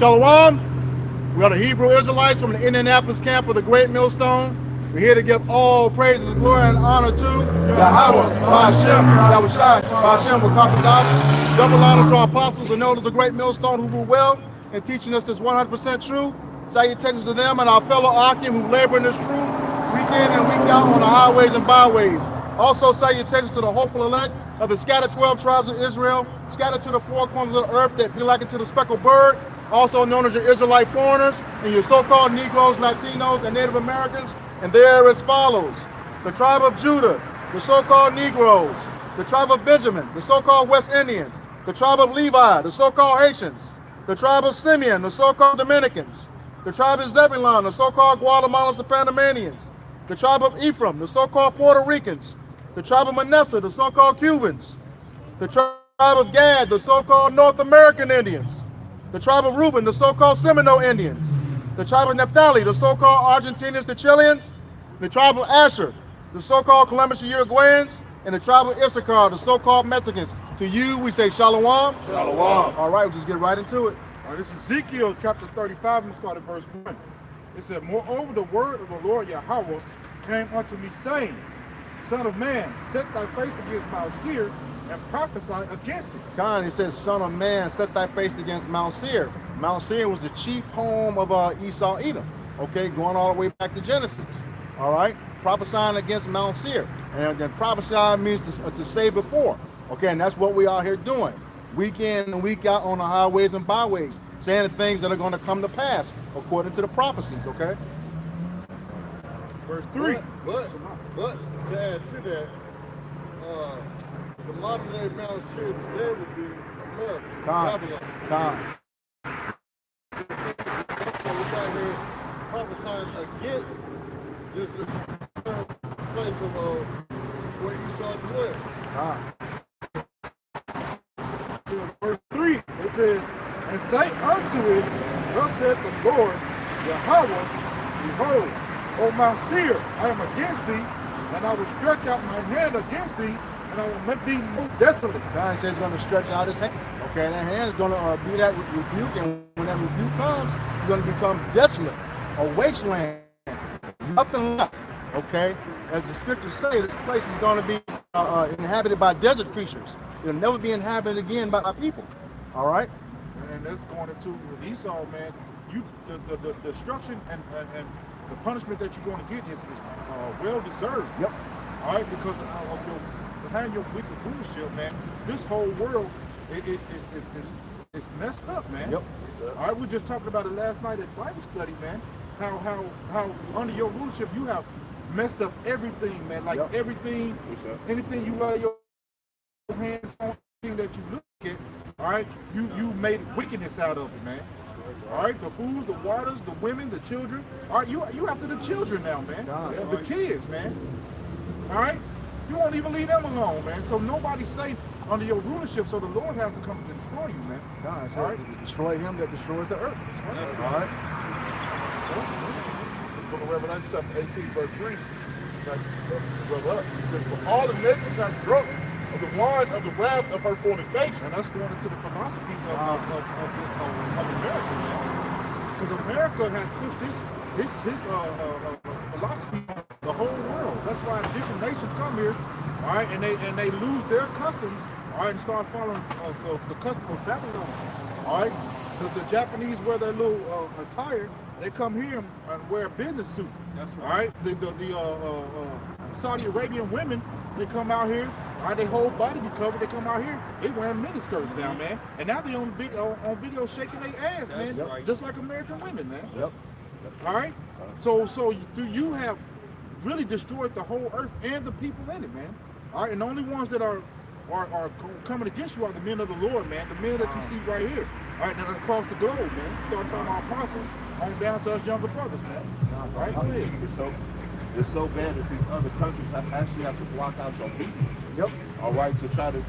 Shalom. We are the Hebrew Israelites from the Indianapolis camp of the Great Millstone. We're here to give all praises, glory, and honor to Yahweh, Ba'Hashem, Yahushai, Ba'Hashem, Wakakadash. Double honor to our apostles and elders of the Great Millstone who rule well in teaching us this 100% true. Salutations to them and our fellow Akim who labor in this truth week in and week out on the highways and byways. Also salutations to the hopeful elect of the scattered 12 tribes of Israel, scattered to the four corners of the earth that be likened to the speckled bird, also known as your Israelite foreigners and your so-called Negroes, Latinos, and Native Americans. And they are as follows: the tribe of Judah, the so-called Negroes; the tribe of Benjamin, the so-called West Indians; the tribe of Levi, the so-called Haitians; the tribe of Simeon, the so-called Dominicans; the tribe of Zebulon, the so-called Guatemalans, the Panamanians; the tribe of Ephraim, the so-called Puerto Ricans; the tribe of Manasseh, the so-called Cubans; the tribe of Gad, the so-called North American Indians; the tribe of Reuben, the so-called Seminole Indians; the tribe of Naphtali, the so-called Argentinians, the Chileans; the tribe of Asher, the so-called Columbus Uruguayans; and the tribe of Issachar, the so-called Mexicans. To you, we say Shalom. Shalom. All right, we'll just get right into it. This is Ezekiel chapter 35, and we start at verse 1. It said, "Moreover, the word of the Lord Yahweh came unto me, saying, Son of man, set thy face against Mount Seir, and prophesy against it." God, he says, "Son of man, set thy face against Mount Seir." Mount Seir was the chief home of Esau, Edom. Okay, going all the way back to Genesis. All right, prophesying against Mount Seir, and then prophesy means to say before. Okay, and that's what we are here doing, week in and week out on the highways and byways, saying the things that are going to come to pass according to the prophecies. Okay. Verse 3. But to add to that, the modern day Mount Seir today would be America, Babylon. So we're out here prophesying against this place of where Esau dwelt. Verse 3, it says, "And say unto it, Thus saith the Lord Yahweh, Behold, O Mount Seir, I am against thee, and I will stretch out my hand against thee, and I will make thee more desolate." God says he's going to stretch out his hand. Okay, and that hand is going to be that rebuke, and when that rebuke comes, he's going to become desolate, a wasteland, nothing left. Okay, as the scriptures say, this place is going to be inhabited by desert creatures. It'll never be inhabited again by people. All right. And that's going into with Esau, man. The destruction and the punishment that you're going to get is well deserved. Yep. All right, because behind your wicked rulership, man, this whole world it's messed up, man. Yep. All right, we just talking about it last night at Bible study, man. How under your rulership you have messed up everything, man. Like everything, anything you lay your hands on, anything that you look at, all right, you made wickedness out of it, man. All right, the foods, the waters, the women, the children. All right, you after the children now, man. The kids, man. All right, you won't even leave them alone, man. So nobody's safe under your rulership. So the Lord has to come to destroy you, man. God says to destroy him that destroys the earth. That's all right. From Revelation chapter 18, verse 3. For all the nations have drunk of the wine of the wrath of her fornication. And that's going into the philosophies of America, man. Because America has pushed his philosophy on the whole world. That's why different nations come here, all right, and they lose their customs, all right, and start following the custom of Babylon. All right, the Japanese wear their little attire. They come here and wear a business suit. That's right. All right, the Saudi Arabian women, they come out here. All right, their whole body be covered. They come out here, they wearing mini skirts now, man. And now they on video shaking their ass, man, right. just like American women, man. Yep. All right. So you have really destroyed the whole earth and the people in it, man. All right, and the only ones that are coming against you are the men of the Lord, man. The men that you see right here, all right, that are across the globe, man. Starting from our apostles on down to us younger brothers, man. All right, go ahead. It's so bad that these other countries actually have to block out your people. Yep. All right, to try to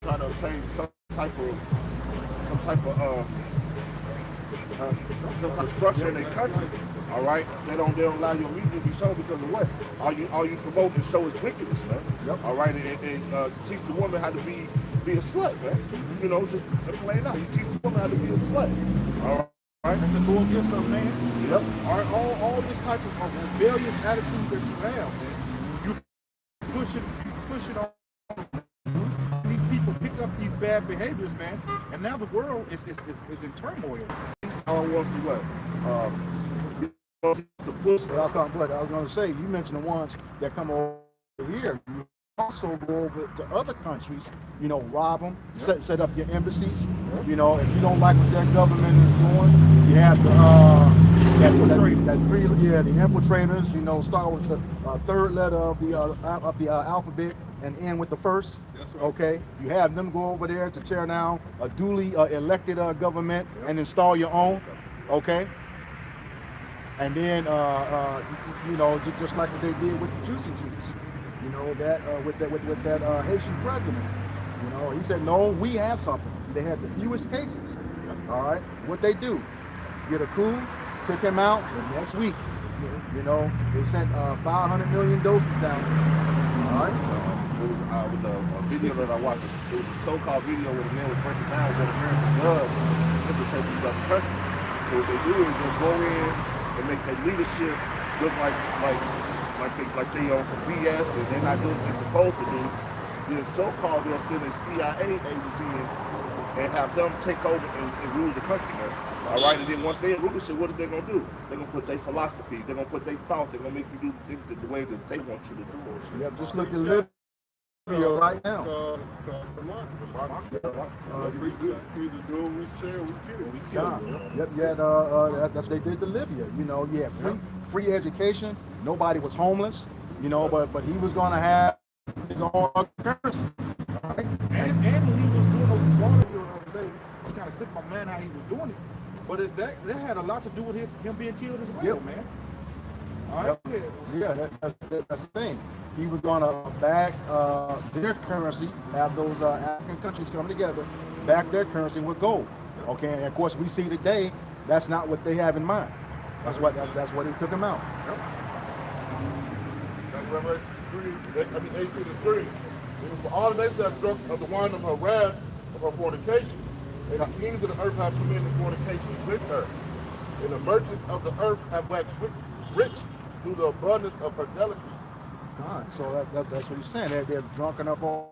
obtain some type of structure in their country. All right, they don't allow your media to be shown because of what? All you promote and show is wickedness, man. Yep. All right, and teach the woman how to be a slut, man. You know, just plain out. You teach the woman how to be a slut. All right. and to go against a man. Yep. All this type of rebellious attitude that you have, man, you push it on. These people pick up these bad behaviors, man, and now the world is in turmoil. Wants to what? To push. But I was going to say, you mentioned the ones that come over here. You also go over to other countries, you know, rob them, set up your embassies. You know, if you don't like what their government is doing, you have to the infiltrators. You know, start with the third letter of the alphabet and end with the first. That's right. Okay, you have them go over there to tear down a duly elected government and install your own. Okay. And then, you know, just like what they did with the Juicy Juice, you know, that with that Haitian president, you know, he said, no, we have something. They had the fewest cases. All right, what they do, get a coup, took him out, and next week, you know, they sent 500 million doses down. All right. It was a video that I watched. It was a so-called video where the man was breaking down what America does to infiltrate these other countries. So what they do is they'll go in and make their leadership look like they on some BS and they're not doing what they're supposed to do. Then so-called they'll send a CIA agency in and have them take over and rule the country now. All right, and then once they rule the shit, what are they gonna do? They're gonna put their philosophies, they're gonna put their thoughts, they're gonna make you do things the way that they want you to do it. Yep, just look at Libya right now. Either do what we say or we kill. That's what they did to Libya. You know, you had free education. Nobody was homeless. You know, but he was going to have his own currency. Right? And when he was doing those water the other day, I kind of slipped my man how he was doing it. But that had a lot to do with him being killed as well, man. All right. Yeah, that's the thing. He was going to back their currency, have those African countries come together, back their currency with gold. Okay, and of course we see today that's not what they have in mind. That's what he took him out. Revelation 18:3. For all the nations have drunk of the wine of her wrath, of her fornication, and the kings of the earth have committed fornication with her. And the merchants of the earth have waxed rich through the abundance of her delicacies. So that's what he's saying. They're drunken up on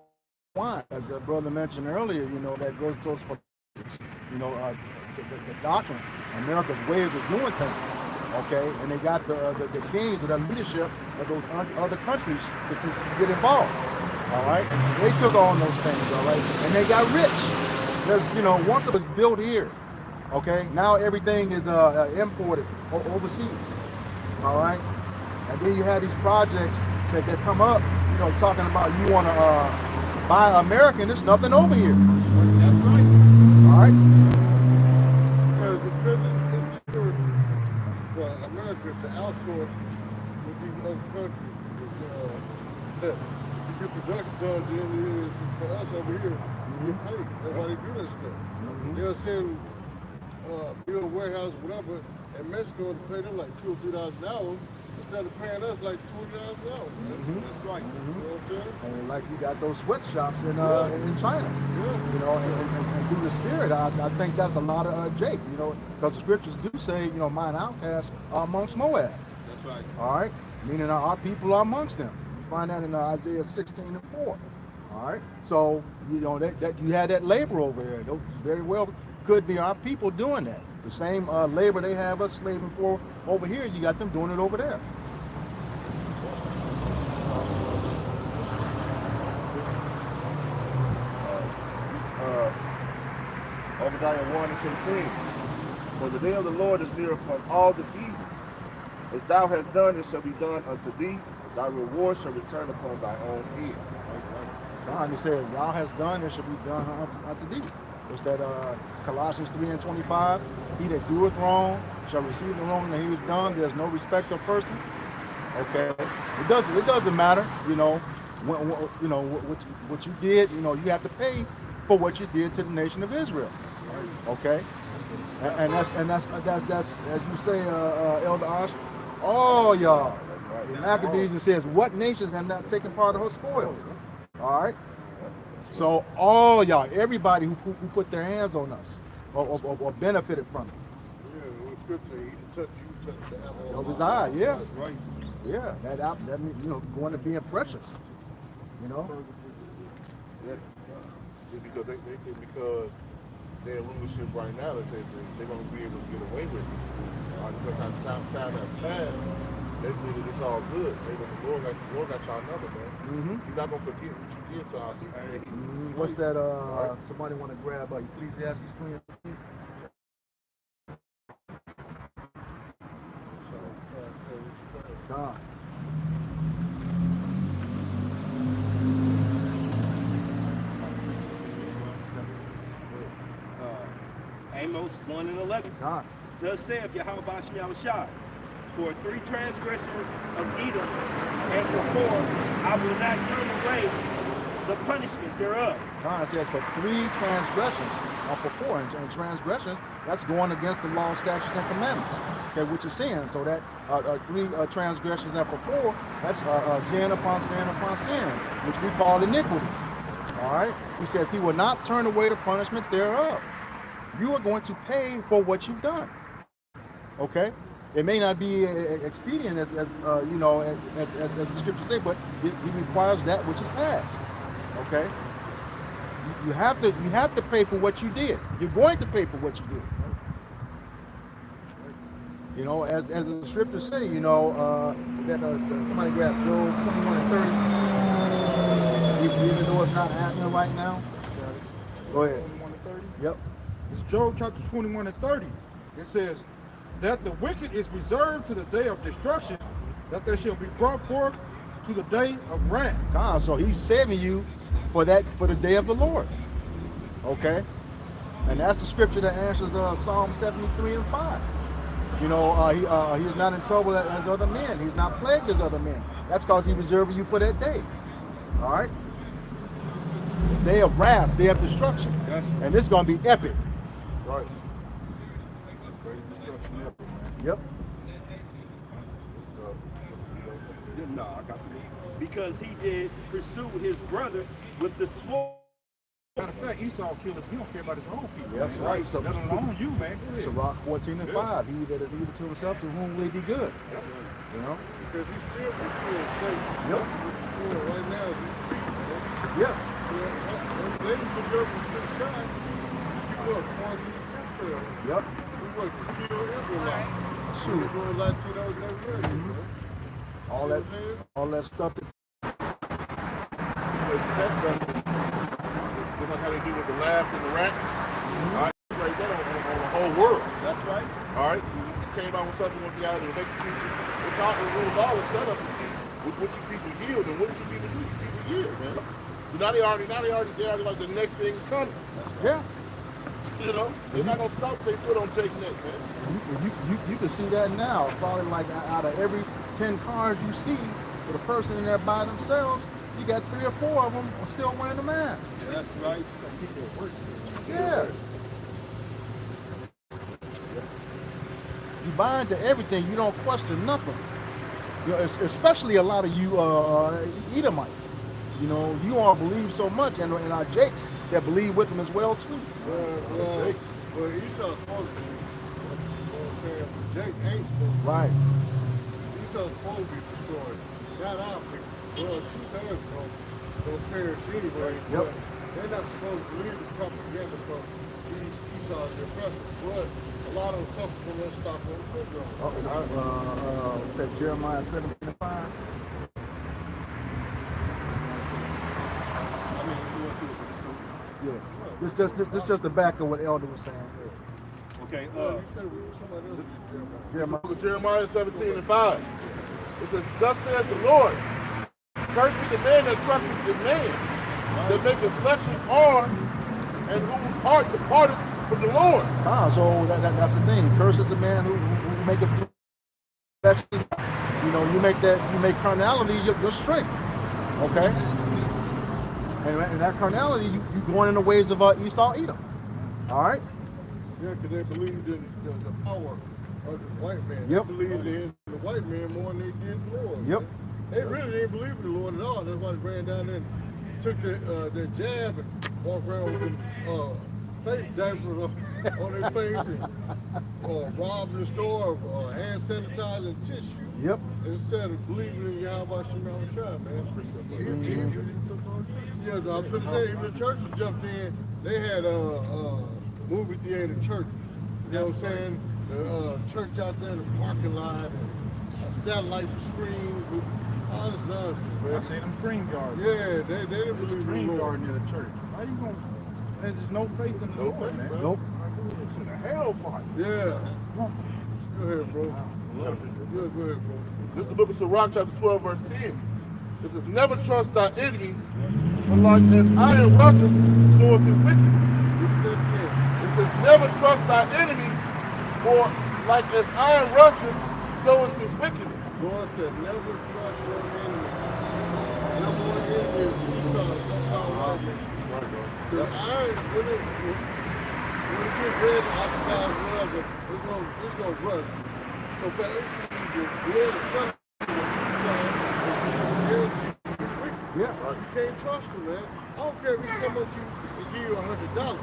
wine. As the brother mentioned earlier, you know, that goes towards, you know, the doctrine, America's ways of doing things. Okay, and they got the kings or the leadership of those other countries to get involved. All right, they took on those things. All right, and they got rich. There's, you know, once it was built here. Okay, now everything is imported overseas. All right, and then you have these projects that come up, you know, talking about you want to buy American. There's nothing over here. That's right. All right. For America to outsource with these other countries. To get production done, then it is for us over here to get paid. That's why they do that stuff. They'll send build a warehouse, whatever, in Mexico to pay them like $2,000 or $3,000 an hour instead of paying us like $20 an hour. That's right. You know what I'm saying? And like you got those sweatshops in China, you know, and through the spirit, I think that's a lot of Jake, you know, because the scriptures do say, you know, mine outcasts are amongst Moab. That's right. All right, meaning our people are amongst them. You find that in Isaiah 16:4. All right, so you know that you had that labor over there. Those very well could be our people doing that. The same labor they have us slaving for over here, you got them doing it over there. Obadiah 1:15. For the day of the Lord is near upon all the evil. As thou hast done, it shall be done unto thee. Thy reward shall return upon thy own head. God, he says, thou hast done, it shall be done unto thee. What's that, Colossians 3:25? He that doeth wrong shall receive the wrong that he was done. There's no respect of person. Okay, it doesn't matter, you know, what you did. You know, you have to pay for what you did to the nation of Israel. Okay, and that's as you say, Elder Ash, all y'all. In Maccabees it says, what nations have not taken part of her spoils? All right. So all y'all, everybody who put their hands on us or benefited from it. scripture, he touched you, touched the apple Of his eye, yeah. That's right. Yeah, that means, going to being precious. Yeah. Just because they think because they're in rulership right now that they're going to be able to get away with it. Because time has passed, they believe that it's all good. The Lord got y'all number, man. You're not going to forget what you did to our people. What's that? Somebody want to grab Ecclesiastes 3 and 15? God. Amos 1 and 11. God. Thus saith Yahweh Bashim Yahushua, for 3 transgressions of Edom, and for 4, I will not turn away the punishment thereof. God says for 3 transgressions, or for 4, and transgressions, that's going against the law, statutes, and commandments, okay, which is sin. So that 3 transgressions, and for 4, that's sin upon sin upon sin, which we call iniquity. All right? He says he will not turn away the punishment thereof. You are going to pay for what you've done. Okay? It may not be expedient as the scriptures say, but he requires that which is past. Okay? You have to pay for what you did. You're going to pay for what you did. As the scriptures say, that somebody grabbed Job 21 and 30. Even though it's not happening right now. Go ahead. 21 and 30. Yep. It's Job chapter 21 and 30. It says that the wicked is reserved to the day of destruction, that they shall be brought forth to the day of wrath. God, so he's saving you for the day of the Lord. Okay? And that's the scripture that answers Psalm 73 and 5. He is not in trouble as other men. He's not plagued as other men. That's because he reserved you for that day. All right? Day of wrath, day of destruction. Yes. And this is going to be epic. Right. Greatest destruction ever, man. Yep. No, I got some. Because he did pursue his brother with the sword. Matter of fact, Esau killed us. He don't care about his own people. That's man. right. Let alone you, man. Go ahead. Sirach 14 and 5. He that is evil to himself, to whom will he be good? Because he's still safe. Yep. Right now, as we speak, Yep. they deserve to the sky. People are going to the scripture. Yep. We want to kill Israelites. Shoot. We're going Latinos and everything. All that stuff. Just like how they do with the labs and the rats. All right, like that on the whole world. That's right. All right, you came out with something once you got to make people. It's all set up to see what you people yield and what you people yield, man. So now they already like the next thing is coming. Yeah. They're not gonna stop their foot on taking that, man. You can see that now. Probably like out of every 10 cars you see with a person in there by themselves, you got 3 or 4 of them still wearing the mask. That's right. Yeah. You buy into everything. You don't question nothing. Especially a lot of you Edomites. You all believe so much, and our Jakes that believe with them as well too. Well, Esau's supposed to be. Jake ain't supposed to be. Right. Esau's supposed to be destroyed. Not our people. Well, 2/3 don't perish anyway. Yep. But they're not supposed to believe the propaganda because Esau's their oppressor. But a lot of them suffer from that Stockholm syndrome. Take Jeremiah 17:5. Yeah. This just the back of what Elder was saying. Okay. Jeremiah 17 and 5. It says, thus saith the Lord, cursed be the man that trusteth in man, that maketh flesh his arm, and whose heart departed from the Lord. So that's the thing. Cursed is the man who make it flesh. You make carnality your strength. Okay? And that carnality, you going in the ways of Esau, Edom. All right? Yeah, because they believed in the power of the white man. Yep. They believed in the white man more than they did the Lord. Yep. They really didn't believe in the Lord at all. That's why they ran down there and took their jab and walked around with them face diapers on. on their face and robbing the store of hand sanitizer and tissue. Yep. Instead of believing in Yahweh Shem Shah, man. Yeah, I was going to say, even the churches jumped in. They had a movie theater church. You know what I'm saying? The church out there in the parking lot, and satellite screens, with all this nonsense, man. I say them stream guards. Yeah, they didn't believe in Stream the Lord. guard near the church. How you gonna? There's just no faith in the Lord, man. Nope. To the hell part. Yeah. Go ahead, bro. Good, go ahead, bro. This is the book of Sirach, chapter 12, verse 10. It says, never trust thy enemy, for like as iron rusteth, so is his wickedness. It says, never trust thy enemy, for like as iron rusteth, so is his wickedness. Lord said, never trust your enemy. Number one enemy is Esau, somehow right. Because iron, when it gets red, oxidized, whatever, it's gonna rust. So for the blood of trust, Yeah. you can't trust him, man. I don't care if he come up to you and give you $100.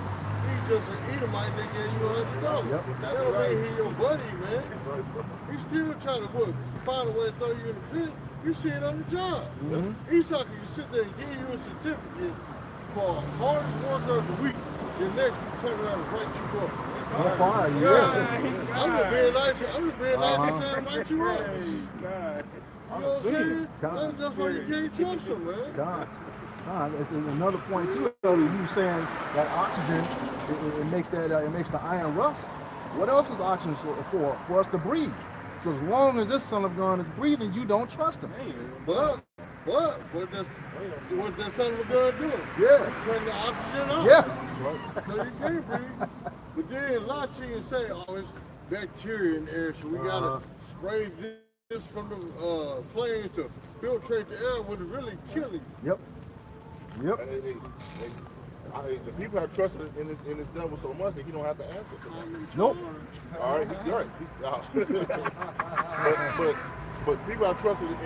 He's just an Edomite that gave you $100. Yep. That don't mean he your buddy, man. He's still trying to find a way to throw you in the pit. You see it on the job. Esau can sit there and give you a certificate for hardest worker of the week. The next week turn around and write you up. On fire, Yeah. yeah. I'm just being nice and saying write you up. You know what I'm saying? That's why you can't trust him, man. God. It's another point too. You saying that oxygen, it makes that it makes the iron rust. What else is oxygen for? For us to breathe. So as long as this son of gun is breathing, you don't trust him. But what that son of a gun doing? Yeah. Cutting the oxygen off. Yeah. So you can't breathe. But then lie to you and say, oh, it's bacteria in the air, so we gotta spray this from the planes to filtrate the air when it's really killing you. Yep. Yep. The people have trusted in this devil so much that he don't have to answer for that. Nope. All right, he's right. But people have trusted in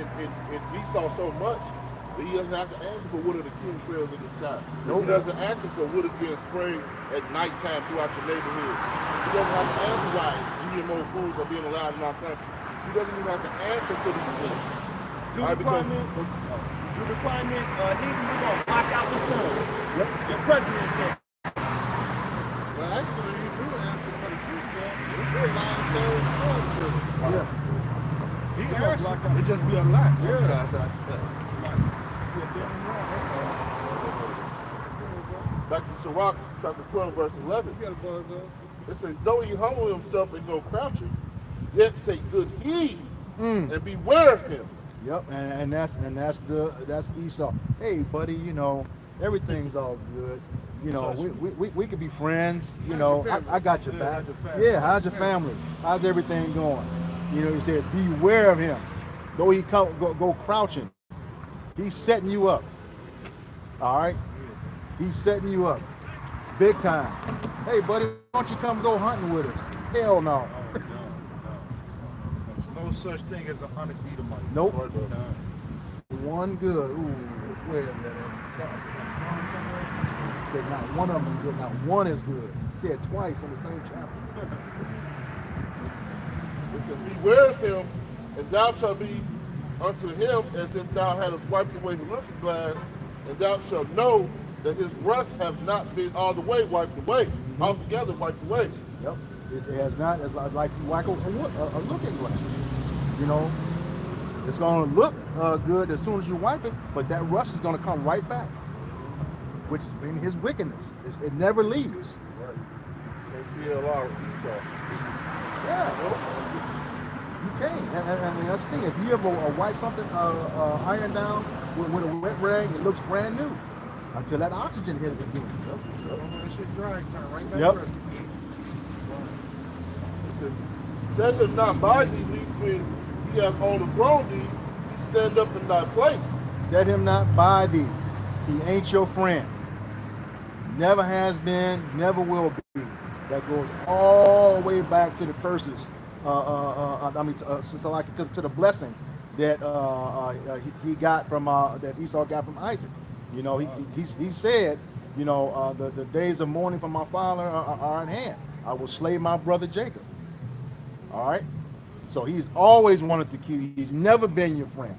Esau so much that he doesn't have to answer for what are the chemtrails in the sky. Nope. He doesn't answer for what is being sprayed at nighttime throughout your neighborhood. He doesn't have to answer why GMO foods are being allowed in our country. He doesn't even have to answer for these things. Do the climate, heat, we're gonna block out the sun. Yep. The president said. Well, actually, you do answer for the future. You're lying to the Yeah. He answered. It just be a lie. Back to Sirach, chapter 12, verse 11. You got a buzz, though. It says, though he humble himself and go crouching, yet take good heed and beware of him. Yep, and that's Esau. Hey, buddy, you know everything's all good. You know we could be friends. You know I got your back. Yeah, how's your family? How's everything going? You know he said beware of him. Though he go crouching, he's setting you up. All right, he's setting you up, big time. Hey, buddy, why don't you come go hunting with us? Hell no. No such thing as an honest Edomite. Nope. None. One good. Ooh, wait a minute. Said not one of them is good. Not one is good. Said twice in the same chapter. It says, beware of him, and thou shalt be unto him as if thou hadst wiped away the looking glass, and thou shalt know that his rust hath not been all the way wiped away, altogether wiped away. Yep. It has not. It's like you whack a looking glass. You know, it's going to look good as soon as you wipe it, but that rust is going to come right back, which is in his wickedness. It never leaves. Right. KCLR Esau. Yeah. You can. And that's the thing. If you ever wipe something, iron down with a wet rag, it looks brand new until that oxygen hit it again. That shit dry, turn right back. Yep. It says, set him not by thee, lest when he hath overthrown thee, he stand up in thy place. Set him not by thee. He ain't your friend. Never has been, never will be. That goes all the way back to the curses. So like to the blessing that he got from that Esau got from Isaac. You know, he said, you know, the days of mourning for my father are in hand. I will slay my brother Jacob. All right? So he's always wanted to kill you. He's never been your friend.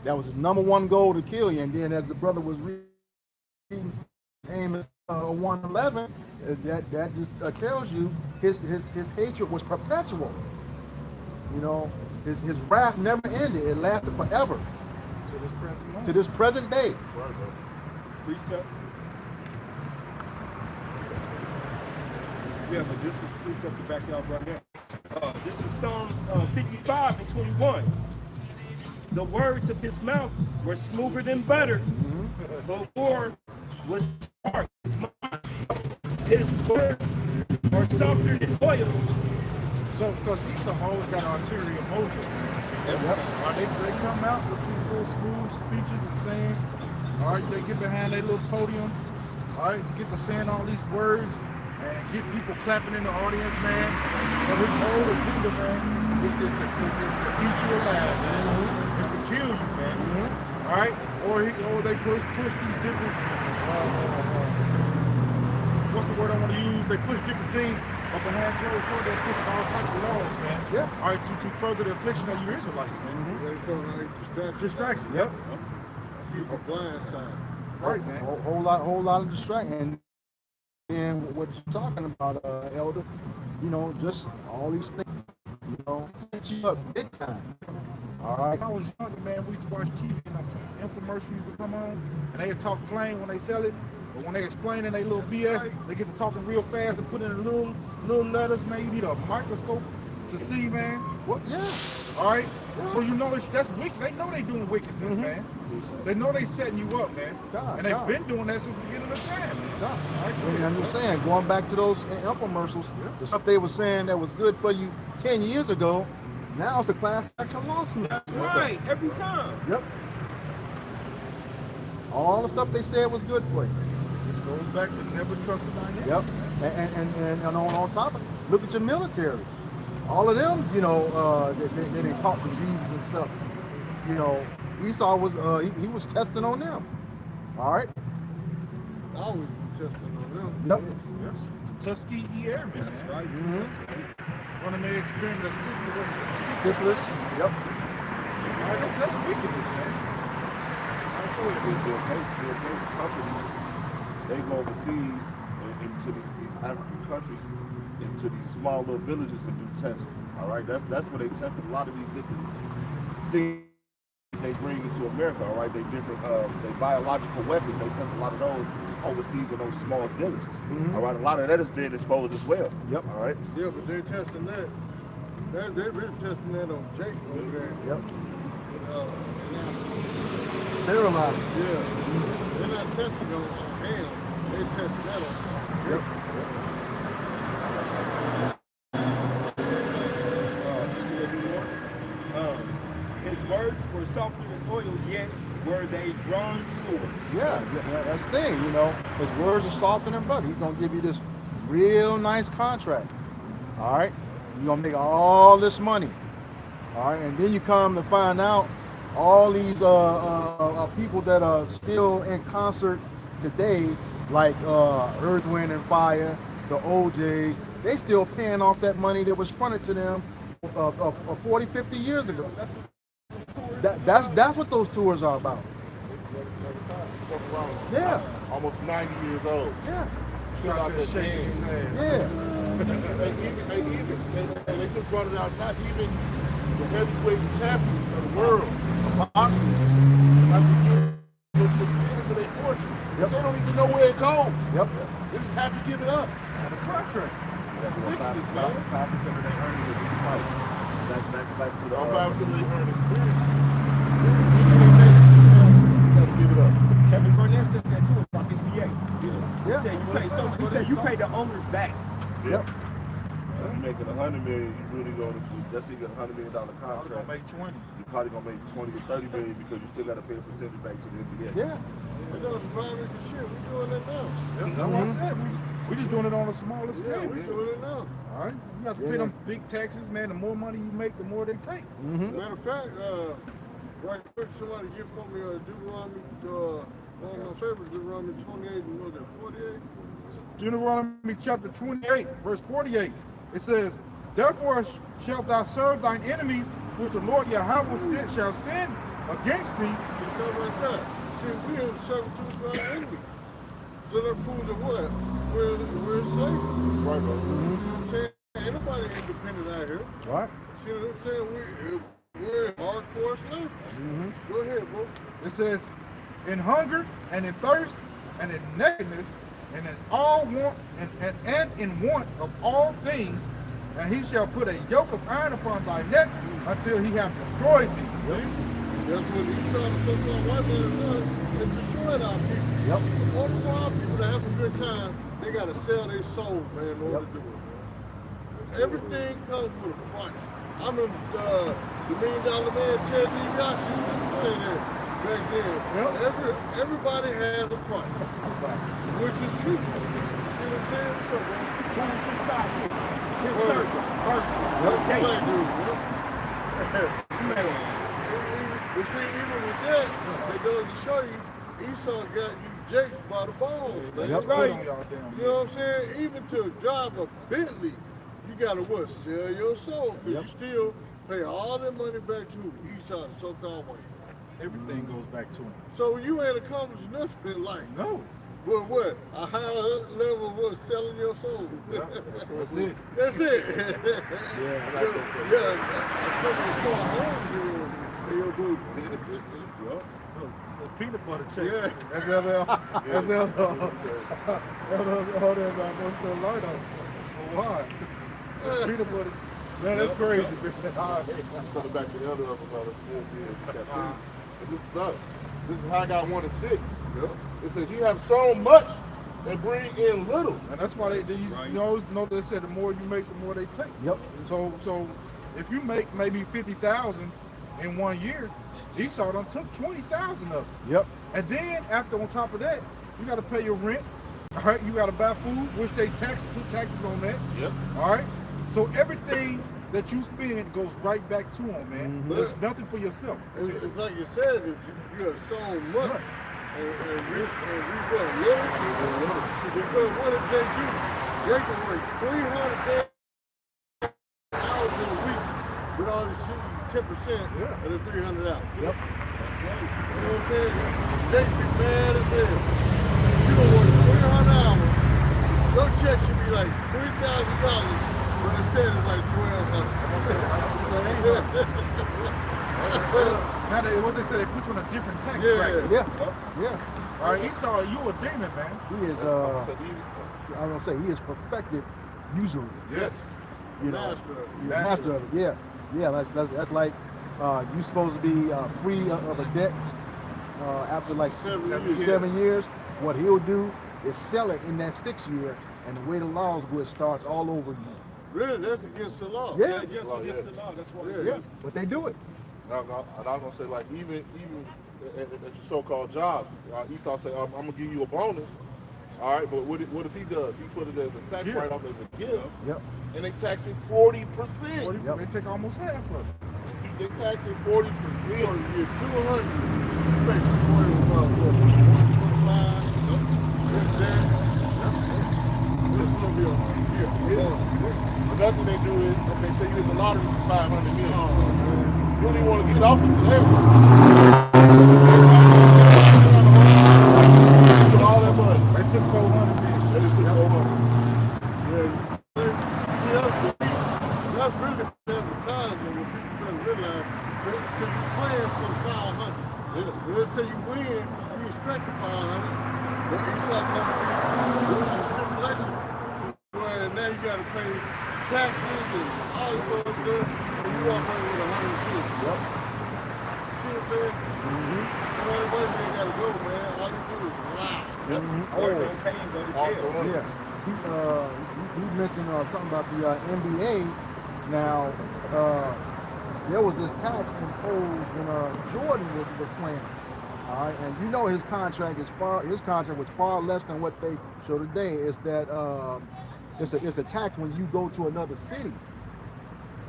That was his number one goal, to kill you. And then as the brother was reading Amos 1:11, that just tells you his hatred was perpetual. You know, his wrath never ended. It lasted forever. To this present day. Precept. Yeah, but this is precept to back y'all right here. This is Psalms 55 and 21. The words of his mouth were smoother than butter. The Lord was hard. His words are softer than oil. So, because Esau always got ulterior motives. They come out with these little smooth speeches and saying, all right, they get behind their little podium, all right, get to saying all these words and get people clapping in the audience, man. But his whole agenda, man, is to eat you alive, man. It's to kill you, man. All right? Or they push these different, what's the word I want to use? They push different things up behind closed doors. They're pushing all types of laws, man. Yeah. All right, to further the affliction of you Israelites, man. Distraction. Yep. Keep a blind side. Right, man. Whole lot of distraction. And what you're talking about, Elder, you know, just all these things, you know, hit you up big time. All right. When I was younger, man, we used to watch TV and infomercials used to come on, and they talk plain when they sell it, but when they explain in they little BS, they get to talking real fast and put in little letters, man. You need a microscope to see, man. What? Yeah. All right. So you know that's wicked. They know they doing wickedness, man. They know they setting you up, man. And they've been doing that since the beginning of time, man. And I'm just saying, going back to those infomercials, the stuff they were saying that was good for you 10 years ago, now it's a class action lawsuit. That's right, every time. Yep. All the stuff they said was good for you. It goes back to never trust a dynamic. Yep. And on top of it, look at your military. All of them, you know, they didn't talk to Jesus and stuff. You know, Esau was he was testing on them. All right. I always be testing on them. Yep. Yes. Tuskegee Airmen. That's right. One of their experiment of Syphilis. Yep. All right, that's wickedness, man. Companies, they go overseas into these African countries, into these small little villages and do tests. All right, that's where they test a lot of these different things they bring into America. All right, they biological weapons. They test a lot of those overseas in those small villages. All right, a lot of that is being exposed as well. Yep. All right. Yeah, but they're testing that. They're really testing that on Jake over there. Yep. And Sterilized. yeah. They're not testing on him. They're testing that on Yep. His words were softer than oil, yet were they drawn swords. Yeah, that's the thing, you know. His words are softer than butter. He's gonna give you this real nice contract. All right, you're gonna make all this money. All right, and then you come to find out all these people that are still in concert today, like Earth, Wind, and Fire, the OJs. They still paying off that money that was fronted to them 40, 50 years ago. That's what those tours are about. Yeah. Almost 90 years old. Yeah. Still out there shaking. Yeah. And they just brought it out, not even the heavyweight champions of the world, boxing, like to to their fortune. Yep. They don't even know where it goes. Yep. They just have to give it up. It's a contract. That's ridiculous, man. 5% of their earnings is in fight. Back to the 5% of their earnings. You gotta give it up. Kevin Garnett said that too about the NBA. Yeah. He said you pay the owners back. Yep. If you're making $100 million, you really gonna let's say you got $100 million Probably contract. gonna make 20. You're probably gonna make 20 to 30 million because you still gotta pay a percentage back to the NBA. Yeah. We doing some private shit. We doing that now. That's what I said. We just doing it on a smaller scale. Yeah, we doing it now. All right, you have to pay them big taxes, man. The more money you make, the more they take. Matter of fact, right quick, somebody give for me Deuteronomy, one of my favorites, Deuteronomy 28 and what is it, 48? Deuteronomy chapter 28, verse 48. It says, therefore shalt thou serve thine enemies, which the Lord Yahweh shall send against thee. It's not like that. See, we in servitude to our enemy. So that proves that what? We're enslaved. That's right, bro. You know what I'm saying? Ain't nobody independent out here. Right. See what I'm saying? We're in hardcore slavery. Go ahead, bro. It says, in hunger and in thirst and in nakedness and in all want and in want of all things, and he shall put a yoke of iron upon thy neck until he have destroyed thee. Yep. That's what he started to talk about white man and destroying our people. Yep. All for our people to have a good time, they gotta sell their soul, man, in order to do it, man. Everything comes with a price. I remember the $1 Million Man Ted DiBiase used to say that back then. Yep. Everybody has a price, which is true. See what I'm saying? So, Who was his sidekick? His Word. servant. that's Take black it. dude, But see, even with that, it goes to show you, Esau got you jakes by the balls. Man. That's right. Y'all damn You know what I'm saying? Even to drive a Bentley, you gotta what? Sell your soul, because you still pay all that money back to Esau, the so-called white. everything goes back to him. So you ain't accomplishing nothing in life. No. Well, what? A higher level was selling your soul. That's it. That's it. Yeah, A couple of short homes in your booty. Peanut butter cake. Yeah. That's the other. That's the other. All that about the light on. Why? Peanut butter. Man, that's crazy. All right. Coming back to the other of about a this is us. This is Haggai 1 and 6. Yep. It says, you have sown much and bring in little. And that's why you know they said the more you make, the more they take. Yep. So if you make maybe 50,000 in 1 year, Esau done took 20,000 of it. Yep. And then after on top of that, you got to pay your rent. All right, you got to buy food, which they put taxes on that. Yep. All right. So everything that you spend goes right back to them, man. There's nothing for yourself. It's like you said, if you have sown much and reap what, little? Because what did they do? They can work 300 hours in a week with only 10% of the 300 hours. Yep. You know what I'm saying? They be mad as hell. You don't work 300 hours, your check should be like $3,000, but instead it's like $1,200. Now what they say, they put you on a different tax Yeah. bracket. Yeah. All right, Esau, you a demon, man. He is. I was gonna say he is perfected usury. Yes. You know, Master of it. master of it. Yeah. That's like you supposed to be free of a debt after like 7 years. What he'll do is sell it in that 6th year, and the way the laws go, it starts all over again. Really, that's against the law. Yeah. Yes, against the law. That's why. Yeah, but they do it. And I was gonna say, like, even at your so-called job, Esau say, I'm gonna give you a bonus. All right, but what does he does? He put it as a tax write-off as a gift, Yep. and they tax it 40%. Yep. They take almost half of it. They tax it 40%. You get 200, you make 25, this, that. This is gonna be Another thing they do is, okay, say you hit the lottery for 500 million. You don't even want to get off until all that money. They took 400 million. They just took 400. That's really advertisement when people try to realize that because you're playing for the 500. Let's say you win, you expect the 500, but you start coming to stipulation where now you got to pay taxes and all this other stuff, and you walk away with 102. Yep. See what I'm saying? Somebody white man got to go, man. All you do is lie. Or don't pay and go to jail. Yeah. He mentioned something about the NBA. Now, there was this tax imposed when Jordan was playing. All right, and you know his contract was far less than what they show today. Is that it's a tax when you go to another city.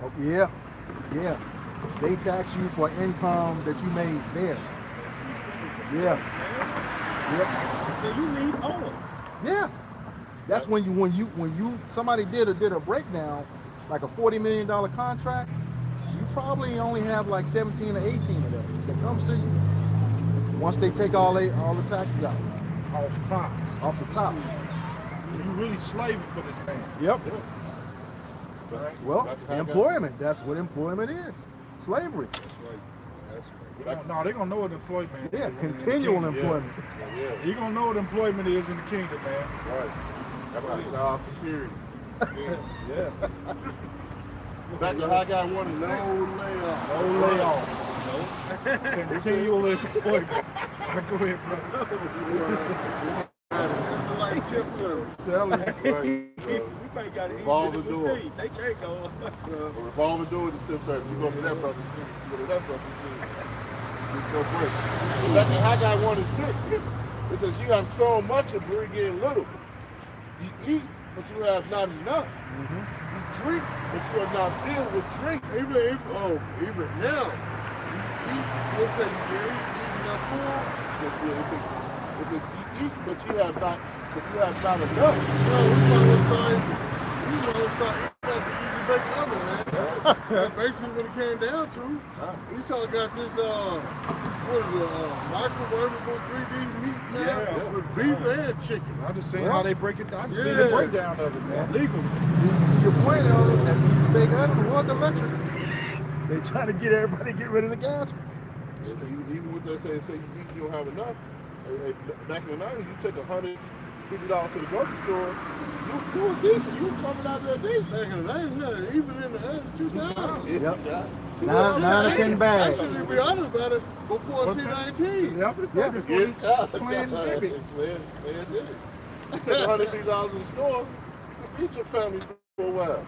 Oh, yeah. They tax you for income that you made there. Yeah. So you leave Owen. Yeah. That's when you somebody did a breakdown, like a $40 million contract, you probably only have like 17 or 18 of that comes to you. Once they take all the taxes out. Off top. Off the top. You really slaving for this man. Yep. Right. Well, That's how I got- employment. That's what employment is. Slavery. No, they're gonna know what employment is. Yeah, continual employment. Yeah. You're gonna know what employment is in the kingdom, man. Right. That's like job security. Yeah. Back to Haggai 1 and 6. No layoff. Continual employment. Go ahead, brother. It's like tip service. Tell him. We might got to Revolving door. They can't go. A revolving door with the tip service. You go to that brother. You go to that brother. There's no break. Back in Haggai 1 and 6, it says, you have so much and bring in little. You eat, but you have not enough. You drink, but you are not filled with drink. Even now, you eat, what's that you eat enough food? It says, you eat, but you have not enough. No, we might as well start eating at the easy bake oven, man. That's basically what it came down to. Esau got this, microwavable 3D meat now with beef and chicken. I'm just saying how they break it down. I'm just saying Yeah. the breakdown of it, man. Legal. To your point, though, that big oven was electric. They trying to get everybody to get rid of the gas. Even with that say you don't have enough. Back in the 90s, you take $150 to the grocery store. You was decent. You was coming out there decent. Back in the 90s, even in the early 2000s. Yep. 9 or 10 bags. Actually, to be honest about it, before C19. Yeah, before Yes, playing man, Dibby. did it. You take $150 in the store, you feed your family for a while.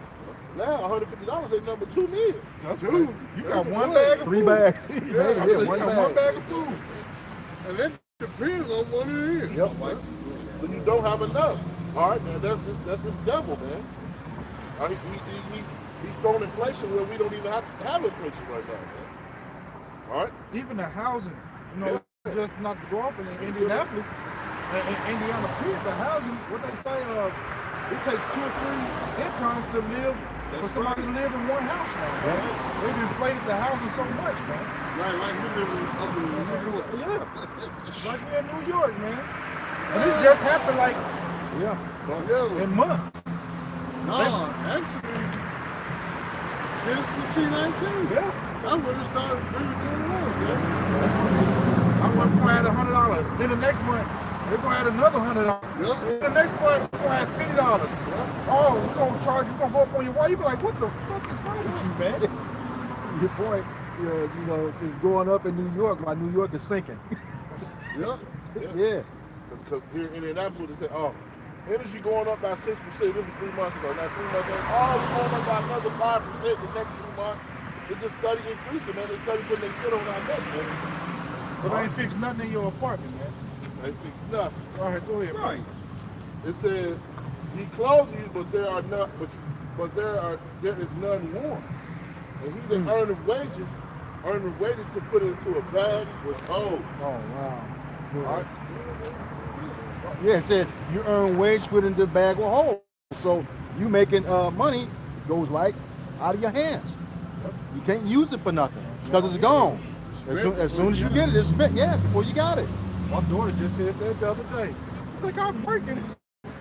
Now $150 ain't number $2 million. That's Dude, right. You got one bag of 3 food. bags. Yeah, Yeah, you one got one bag. bag of food. And that depends on what it is. Yep. So you don't have enough. All right, man, that's this devil, man. He's throwing inflation where we don't even have to have inflation right now, man. All right? Even the housing, just not to go off in Indianapolis, in Indiana, period, the housing, what they say, it takes 2 or 3 incomes to live, for somebody to live in one house now, man. They've inflated the housing so much, man. Like we live up in New York. Yeah. Like we're in New York, man. And this just happened like Yeah. in months. No, actually, since the C19. Yeah. That's when it started really going on, man. I went to add $100. Then the next month, they're gonna add another $100. Yep. The next month, we're gonna add $50. Oh, we're gonna charge, you're gonna go up on your wall. You be like, what the fuck is wrong with you, man? Your point, is going up in New York while New York is sinking. Yep. Yeah. Because here in Indianapolis, they say, oh, energy going up by 6%. This is 3 months ago. Now 3 months ago, oh, it's going up by another 5% the next 2 months. It's just steady increasing, man. They steady putting their foot on our neck, man. But they ain't fixed nothing in your apartment, man. They think nothing. All right, go ahead, Right. It says, he clothed you, but there is none warm. And he that earneth wages to put it into a bag was old. Oh, wow. All right? Yeah, it said you earn wage, put into the bag with holes. So you making money goes right out of your hands. You can't use it for nothing because it's gone. As soon as you get it, it's spent. Yeah, before you got it. My daughter just said that the other day. She's like, I'm working,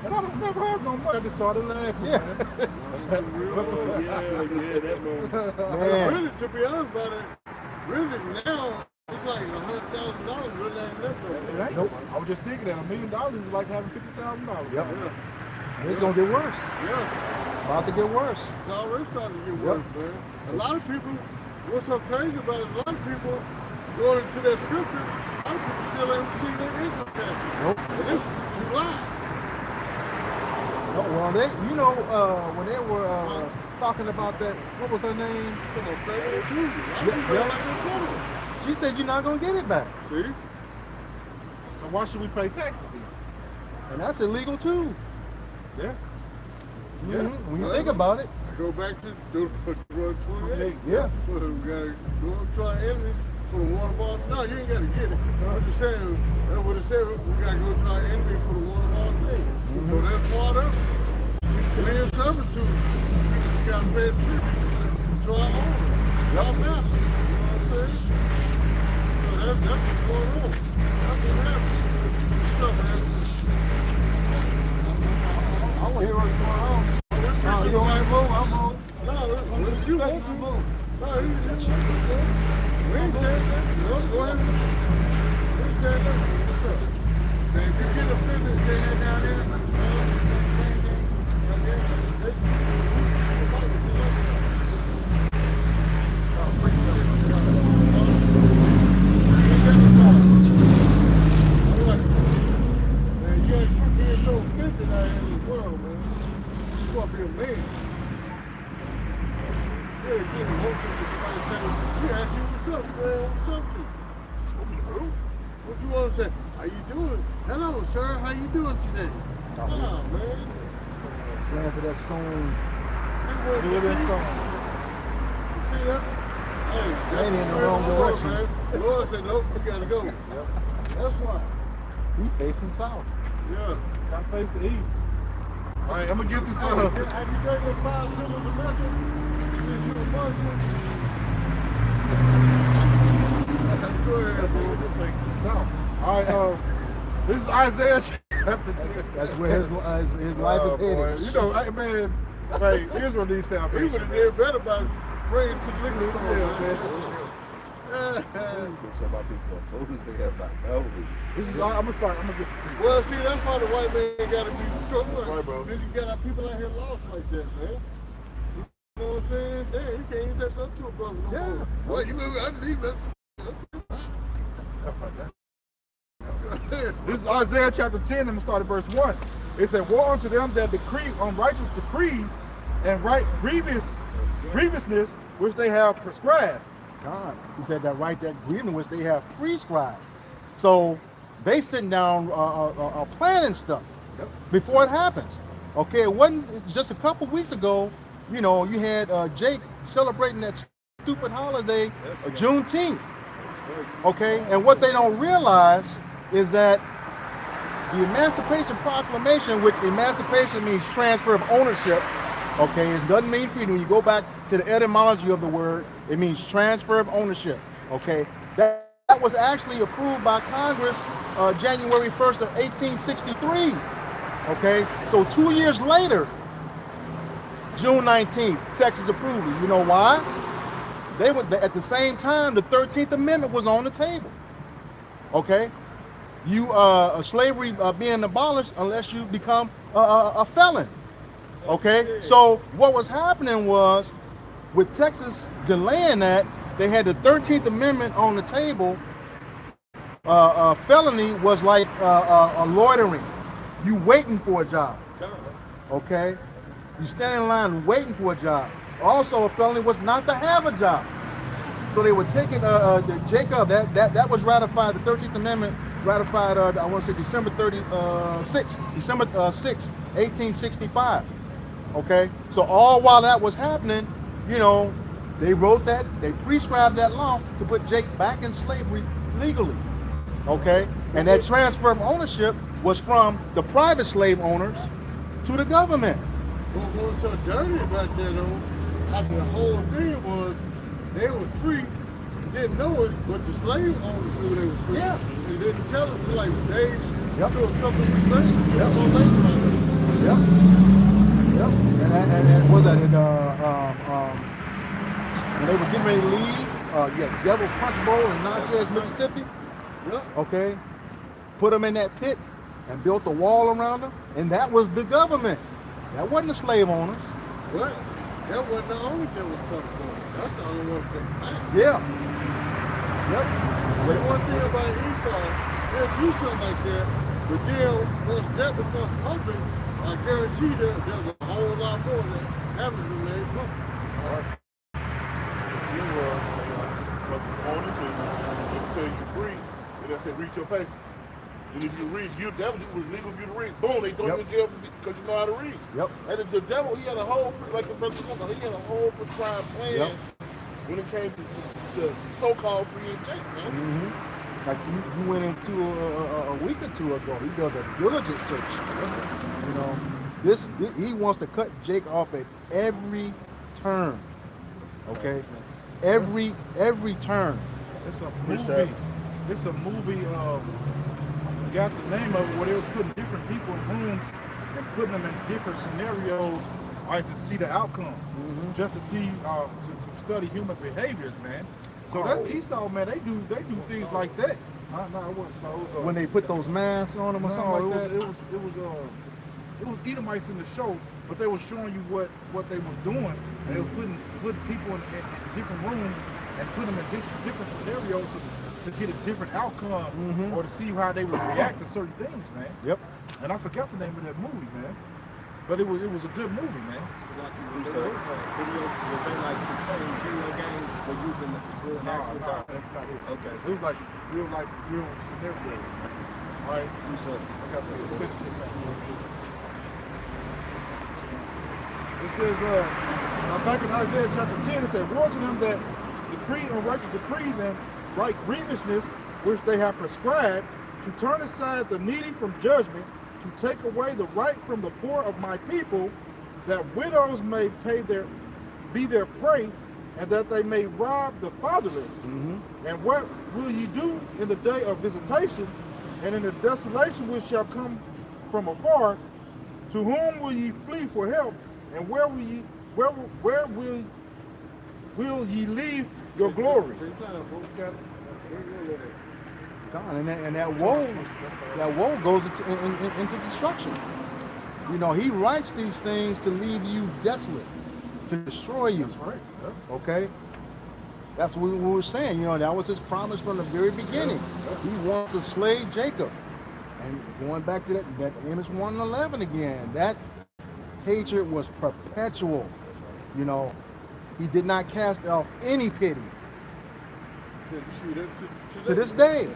and I don't never have no money. I just started laughing. Yeah. Yeah, that man. Man. Really, to be honest about it, really now, it's like $100,000 really ain't left over. It ain't. Nope. I was just thinking that $1 million is like having $50,000. Yep. Yeah. And it's gonna get worse. Yeah. About to get worse. It's already starting to get worse, man. A lot of people, what's so crazy about it, a lot of people going into that scripture, a lot of people still ain't seen their income taxes. Nope. And it's July. No, well, when they were talking about that, what was her name? Come on, Federal Tuesday. A lot of Yeah, people yeah. ain't like their federal. She said you're not gonna get it back, See? So why should we pay taxes then? and that's illegal too. Yeah. When you think about it. Go back to do the 28. Yeah. So we gotta go up to our enemies for the water ball. No, you ain't gotta get it. I'm just saying, that's what it said. We gotta go to our enemies for the water ball thing. So that's part of it. We in servitude. We got to pay attention to our owners, our masters. You know what I'm saying? So that's what's going on. That's what happened. What's up, man? I want to hear what's going on. No, you don't move, I'm moving. No, if you want to move. No, you we ain't saying that. No, go ahead. We ain't saying that. What's up? Man, if you get offended, say that down there. Man, you ain't quit being so offended out here in this world, man. You up here, man. Yeah, get emotional with somebody saying, we ask you what's up, friend, what's up to you? What you want to say? How you doing? Hello, sir, how you doing today? Nah, man. Land to that stone. You Do it in stone. see that? Hey, that's Ain't in the where wrong the Lord, direction. man. The Lord said, nope, you gotta go. That's why. He facing south. Yeah. Got face to eat. All right, I'm gonna get this Have you got your 5 minutes of message? Since you a Muslim? Go ahead, bro. face to south. All right, this is Isaiah chapter 10. That's where his life is boy. headed. You know, hey, man, hey, here's what these sound He would have did better by praying to the liquor store, man. Some of people are fools. They have not known. This is, I'm gonna get this. Well, see, that's why the white man got to be struck. Right, bro. Because you got our people out here lost like that, man. You know what I'm saying? Damn, you can't even touch up to a brother no more. Well, you I believe it. This is Isaiah chapter 10, and I'm gonna start at verse 1. It said, woe unto them that decree unrighteous decrees and right grievousness which they have prescribed. God, he said that right, that grieving which they have prescribed. So they sitting down planning stuff before it happens. Okay, it wasn't just a couple weeks ago. You know, you had Jake celebrating that stupid holiday, Juneteenth. Okay, and what they don't realize is that the Emancipation Proclamation, which emancipation means transfer of ownership. Okay, it doesn't mean freedom. When you go back to the etymology of the word, it means transfer of ownership. Okay, that was actually approved by Congress January 1st of 1863. Okay, so 2 years later, June 19th, Texas approved it. You know why? They were at the same time. The 13th Amendment was on the table. Okay, slavery being abolished unless you become a felon. Okay, so what was happening was, with Texas delaying that, they had the 13th Amendment on the table. Felony was like a loitering. You waiting for a job. Okay, you stand in line waiting for a job. Also, a felony was not to have a job. So they were taking Jacob. That was ratified. The 13th Amendment ratified. I want to say December 6, 1865. Okay, so all while that was happening, you know, they wrote that, they prescribed that law to put Jake back in slavery legally. Okay, and that transfer of ownership was from the private slave owners to the government. What was so dirty about that, though, after the whole thing was, they were free, didn't know it, but the slave owners knew they were free. Yeah. They didn't tell us till like days Yep. to a couple of slaves. Yep. Yep. Yep. And what was that? When they were getting ready to leave, Devil's Punch Bowl in Natchez, Mississippi. Yep. Okay, put them in that pit and built a wall around them, and that was the government. That wasn't the slave owners. Right. That wasn't the only thing was coming for. That's the only one that back. Yeah. Yep. The one thing about Esau, they'll do something like that, but then once that becomes public, I guarantee there's a whole lot more that happens in their public. You on it, they tell you to read, and they say read your paper. And if you read, that was legal for you to read. Boom, they throw you in jail because you know how to read. Yep. And the devil, he had a whole, like the brother said, he had a whole prescribed plan when it came to so-called free and Jake, man. Like you went into a week or two ago. He does a diligent search. You know, he wants to cut Jake off at every turn. Okay, every turn. It's a movie. It's a movie. I forgot the name of it. Where they was putting different people in rooms and putting them in different scenarios, right, to see the outcome, just to see to study human behaviors, man. So that's Esau, man. They do things like that. No, it wasn't so. It was, When they put those masks on them or something like that. It was Edomites in the show, but they were showing you what they was doing. And they were putting people in different rooms and putting them in different scenarios to get a different outcome or to see how they would react to certain things, man. Yep. And I forgot the name of that movie, man. But it was a good movie, man. So like was they like controlling video games but using the actual time? That's not it. Okay. It was like real scenarios. All right. I got to finish this out. It says, back in Isaiah chapter 10, it said, "Woe to them that decree unrighteous decrees and right grievousness which they have prescribed, to turn aside the needy from judgment, to take away the right from the poor of my people, that widows may be their prey, and that they may rob the fatherless. And what will ye do in the day of visitation, and in the desolation which shall come from afar? To whom will ye flee for help? And where will ye leave your glory?" God, and that woe goes into destruction. You know, he writes these things to leave you desolate, to destroy you. That's right. Yeah. Okay? That's what we were saying. You know, that was his promise from the very beginning. He wants to slay Jacob. And going back to that Amos 1:11 again, that hatred was perpetual. You know, he did not cast off any pity. To this day.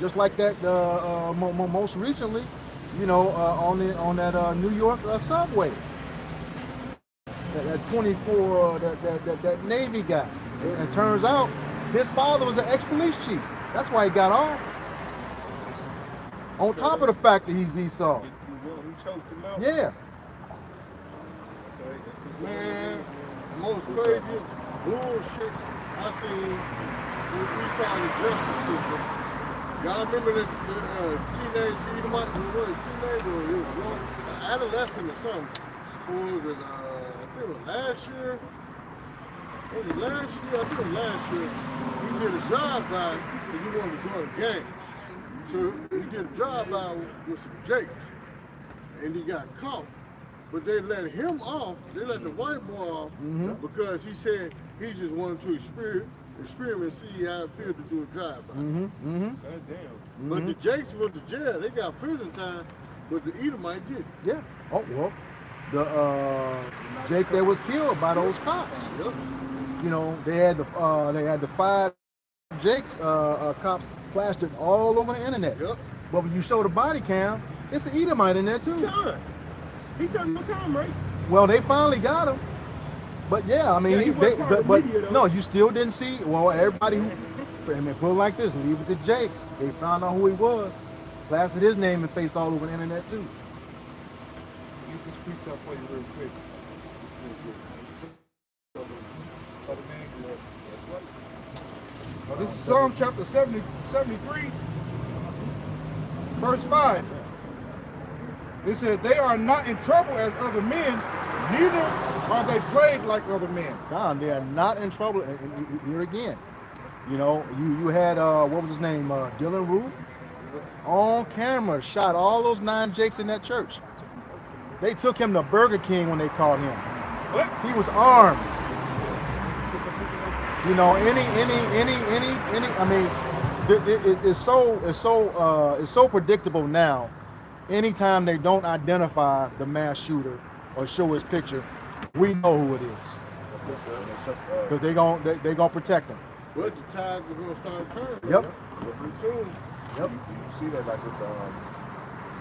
Just like that, most recently, you know, on that New York subway, that 24, that Navy guy. And it turns out his father was an ex-police chief. That's why he got off. On top of the fact that he's Esau. Who choked him out? Yeah. Man, the most crazy bullshit I seen with Esau and the justice system. Y'all remember the teenage Edomite, teenage or he was young, adolescent or something? Who was it? I think it was last year. Was it last year? I think it was last year. He did a drive-by because he wanted to join a gang. So he did a drive-by with some Jakes, and he got caught. But they let him off, they let the white boy off because he said he just wanted to experiment, see how it feels to do a drive-by. Goddamn. But the Jakes went to jail, they got prison time, but the Edomite did. Yeah. Oh, well, the Jake that was killed by those cops. Yep. You know, they had the 5 Jakes cops plastered all over the internet. Yep. But when you show the body cam, it's the Edomite in there too. John, he served no time, right? Well, they finally got him. But yeah, I mean, Yeah, he was part of the media, though. no, you still didn't see. Well, everybody who, I mean, put it like this, leave it to Jake. They found out who he was, plastered his name and face all over the internet too. Get this piece up for you real quick. This is Psalm chapter 73, verse 5. It says, "They are not in trouble as other men, neither are they plagued like other men." God, they are not in trouble. And here again, you know, you had what was his name, Dylan Roof, on camera shot all those 9 Jakes in that church. They took him to Burger King when they caught him. What? He was armed. You know, any. I mean, it's so predictable now. Anytime they don't identify the mass shooter or show his picture, we know who it is because they gonna protect him. But the tides are gonna start turning. Yep. Pretty soon. Yep. You see that like this,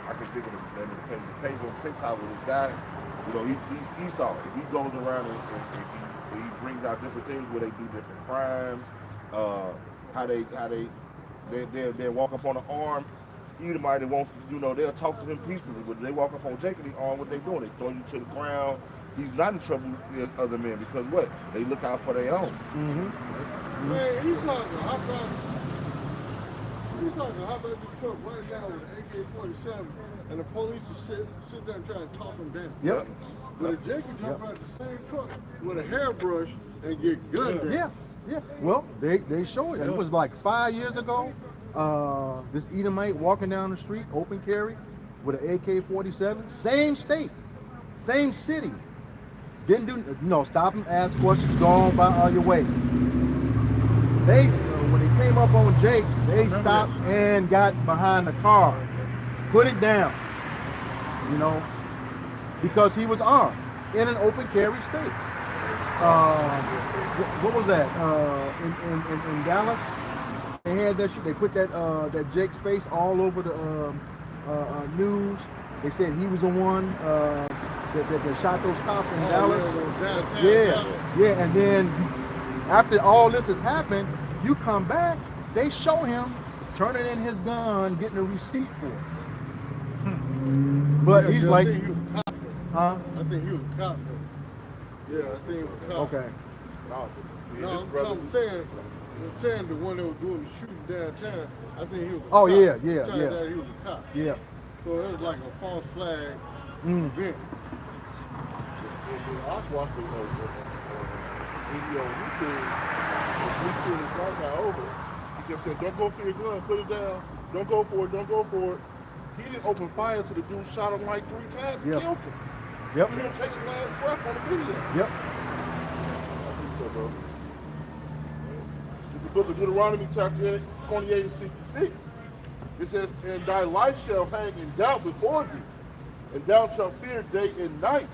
I can think of the page on TikTok with this guy, you know, he's Esau. He goes around and he brings out different things where they do different crimes. how they'll walk up on an arm. Edomite wants, they'll talk to him peacefully, but they walk up on Jacob and on what they doing. They throw you to the ground. He's not in trouble as other men because what? They look out for their own. Man, he's like a hot dog. He's like a hot dog truck right now with an AK-47, and the police will sit there and try to talk him down. Yep. But if Jacob jump out the same truck with a hairbrush and get gunned down. Yeah. Well, they show it. It was like 5 years ago. This Edomite walking down the street, open carry, with an AK-47, same state, same city. Didn't do, stop him, ask questions, go on by your way. They, when they came up on Jake, they stopped and got behind the car, put it down, because he was armed in an open carry state. What was that? In Dallas, they had that shit. They put that Jake's face all over the news. They said he was the one that shot those cops in Dallas. Yeah. And then after all this has happened, you come back, they show him turning in his gun, getting a receipt for it. But he's like, I think he was a cop. Yeah, I think he was a cop. Okay. No, I'm saying the one that was doing the shooting downtown, I think he was a cop. Oh, yeah. He was a cop. Yeah. So it was like a false flag event. I watched this video on YouTube. We see this guy got over. He kept saying, "Don't go for your gun, put it down. Don't go for it. He didn't open fire to the dude, shot him like 3 times, and killed him. Yep. He didn't take his last breath on the video. Yep. I think so, bro. In the book of Deuteronomy, chapter 28 and 66, it says, "And thy life shall hang in doubt before thee, and thou shalt fear day and night,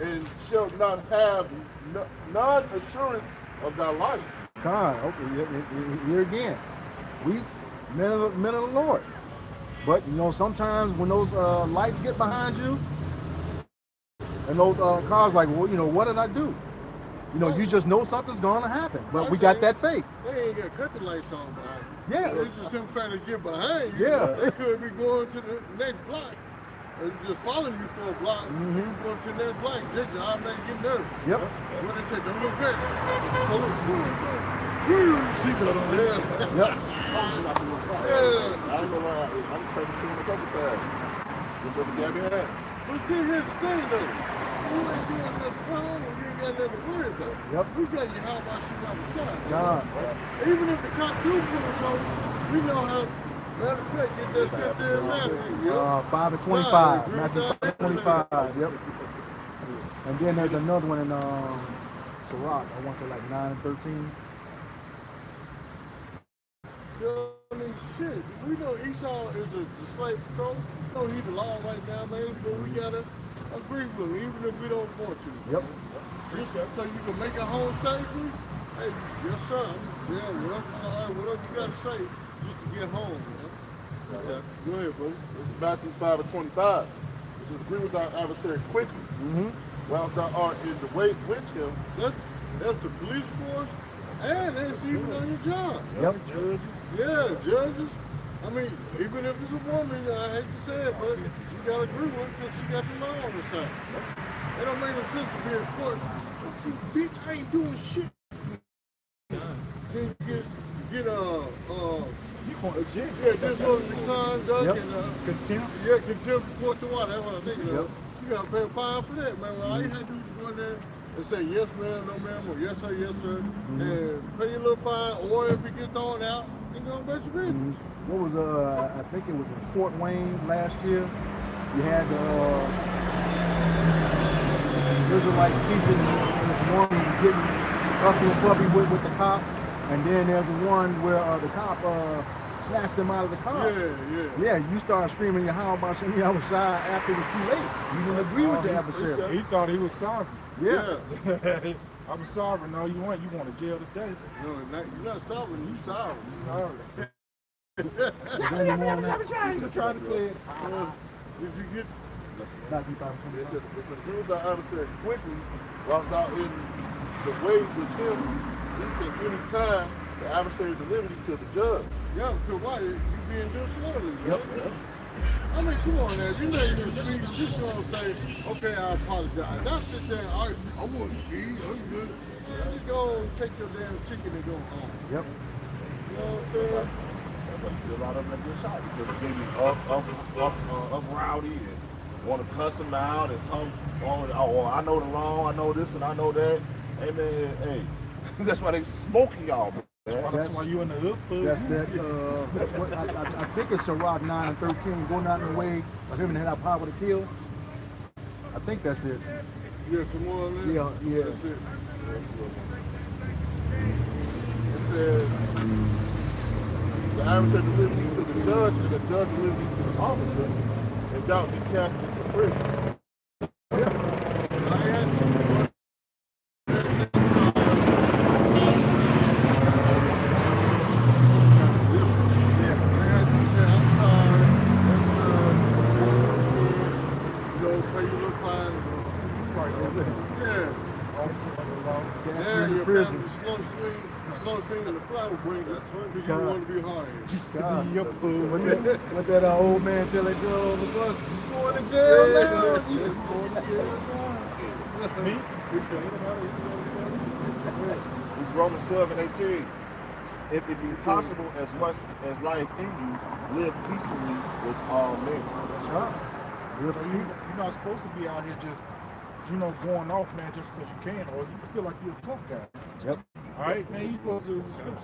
and shalt not have none assurance of thy life." God, okay, here again, we men of the Lord. But sometimes when those lights get behind you, and those cars like, well, what did I do? You just know something's gonna happen. But we got that faith. They ain't got cut the lights on behind you. Yeah. It's just simple fact to get behind you. Yeah. They could be going to the next block. Or just following you for a block. Going to the next block. Just I'm not getting nervous. Yep. What they say, don't look back. Seatbelt on there. Yep. I ain't gonna lie, I'm trying to see him a couple times. Just let the guy behind. But see, here's the thing though. You ain't doing nothing wrong and you ain't got nothing to worry about. Yep. We got you how about shooting out the shot. God. Even if the cop do pull us over, we know how. Matter of fact, get that scripture in Matthew. 5 and 25. Matthew 5 and 25. Yep. And then there's another one in Sirach. I want to say like 9 and 13. I mean, shit. We know Esau is the slave, so we know he's the law right now, man. But we gotta agree with him, even if we don't want to. Yep. So you can make it home safely. Hey, yes sir. Yeah, whatever you gotta say, just to get home, man. Go ahead, bro. This is Matthew 5 and 25. Which is agree with our adversary quickly. While thou art in the way with him. That's the police force, and that's even on your job. Yep. Judges. Yeah, judges. I mean, even if it's a woman, I hate to say it, but you gotta agree with her because she got the law on her side. It don't make no sense to be in court. Fuck you, bitch, I ain't doing shit. Then get disorderly conduct and Contempt. Yeah, contempt before the water. That's what I'm thinking of. You gotta pay a fine for that, man. Well, all you had to do was go in there and say yes, ma'am, no, ma'am, or yes, sir, and pay your little fine, or if it gets thrown out, then go about your business. What was I think it was in Fort Wayne last year. You had the Israelites teaching this one getting huffy and puffy with the cop, and then there's one where the cop snatched them out of the car. Yeah, you started screaming your how about you outside after it was too late. You didn't agree with your adversary. He thought he was sovereign. Yeah. I'm sovereign. No, you want to jail today. No, you're not sovereign, you sovereign. You sovereign. I'm trying to say it. Did you get Matthew 5 and It 25. says, agree with our adversary quickly while thou in the way with him. He said, any time The adversary delivered to the judge. Yeah, because why? You being disorderly. Yep. I mean, come on now. You're not even speak. Just gonna say, okay, I apologize. That's just saying, I wouldn't speak. I'm good. Man, just go take your damn chicken and go home. Yep. You know what I'm saying? A lot of them get shot because they be up rowdy and want to cuss them out and tell them, oh, I know the law, I know this and I know that. Hey man, hey, that's why they smoking y'all. Man. That's why you in the hood food. That's that. I think it's Sirach 9 and 13. Go not in the way of him that have power to kill. I think that's it. Yeah, come on, man. Yeah. That's it. It says, The adversary delivered me to the judge, and the judge delivered me to the officer, and thou be cast into prison. I had slow swinging the flower bring us because you don't want to be hard headed. What that old man tell that girl on the bus? You going to jail now? You going to jail now? Me? It's Romans 12 and 18. If it be possible, as much as life in you, live peacefully with all men. That's right. You're not supposed to be out here just, going off, man, just because you can, or you feel like you're a tough guy. Yep. All right, man, you're supposed to, the scripture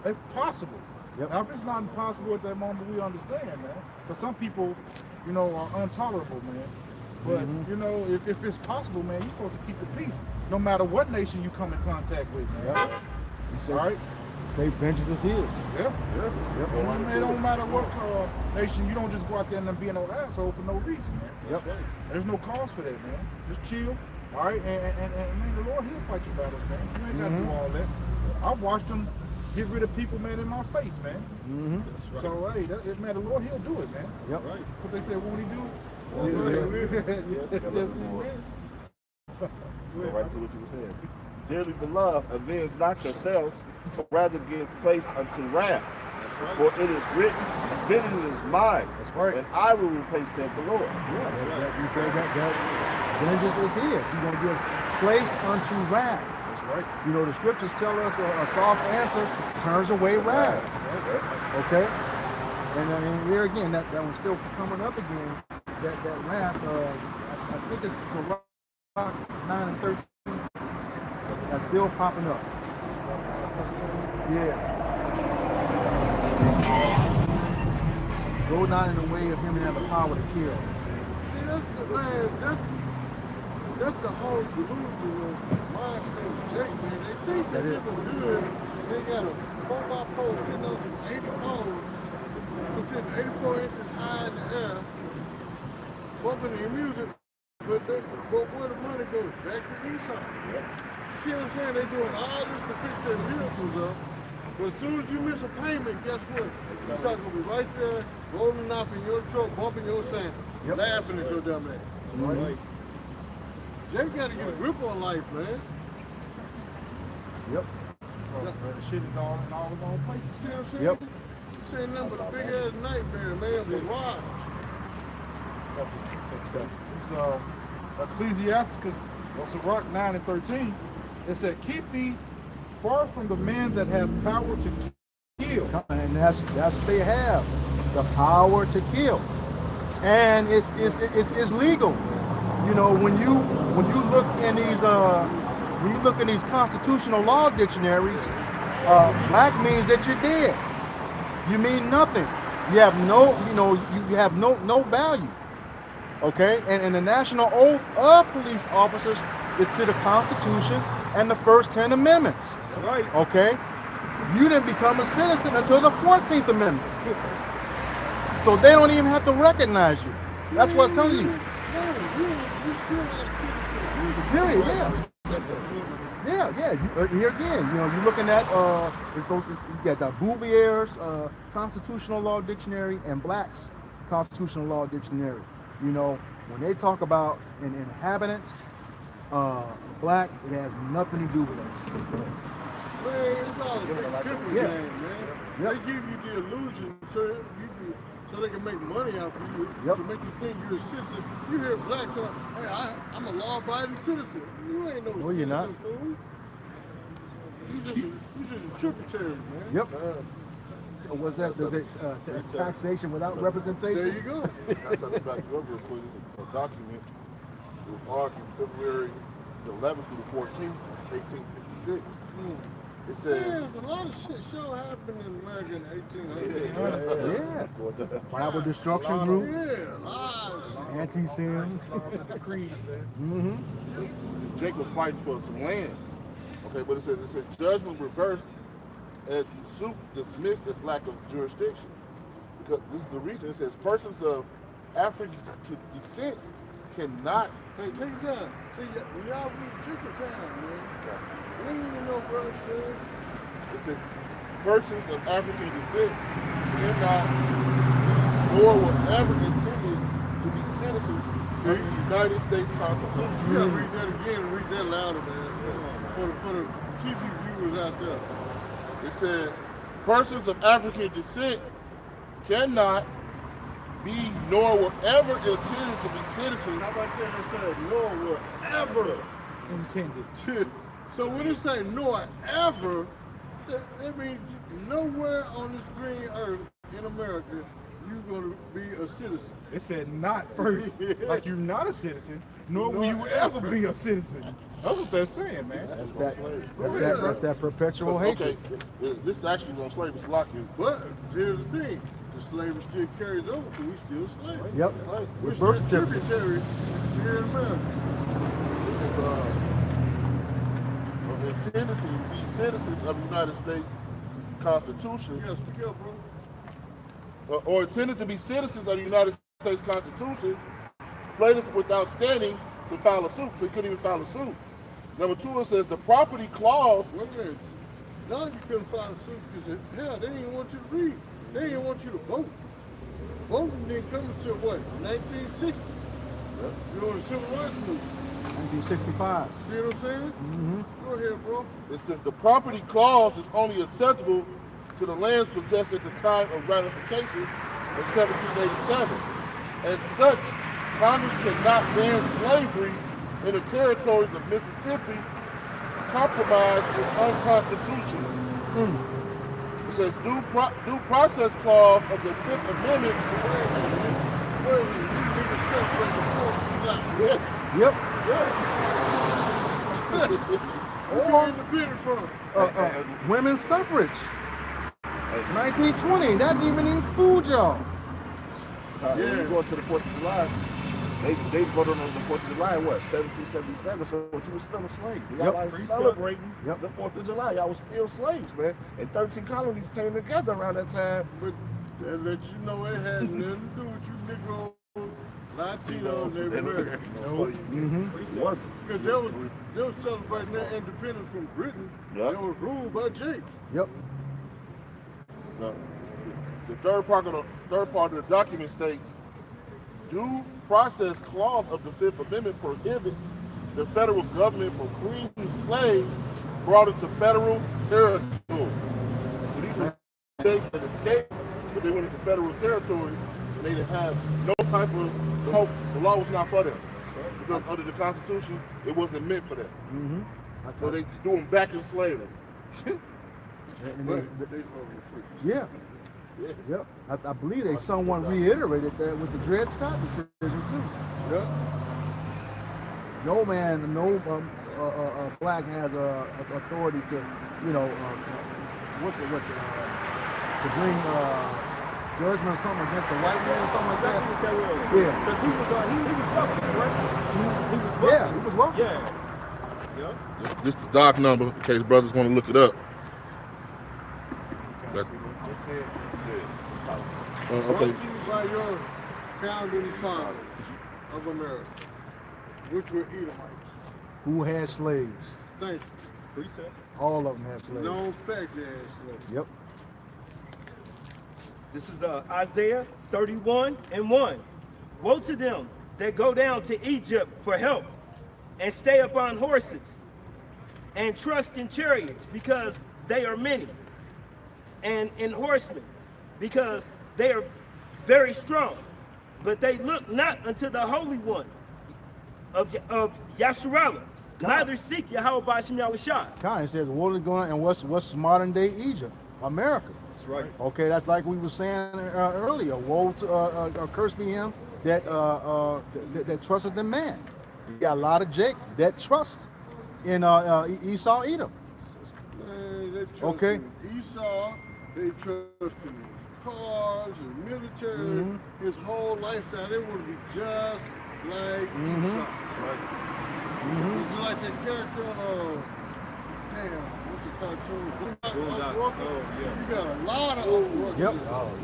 say, if possible. Yep. Now, if it's not impossible at that moment, we understand, man. Because some people, are intolerable, man. But, if it's possible, man, you're supposed to keep the peace, no matter what nation you come in contact with, man. Yep. All right? Say vengeance is his. Yep. It don't matter what nation, you don't just go out there and be no asshole for no reason, man. Yep. There's no cause for that, man. Just chill, all right? And man, the Lord, he'll fight your battles, man. You ain't got to do all that. I've watched him get rid of people, man, in my face, man. That's right. So, hey, man, the Lord, he'll do it, man. Yep. Right. What they said, won't he do? Yes, he will. Go right to what you were saying. Dearly beloved, avenge not yourselves, but rather give place unto wrath. For it is written, vengeance is mine, and I will repay, said the Lord. You said that vengeance is his. He's going to give place unto wrath. That's right. The scriptures tell us a soft answer turns away wrath. Okay? And here again, that one's still coming up again. That wrath, I think it's Sirach 9 and 13. That's still popping up. Yeah. Go not in the way of him that have the power to kill. See, that's the whole delusion of mind state of Jake, man. They think that they're good. They got a 4x4 sitting on some 84, sitting 84 inches high in the air, bumping their music, but where the money goes? Back to Esau. See what I'm saying? They're doing all this to fix their vehicles up. But as soon as you miss a payment, guess what? Esau's gonna be right there, rolling off in your truck, bumping your sand, laughing at your dumb ass. Right. Jay gotta get a grip on life, man. Yep. The shit is all in all the wrong places. See what I'm saying? Yep. This ain't nothing but a big ass nightmare, man. But why? It's Ecclesiasticus, Sirach 9 and 13. It said, keep thee far from the man that hath power to kill. And that's what they have, the power to kill, and it's legal. When you look in these constitutional law dictionaries, black means that you're dead. You mean nothing. You have you have no value. Okay, and the national oath of police officers is to the Constitution and the first 10 amendments. That's right. Okay, you didn't become a citizen until the 14th Amendment. So they don't even have to recognize you. That's what I'm telling you. Period, yeah. Here again, you're looking at you got the Bouvier's Constitutional Law Dictionary and Black's Constitutional Law Dictionary. When they talk about an inhabitants, black, it has nothing to do with us. Man, it's all a big triple Yeah. game, man. Yep. They give you the illusion so they can make money off of you, Yep. to make you think you're a citizen. You hear black talk, hey, I'm a law-abiding citizen. You ain't no No, you're not. citizen, fool. You just a tributary, man. Yep. Was that taxation without representation? There you go. That's how they back it up real quick. A document. It was argued February the 11th through the 14th, 1856. It says. Yeah, a lot of shit sure happened in America in the 1800s. Yeah. Bible destruction group. Yeah, lies. Anti-sin. Creeds, man. Jake was fighting for some land. Okay, but it says judgment reversed and suit dismissed as lack of jurisdiction. Because this is the reason. It says persons of African descent cannot. Hey, take your time. See, when y'all read, take your time, man. We ain't even know what it says. It says persons of African descent cannot or were ever intended to be citizens of the United States Constitution. You gotta read that again and read that louder, man. For the TV viewers out there. It says persons of African descent cannot be nor were ever intended to be citizens. How about that? It said nor were ever Intended. So when it say nor ever, that means nowhere on this green earth in America you're gonna be a citizen. It said not first, like you're not a citizen, nor will you ever be a citizen. That's what they're saying, man. That's that perpetual hatred. Okay, this is actually on slavery. It's locked in. But here's the thing, the slavery still carries over because we still slaves. Yep. We're With still birth certificates. tributaries here in America. Intended to be citizens of the United States Constitution, Yeah, speak up, bro. or intended to be citizens of the United States Constitution, plaintiff without standing to file a suit, so he couldn't even file a suit. Number two, it says the property clause. Wait a minute. Now you couldn't file a suit because, hell, they didn't want you to read. They didn't want you to vote. Voting didn't come until what, 1960? During the Civil Rights Movement. 1965. See what I'm saying? Go ahead, bro. It says the property clause is only acceptable to the lands possessed at the time of ratification in 1787. As such, Congress cannot ban slavery in the territories of Mississippi. Compromise is unconstitutional. It says due process clause of the Fifth Amendment. Wait a minute. You niggas celebrate the 4th of July. Yep. Where you independent from? Women's suffrage. 1920. That didn't even include y'all. When you go to the 4th of July, they voted on the 4th of July, what, 1777, so you was still a slave. Y'all like celebrating the 4th of July. Y'all was still slaves, man. And 13 colonies came together around that time. But that let you know it had nothing to do with you Negroes, Latinos, Native Americans. Because they was celebrating their independence from Britain. Yep. They was ruled by Jake. Yep. The third part of the document states, due process clause of the Fifth Amendment prohibits the federal government from freeing slaves brought into federal territory. So these were states that escaped, but they went into federal territory, and they didn't have no type of hope. The law was not for them. Because under the Constitution, it wasn't meant for them. So they threw them back in slavery. But they fucking free. Yeah. Yep. I believe someone reiterated that with the Dred Scott decision too. Yeah. No man, no black has authority to, to bring judgment or something against the white man or something like that. What that was. Yeah. Because he was welcome, right? He was welcome. Yeah, he was welcome. Yeah. This is the doc number, in case brothers want to look it up. That's it. Okay. Brought to you by your founding fathers of America, which were Edomites. Who had slaves? Thank Precept. All of them had you. slaves. Known fact they had slaves. Yep. This is Isaiah 31:1. Woe to them that go down to Egypt for help and stay upon horses and trust in chariots, because they are many, and in horsemen, because they are very strong. But they look not unto the Holy One of Yasharallah, neither seek Yahweh Ba'ashem Yahushua. Kind says, what is going on, and what's modern day Egypt, America? That's right. Okay, that's like we were saying earlier. Woe to curse be him that trusted in man. You got a lot of Jake that trust in Esau, Edom. Man, they trust Okay. in Esau, they trust in his cars and military, his whole lifestyle. They want to be just like Esau. That's right. It's just like that character on, what's the cartoon? Boondocks. Oh, yes. You got a lot of overworkers Yep.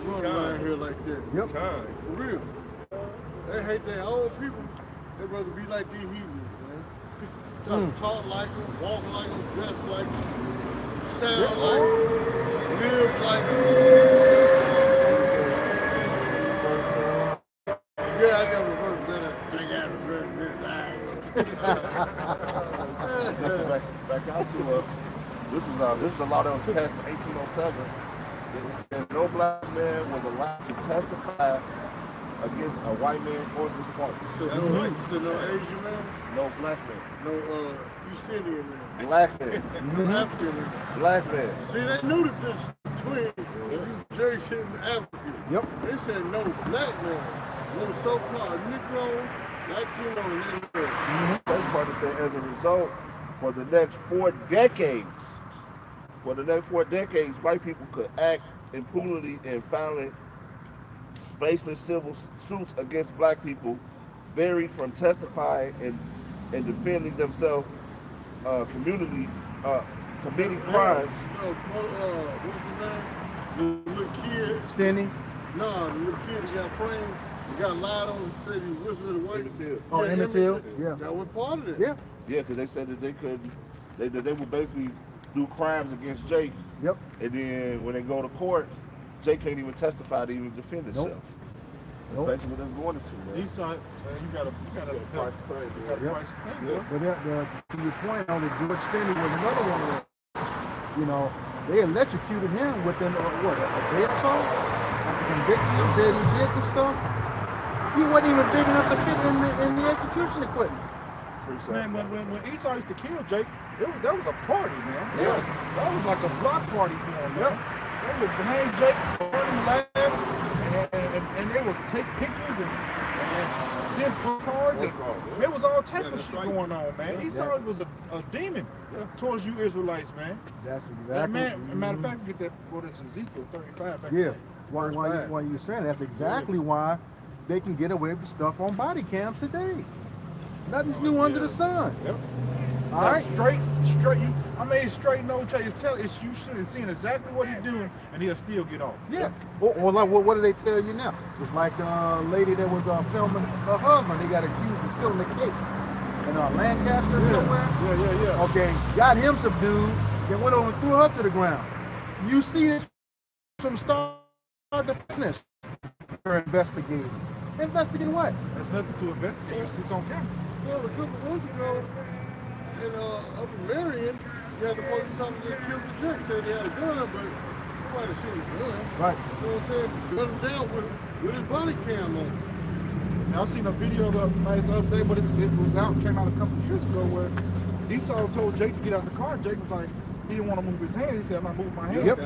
running around here like that. Yep. Kind. For real. They hate their old people. They'd rather be like these heathens, man. Try to talk like them, walk like them, dress like them, sound like them, live like them. Yeah, I got reverse better. I got reverse better. Back out to this is a law that was passed in 1807. It said no black man was allowed to testify against a white man or his party. So no Asian man, No black man. no East Indian man, Black man. no African man. Black man. See, they knew the difference between Jason and African. Yep. They said no black man, no so-called Negro, Latino, and Negro. First part it said as a result, for the next 4 decades, white people could act impunity and filing baseless civil suits against black people, varied from testifying and defending themselves, committing crimes. No, what's his name? The little kid. Standing. No, the little kid that got framed. He got lied on and said he was whistling the white. Emmett Till. Oh, Emmett Till. Yeah. That was part of it. Yeah. Yeah, because they said that they would basically do crimes against Jake, Yep. and then when they go to court, Jake can't even testify to even defend himself. Nope. That's basically what they're going into, man. Esau, you got a Price to pay, you got a man. price to pay, Yeah. boy. But to your point, on the George Stanley was another one of them. You know, they electrocuted him within a day or so. After convicted, said he did some stuff. He wasn't even big enough to fit in the execution equipment. Man, when Esau used to kill Jake, that was a party, man. Yeah. That was like a block party for him, man. They would hang Jake, burn him alive, and they would take pictures and send cards. And there was all type of shit going on, man. Esau was a demon towards you Israelites, man. That's exactly. That man, matter of fact, get that, what is Ezekiel 35 back Yeah. there. Why you're saying that's exactly why they can get away with the stuff on body cams today. Nothing's new under the sun. Yep. All Like right. straight no change. You should have seen exactly what he's doing, and he'll still get off. Yeah. Or like, what do they tell you now? Just like a lady that was filming her husband. They got accused of stealing the cake in Lancaster somewhere. Yeah. Okay, got him subdued, then went over and threw her to the ground. You see this from start to finish. They're investigating. Investigating what? There's nothing to investigate. You see it's on camera. Well, a couple months ago, up in Marion, you had the police officer that killed the judge. Said he had a gun, but nobody seen his gun. Right. You know what I'm saying? Gunned him down with his body cam on. Now, I seen a video the other day, but it came out a couple of years ago where Esau told Jake to get out of the car. Jake was like, he didn't want to move his hands. He said, I'm not moving my hands. Yep.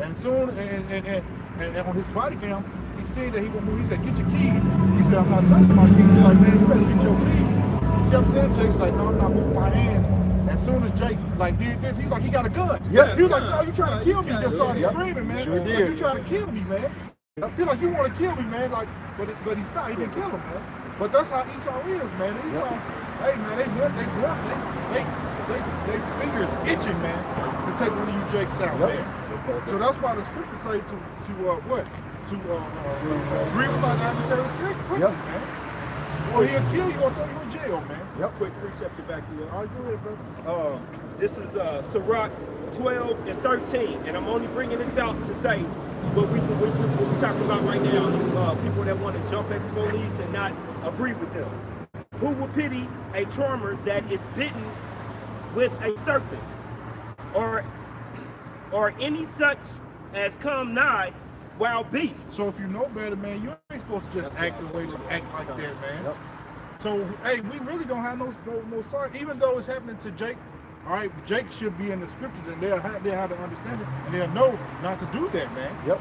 And soon, and on his body cam, he said that he gonna move. He said, get your keys. He said, I'm not touching my keys. He's like, man, you better get your keys. He kept saying, Jake's like, no, I'm not moving my hands. As soon as Jake did this, he was like, he got a gun. Yep. He was like, no, you trying to kill me? He just started screaming, man. Sure Like, did. you trying to kill me, man. I feel like you want to kill me, man. Like, but he stopped. He didn't kill him, man. But that's how Esau is, man. Esau, hey, man, they fingers itching, man, to take one of you Jakes out, man. So that's why the scriptures say to bring about the adversary quickly, man. Or he'll kill you or throw you in jail, man. Yep. Quick precept to back you up. All right, go ahead, brother. This is Sirach 12 and 13, and I'm only bringing this out to say what we're talking about right now, people that want to jump at the police and not agree with them. Who would pity a charmer that is bitten with a serpent, or or any such as come nigh wild beasts. So if you know better, man, you ain't supposed to just act like that, man. Yep. So hey, we really don't have no sorry, even though it's happening to Jake. All right, Jake should be in the scriptures, and they'll have to understand it, and they'll know not to do that, man. Yep.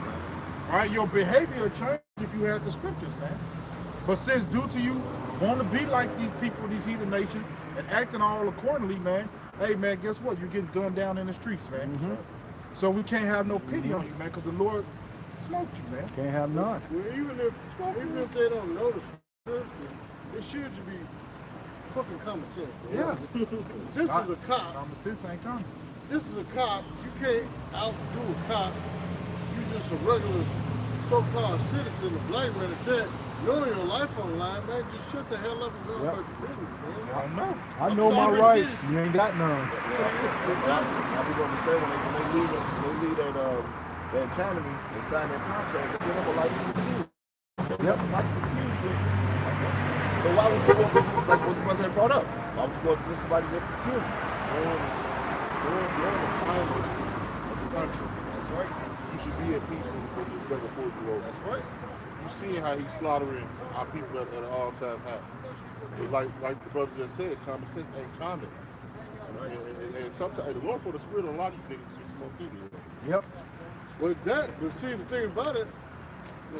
All right, your behavior will change if you have the scriptures, man. But since due to you want to be like these people, these heathen nations, and acting all accordingly, man, hey, man, guess what? You're getting gunned down in the streets, man. Mm-hmm. So we can't have no pity on you, man, because the Lord smoked you, man. Can't have none. Well, even if they don't know the scripture, it should be fucking common sense. Bro. Yeah. This is a cop. Common sense ain't coming. This is a cop. You can't outdo a cop. You just a regular so-called citizen, a black man at that. Knowing your life on the line, man, just shut the hell up and go about your business, man. I know. I know my rights. You ain't got none. I was going to say when they leave that academy and sign that contract, they give them a license to use. Yep. So why would you go like what the ones they brought up? Why would you go to somebody that's killed? You're in the climate of the country. That's right. You should be at peace with your brother for the Lord. That's right. You seeing how he's slaughtering our people at an all-time high. It's like the brother just said, common sense ain't common. And sometimes the Lord put a spirit on a lot of these niggas to be smoked in here. Yep. But see, the thing about it,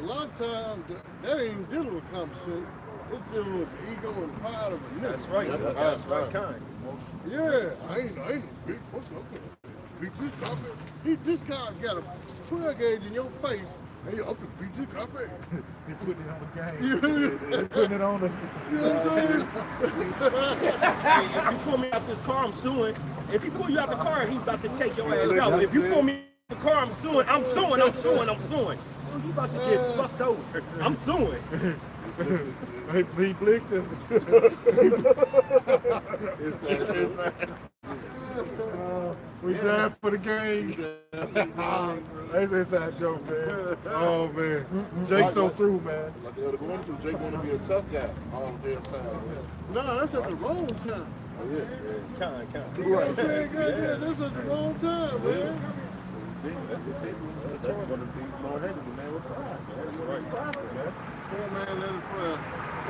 a lot of times that ain't dealing with common sense. It's dealing with the ego and pride of a nigga. That's right. Yeah, That's right. Kind. Yeah, I ain't no big fuck. Okay, beat this copy. This guy got a 12 gauge in your face. Hey, I'm finna beat this copy. They putting it on the game. They putting it on the. You know what I'm saying? Hey, if you pull me out this car, I'm suing. If he pull you out the car, he's about to take your ass out. If you pull me out the car, I'm suing. I'm suing. I'm suing. I'm suing. Oh, you about to get fucked over. I'm suing. He blinked us. We died for the game. That's inside joke, man. Oh man, Jake's so through, man. Like the other going to, Jake want to be a tough guy all the damn time. No, that's at the wrong time. Oh, yeah. Kind. You know what I'm saying? Goddamn, that's at the wrong time, man. That's going to be more heavy than man with pride. That's right. Yeah, man, let it play.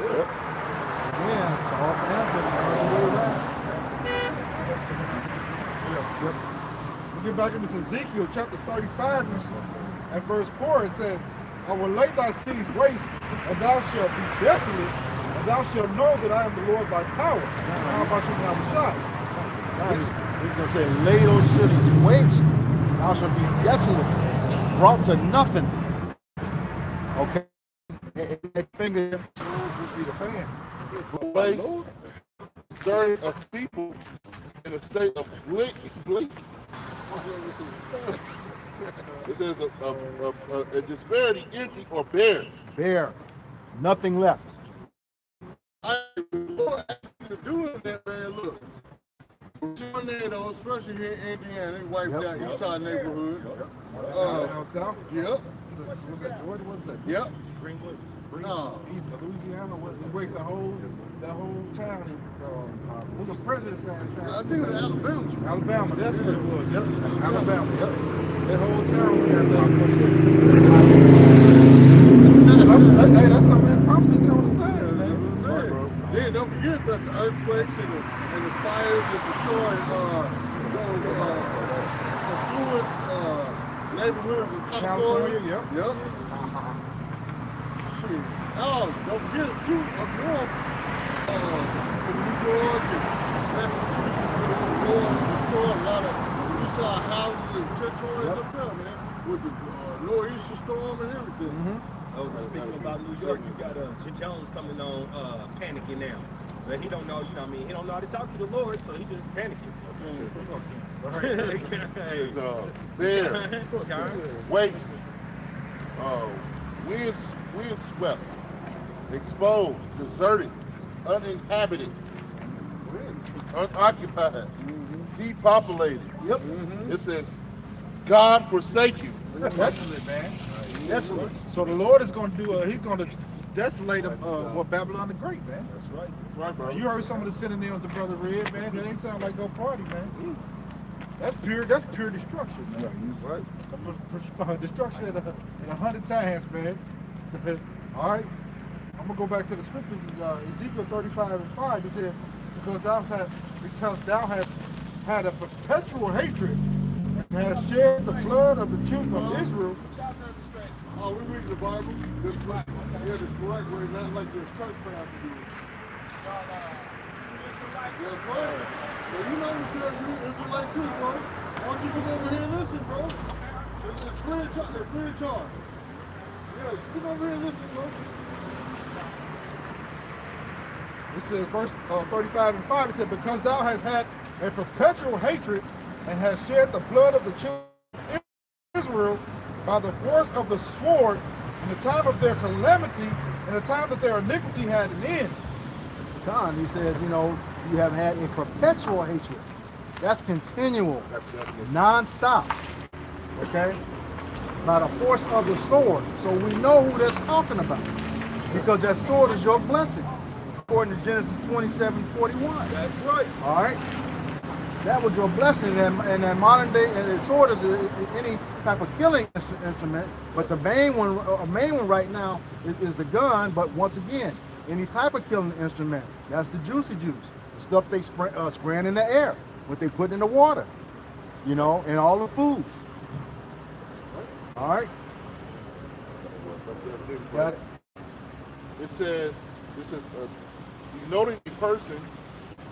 Yeah, soft answer. Yep. We get back into Ezekiel chapter 35 and verse 4. It says, I will lay thy cities waste, and thou shalt be desolate, and thou shalt know that I am the Lord thy power. How about you have a shot? He's going to say, lay those cities waste, thou shalt be desolate, brought to nothing. Okay? That finger would be the fan. Place certain of people in a state of blink. It says a disparity, empty or bare. Bare. Nothing left. I ain't doing that, man. Look. Tornado, especially here in Indiana, they wiped out east side neighborhood. Down south? Yep. Was that Georgia? What was that? Yep. Greenwood. No. East of Louisiana. They break the whole town. Who's the president I town? think it was Alabama. Alabama. That's what it was. Yep. Alabama. Yep. That whole town got that's something that pops is coming to pass, man. Yeah, don't forget about the earthquakes and the fires that destroyed affluent neighborhoods in California. Yep. Yep. Shit. Oh, don't forget it too, up north, in New York and Massachusetts, destroyed a lot of east side houses and territories up there, man, with the nor'easter storm and everything. Oh, speaking about New York, you got Jim Jones coming on panicking now. But he don't know, you know what I mean? He don't know how to talk to the Lord, so he just panicking. It's bare, waste, wind swept, exposed, deserted, uninhabited, unoccupied, depopulated. Yep. It says, God forsaken. Desolate, man. Desolate. So the Lord is going to do. He's going to desolate what Babylon the Great, man. That's right. That's right, bro. You heard some of the synonyms the brother read, man. They ain't sound like no party, man. That's pure destruction, man. Yeah, right. Destruction at 100 times, man. All right. I'm gonna go back to the scriptures. Ezekiel 35:5. It said, because thou hast had a perpetual hatred and hast shed the blood of the children of Israel. Oh, we read the Bible. Yeah, the correct way, not like your church pastor do. That's right. Well, you know what you're Israelite too, bro. Why don't you come over here and listen, bro? It's free of charge. It's free of charge. Yeah, come over here and listen, bro. It says, verse 35:5. It said, because thou hast had a perpetual hatred and hast shed the blood of the children of Israel by the force of the sword in the time of their calamity and the time that their iniquity had an end. Con, he says, you know, you have had a perpetual hatred. That's continual, non-stop. Okay? By the force of the sword. So we know who that's talking about. Because that sword is your blessing. According to Genesis 27:41. That's right. All right? That was your blessing. And that modern day, and the sword is any type of killing instrument. But the main one right now is the gun. But once again, any type of killing instrument. That's the juicy juice. The stuff they spraying in the air. What they put in the water. You know, and all the food. All right? Got it? It says, denoting a person,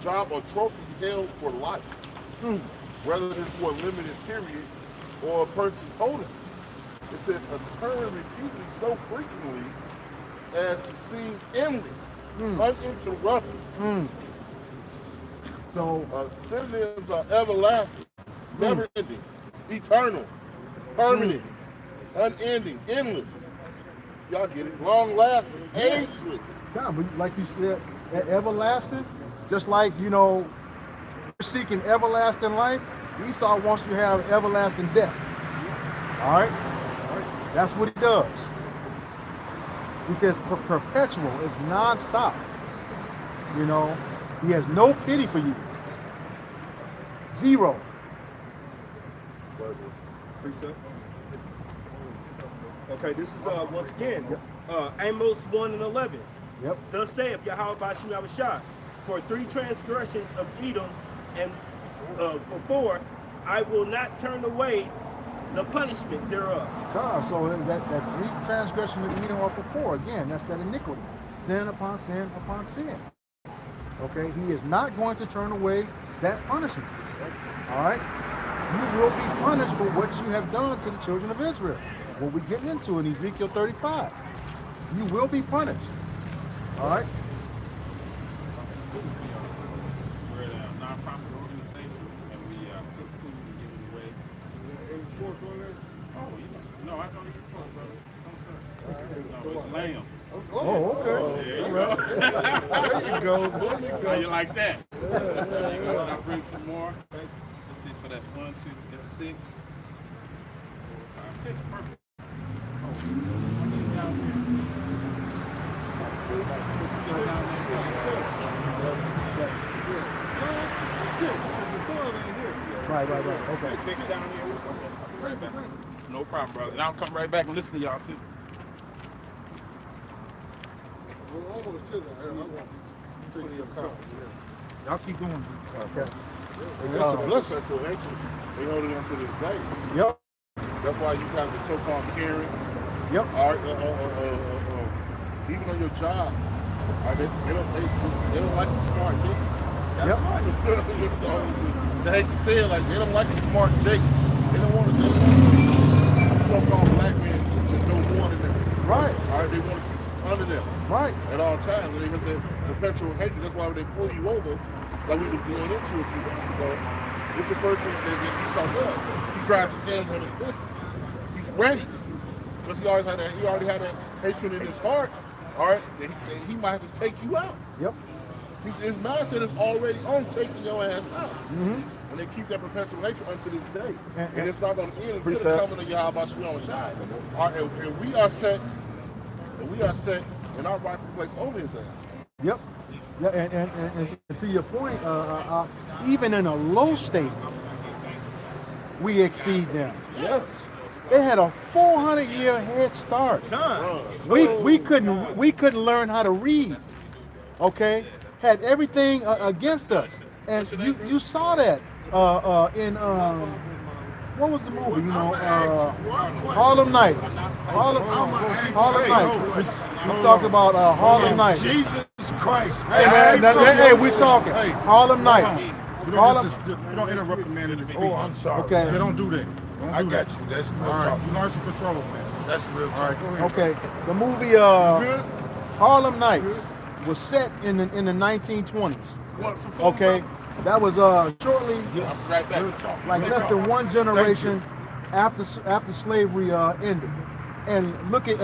job, or trophy held for life, rather than for a limited period or a person holding it. It says occurring repeatedly so frequently as to seem endless, uninterrupted. So, synonyms are everlasting, never ending, eternal, permanent, unending, endless. Y'all get it? Long lasting, ageless. yeah, but like you said, everlasting, just like, you know, you're seeking everlasting life, Esau wants you to have everlasting death. All right? That's what he does. He says perpetual, it's non-stop. You know, he has no pity for you. Zero. Precept. Okay, this is once again Amos 1:11. Yep. Thus saith Yahweh Bashim Yahushua, for 3 transgressions of Edom and for 4, I will not turn away the punishment thereof. So that 3 transgressions of Edom are for 4. Again, that's that iniquity. Sin upon sin upon sin. Okay, he is not going to turn away that punishment. All right? You will be punished for what you have done to the children of Israel. What we're getting into in Ezekiel 35. You will be punished. All right? We're a non-profit organization, and we cook food and give it away. Any pork on there? Oh, no, I don't eat pork, brother. No, it's lamb. Oh, okay. There you go. There you go. How you like that? There you go. I'll bring some more. Let's see, so that's 1, 2, that's 6, 4, 5, 6. Perfect. Right. Okay. 6 down here. Okay. Right back. No problem, brother. And I'll come right back and listen to y'all too. Well, I want to sit down here. I want to take your car. Y'all keep going. Okay. And that's a blessing. They hold it on to this day. Yep. That's why you got the so-called Karens. Yep. All right, even on your job, all right, they don't like a smart Jake. Yep. They hate to say it, like they don't like a smart Jake. They don't want the so-called black man to know more than them. Right. All right, they want to keep under them Right. at all times. And they have that perpetual hatred. That's why when they pull you over, like we was going into a few months ago, what's the first thing that Esau does? He grabs his hands on his pistol. He's ready. Because he already had that hatred in his heart, all right, that he might have to take you out. Yep. His mindset is already on taking your ass out. And they keep that perpetual hatred unto this day. And it's not going to end until the coming of Yahweh Shalom Shai. And we are set in our rightful place over his ass. Yep. Yeah, and to your point, even in a low state, we exceed them. Yes. They had a 400-year head start. We couldn't learn how to read. Okay, had everything against us, and you saw that in what was the movie? You know, Harlem Nights. Harlem Nights. We talked about Harlem Nights. Jesus Christ. Hey man, hey, we talking Harlem Nights. You don't interrupt the man in his speech. Oh, I'm sorry. Okay. They don't do that. I got you. That's real talk. You learn some control, man. That's real talk. All right, go ahead. Okay, the movie Harlem Nights was set in the 1920s. Okay, that was shortly, like less than one generation after slavery ended. And look at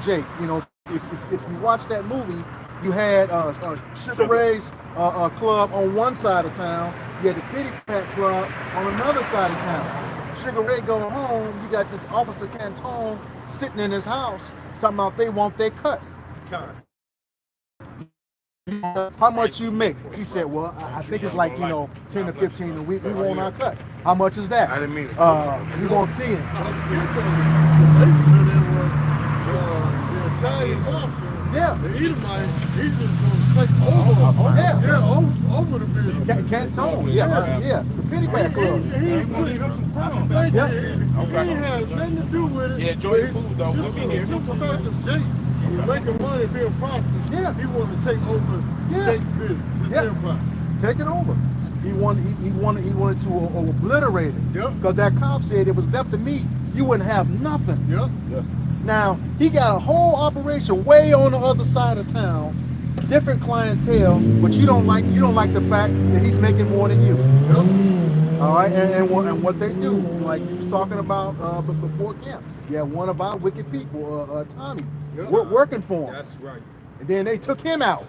Jake. You know, if you watch that movie, you had Sugar Ray's club on one side of town. You had the Pity Pat Club on another side of town. Sugar Ray going home, you got this Officer Canton sitting in his house talking about they want their cut. How much you make? He said, well, I think it's like, 10 to 15 a week. We want our cut. How much is that? I didn't mean it. We want 10. The Italian mafia, Yeah. the Edomite, he's just gonna take over. Yeah. Over the business. Canton. Yeah. The Pity Pat Club. He ain't had nothing to do with it. Yeah, enjoy your food though. We'll be here. Just the fact that Jake was making money being prosperous. Yeah. He wanted to take over Jake's business, his empire. Take it over. He wanted to obliterate it. Yep. Because that cop said it was left to me, you wouldn't have nothing. Yep. Now, he got a whole operation way on the other side of town, different clientele, but you don't like the fact that he's making more than you. Yep. All right, and what they do, like you was talking about before camp. Yeah, one of our wicked people, Tommy, working for him. That's right. And then they took him out.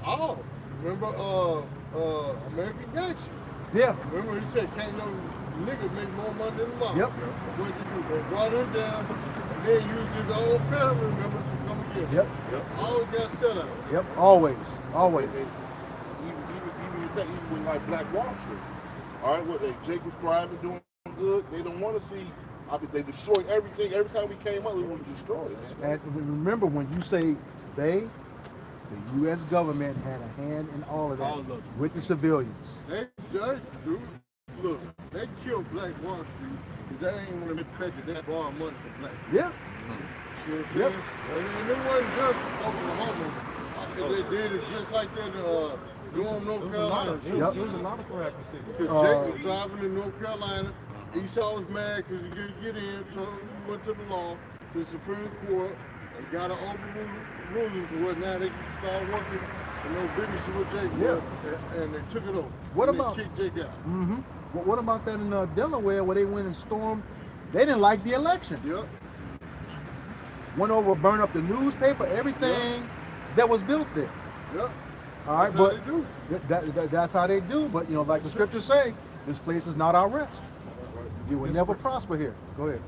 Oh, remember American Gangster? Yeah. Remember he said can't no niggas make more money than the law. Yep. What did you do? They brought him down and then used his own family members to come get him. Yep. Always got set up. Yep. Always. Even with like Black Wall Street. All right, what Jake was thriving, doing good. They don't want to see. They destroyed everything. Every time we came up, we want to destroy it. And remember, when you say they, the U.S. government had a hand in all of that with the civilians. They look, they killed Black Wall Street because they ain't want to make that they borrow money from black. Yeah. See what I'm saying? And it wasn't just Oklahoma. They did it just like that Durham, North Carolina. There was a lot of crack in the city. Jake was driving in North Carolina. Esau was mad because he couldn't get in, so he went to the law, to the Supreme Court, and got an ruling to where now they can start working and no business with Jake. Yeah. And they took it over. What and about they kicked Jake out? Mm-hmm. What about that in Delaware where they went and stormed? They didn't like the election. Yep. Went over, burned up the newspaper, everything that was built there. Yep. All right, That's but that's how they do. But like the scriptures say, this place is not our rest. You will never prosper here. Go ahead.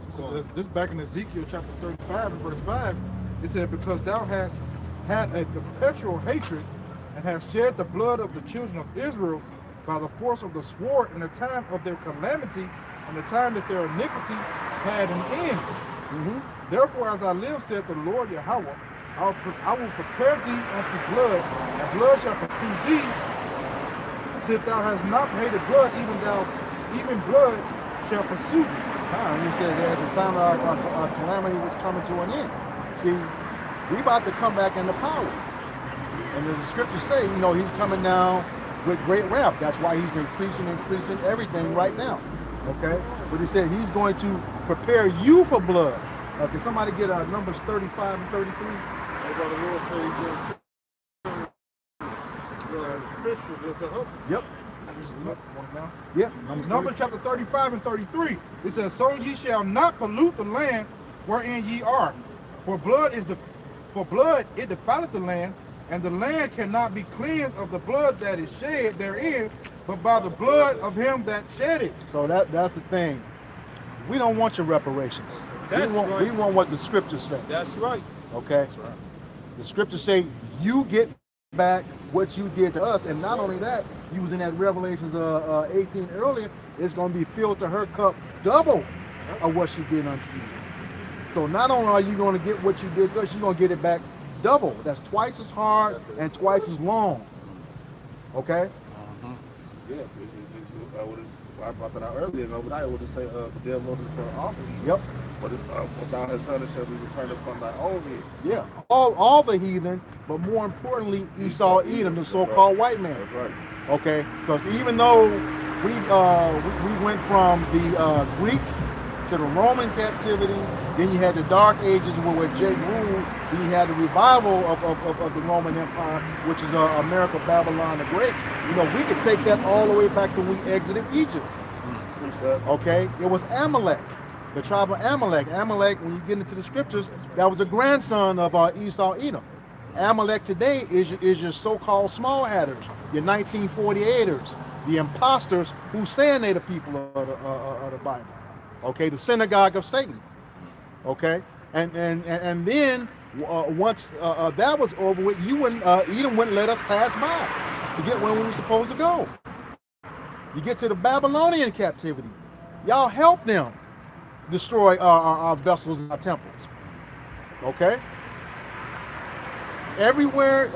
This back in Ezekiel chapter 35 and verse 5, it said, because thou hast had a perpetual hatred and hast shed the blood of the children of Israel by the force of the sword in the time of their calamity and the time that their iniquity had an end. Mm-hmm. Therefore, as I live, saith the Lord Yahweh, I will prepare thee unto blood, and blood shall pursue thee. Since thou hast not hated blood, even blood shall pursue thee. You said that at the time our calamity was coming to an end. See, we about to come back into power. And the scriptures say, he's coming down with great wrath. That's why he's increasing everything right now. Okay? But he said he's going to prepare you for blood. Can somebody get Numbers 35 and 33? Everybody will say he's going to officials with the hope. Yep. Yeah. Numbers chapter 35 and 33. It says, so ye shall not pollute the land wherein ye are. For blood it defileth the land, and the land cannot be cleansed of the blood that is shed therein, but by the blood of him that shed it. So that's the thing. We don't want your reparations. We want what the scriptures say. That's right. Okay? That's right. The scriptures say you get back what you did to us, and not only that, using that Revelations 18 earlier, it's going to be filled to her cup double of what she did unto you. So not only are you going to get what you did, she's going to get it back double. That's twice as hard and twice as long. Okay? Yeah, I brought that out earlier, and overnight I would just say, the devil is for offering. Yep. But what thou hast done, it shall be returned upon thy own head. Yeah. All the heathen, but more importantly, Esau, Edom, the so-called white man. That's right. Okay? Because even though we went from the Greek to the Roman captivity, then you had the Dark Ages where Jake ruled, then you had the revival of the Roman Empire, which is America, Babylon the Great. You know, we could take that all the way back to when we exited Egypt. Okay? It was Amalek, the tribe of Amalek. Amalek, when you get into the scriptures, that was a grandson of Esau, Edom. Amalek today is your so-called small hatters, your 1948ers, the imposters who saying they're the people of the Bible. Okay, the synagogue of Satan. Okay, and then once that was over with, Edom wouldn't let us pass by to get where we were supposed to go. You get to the Babylonian captivity, y'all help them destroy our vessels and our temples. Okay. Everywhere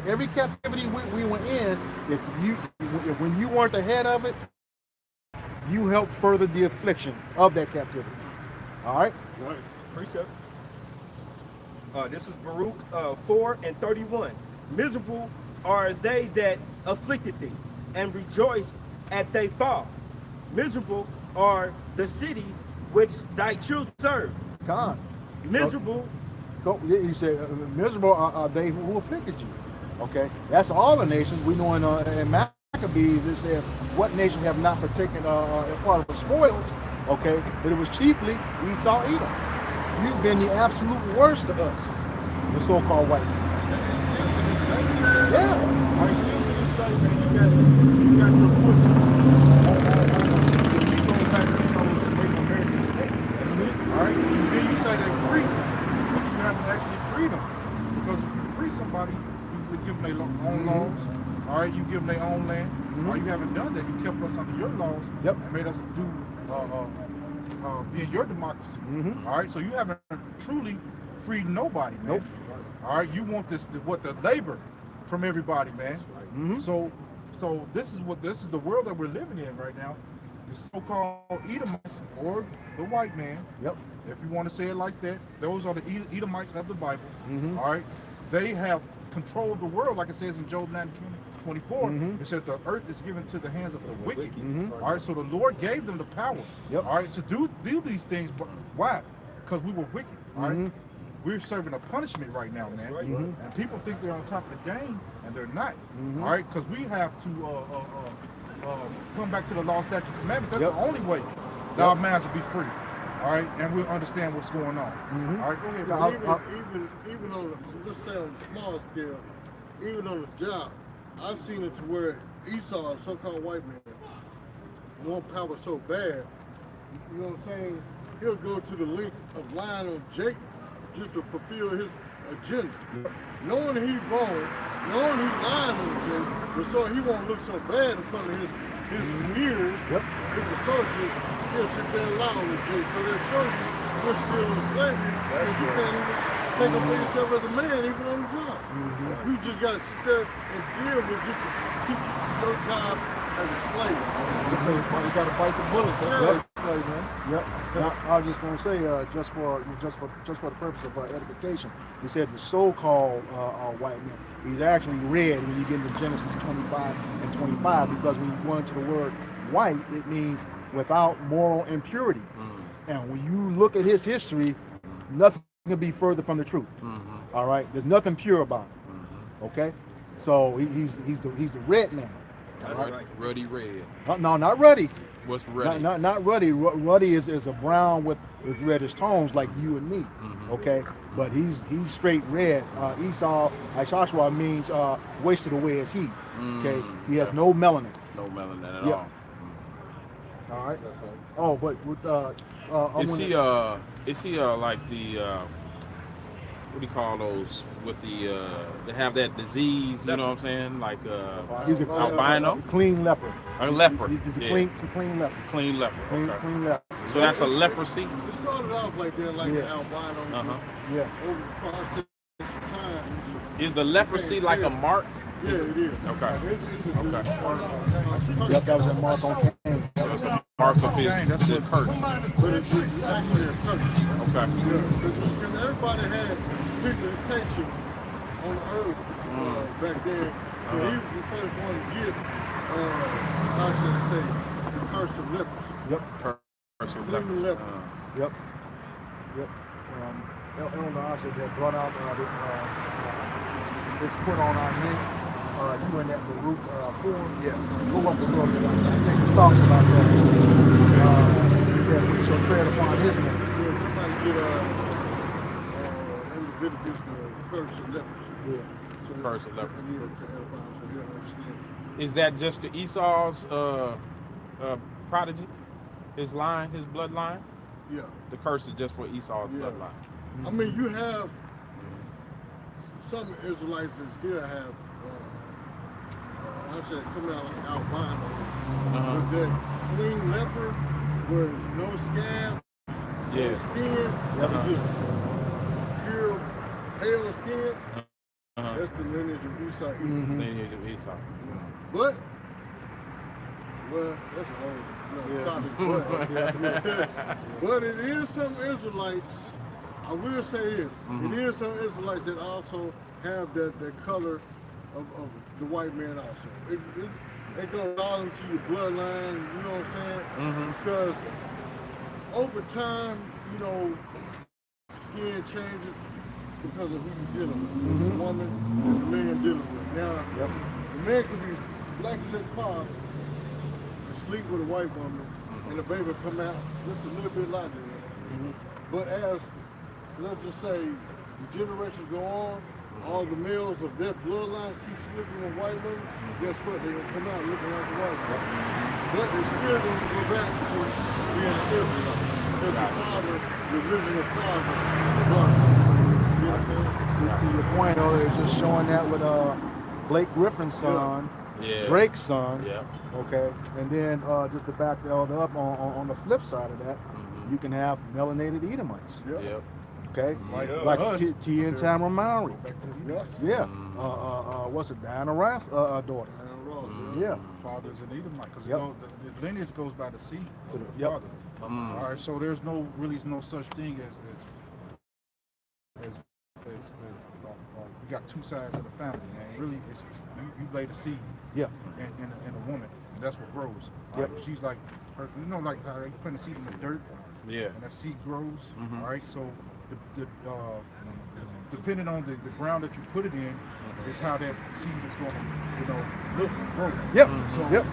every captivity we were in, when you weren't the head of it, you help further the affliction of that captivity. All right? Right. Precept. This is Baruch 4:31. Miserable are they that afflicted thee, and rejoice at they fall. Miserable are the cities which thy children serve. God. Miserable. He said, miserable are they who afflicted you. Okay? That's all the nations. We know in Maccabees, it said, what nation have not partaken part of the spoils? Okay? But it was chiefly Esau, Edom. You've been the absolute worst to us, the so-called white man. Yeah. Are you still to this day, man? You got your foot you go back to those Native Americans today. That's it. All right? Then you say they're free, but you haven't actually freed them. Because if you free somebody, you give them their own laws. All right? You give them their own land. Or you haven't done that. You kept us under your laws and made us do be in your democracy. All right? So you haven't truly freed nobody, man. All right? You want the labor from everybody, man. So this is the world that we're living in right now. The so-called Edomites, or the white man. If you want to say it like that, those are the Edomites of the Bible. All right, they have controlled the world, like it says in Job 9:24. It says the earth is given to the hands of the wicked. All right, so the Lord gave them the power. All right, to do these things. But why? Because we were wicked. All right. We're serving a punishment right now, man. And people think they're on top of the game, and they're not. All right, because we have to come back to the law, statute, commandments. That's the only way that our minds will be free. All right, and we'll understand what's going on. All right, go ahead. Even on let's say on the small scale, even on the job, I've seen it to where Esau, the so-called white man, want power so bad. You know what I'm saying? He'll go to the length of lying on Jake just to fulfill his agenda. Knowing he's wrong, knowing he's lying on Jake, but so he won't look so bad in front of his peers, his associates, he'll sit there and lie on Jake. So they'll show you we're still in slavery, and you can't even take up for yourself as a man, even on the job. You just got to sit there and deal with just to keep your job as a slave. So you got to bite the bullet. That's what I say, man. Now, I was just going to say, just for the purpose of edification, we said the so-called white man. He's actually red when you get into Genesis 25 and 25, because when you go into the word white, it means without moral impurity. And when you look at his history, nothing can be further from the truth. All right, there's nothing pure about him. Okay, so he's the red man. That's right. Ruddy red. No, not ruddy. What's ruddy? Not ruddy. Ruddy is a brown with reddish tones like you and me. Okay, but he's straight red. Esau, Joshua means wasted away as heat. Okay, he has no melanin. No melanin at all. All right. Oh, but with is he like the what do you call those with the they have that disease, you know what I'm saying? Like He's a albino? clean leper. A leper. He's a Yeah. clean leper. Clean leper. Okay. Clean leper. So that's a leprosy? It started off like that, like Yeah. the albino. Uh-huh. Yeah. Over the process of time. Is the leprosy like a mark? Yeah, it is. Okay. Okay. Yep, that was a mark on Cain. That's a mark of his That's what curse. But it's actually a curse. Okay. Yeah, because everybody had pigmentation on the earth back then. But he was the first one to get, how should I say, the curse of leprosy. Yep. Curse of Clean leprosy. leper. Yep. Elder Usher that brought out his foot on our neck. You in that Baruch forum? Yeah. Go up a little bit. I think he talks about that. He said, "We shall tread upon his neck." Yeah, somebody get in Leviticus the curse of leprosy. Yeah. So Curse of leprosy. Yeah, to edify, so you understand. Is that just to Esau's prodigy? His line, his bloodline? Yeah. The curse is just for Esau's Yeah. bloodline. I mean, you have some Israelites that still have, I said, coming out like albino. But that clean leper, where there's no scab, Yeah. no skin, just pure pale skin, that's the lineage of Esau. Lineage of Esau. But, well, that's a whole topic. But it is some Israelites, I will say this, it is some Israelites that also have that color of the white man also. It goes all into your bloodline, you know what I'm saying? Because over time, you know, skin changes because of who you're dealing with. The woman and the man dealing with. Now, the man could be black as his father, sleep with a white woman, and the baby come out just a little bit lighter than that. But as, let's just say, the generations go on, all the males of that bloodline keep sleeping with white women, guess what? They're going to come out looking like a white woman. But they're still going to go back to being an Israelite. Because the father, the original father, was. You know what I'm saying? To your point, it's just showing that with Blake Griffin's son, Drake's son. Yeah. Okay, and then just to back the elder up on the flip side of that, you can have melanated Edomites. Yep. Okay, like T and Tamara Mowry. Yeah. What's it? Diana Ross daughter. Yeah. Fathers and Edomite, because Yep. the lineage goes by the seed to the Yep. father. All right, so there's no such thing as you got two sides of the family, and really it's you lay the seed. Yeah. In a woman, and that's what grows. Yep. She's like, you know, like how you plant a seed in the dirt, Yeah. and that seed grows. All right, so depending on the ground that you put it in, is how that seed is going to, look and grow. Yep. So Yep.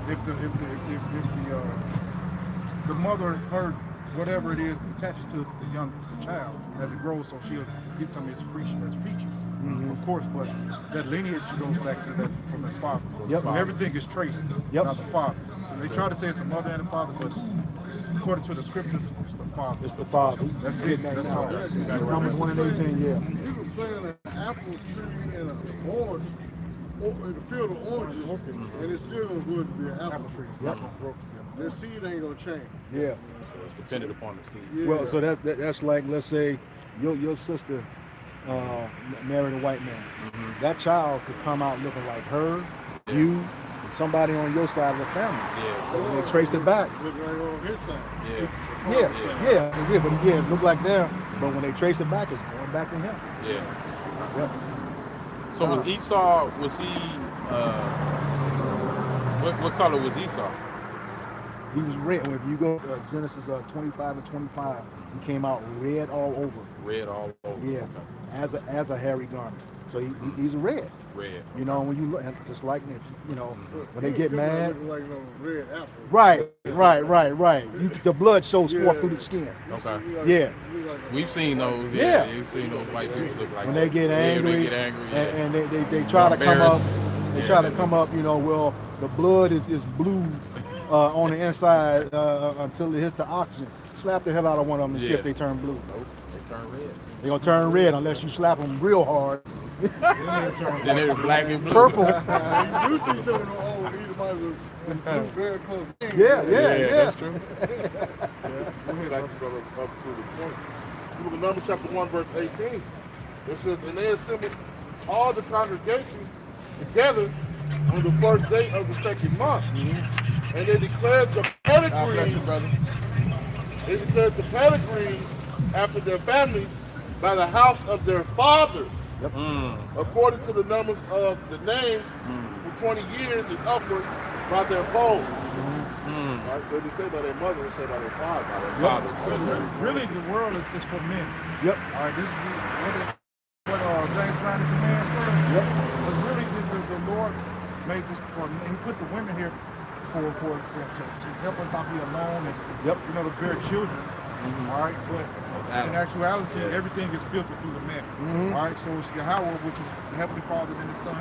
if the mother, her whatever it is, attaches to the child as it grows, so she'll get some of his features, of course. But that lineage goes back to that from the father. Yep. So everything is traced. Yep. Not the father. They try to say it's the mother and the father, but according to the scriptures, it's the father. It's the father. That's it. That's all. Numbers 1 and 18. Yeah. You can plant an apple tree and an orange, or in the field of oranges, and it's still going to be an apple tree. Yep. The seed ain't going to change. Yeah. Dependent upon the seed. Yeah. Well, so that's like, let's say your sister married a white man. That child could come out looking like her, you, and somebody on your side of the family. Yeah. And they trace it back. Look like on his side. Yeah. Yeah, but again, look like there. But when they trace it back, it's going back to him. Yeah. Yep. So was Esau, was he, what color was Esau? He was red. If you go to Genesis 25 and 25, he came out red all over. Red all over. Yeah, Okay. as a hairy garment. So he's red. Red. You know, when you look, just like when they get He mad. look like no red apple. Right. The blood shows forth through the skin. Okay. Yeah. We've seen those. Yeah. We've seen those white people look like When that. they get angry, Yeah, they get angry. Yeah. and they try to come up. They Yeah, try to they come up. Well, the blood is blue on the inside until it hits the oxygen. Slap the hell out of one of them and see Yeah. if they turn blue. Nope. They turn red. They're gonna turn red unless you slap them real hard. Then they were black and blue. Purple. You do see some of the old Edomites with blue very close. Yeah. That's true. Go ahead, I just go up to the point. The book of Numbers chapter 1, verse 18. It says, and they assembled all the congregation together on the first day of the second month. And they declared the pedigree, after their families by the house of their fathers, according to the numbers of the names for 20 years and upward by their bones. Right, so they say by their mother, they say by their father. Really, the world is for men. Yep. All right, this is what James Brown is a man's word. Yep. Because really, the Lord made this for, he put the women here to help us not be alone and to bear children. All right, but in actuality, everything is filtered through the man. All right, so it's Yahweh, which is the Heavenly Father, and the Son,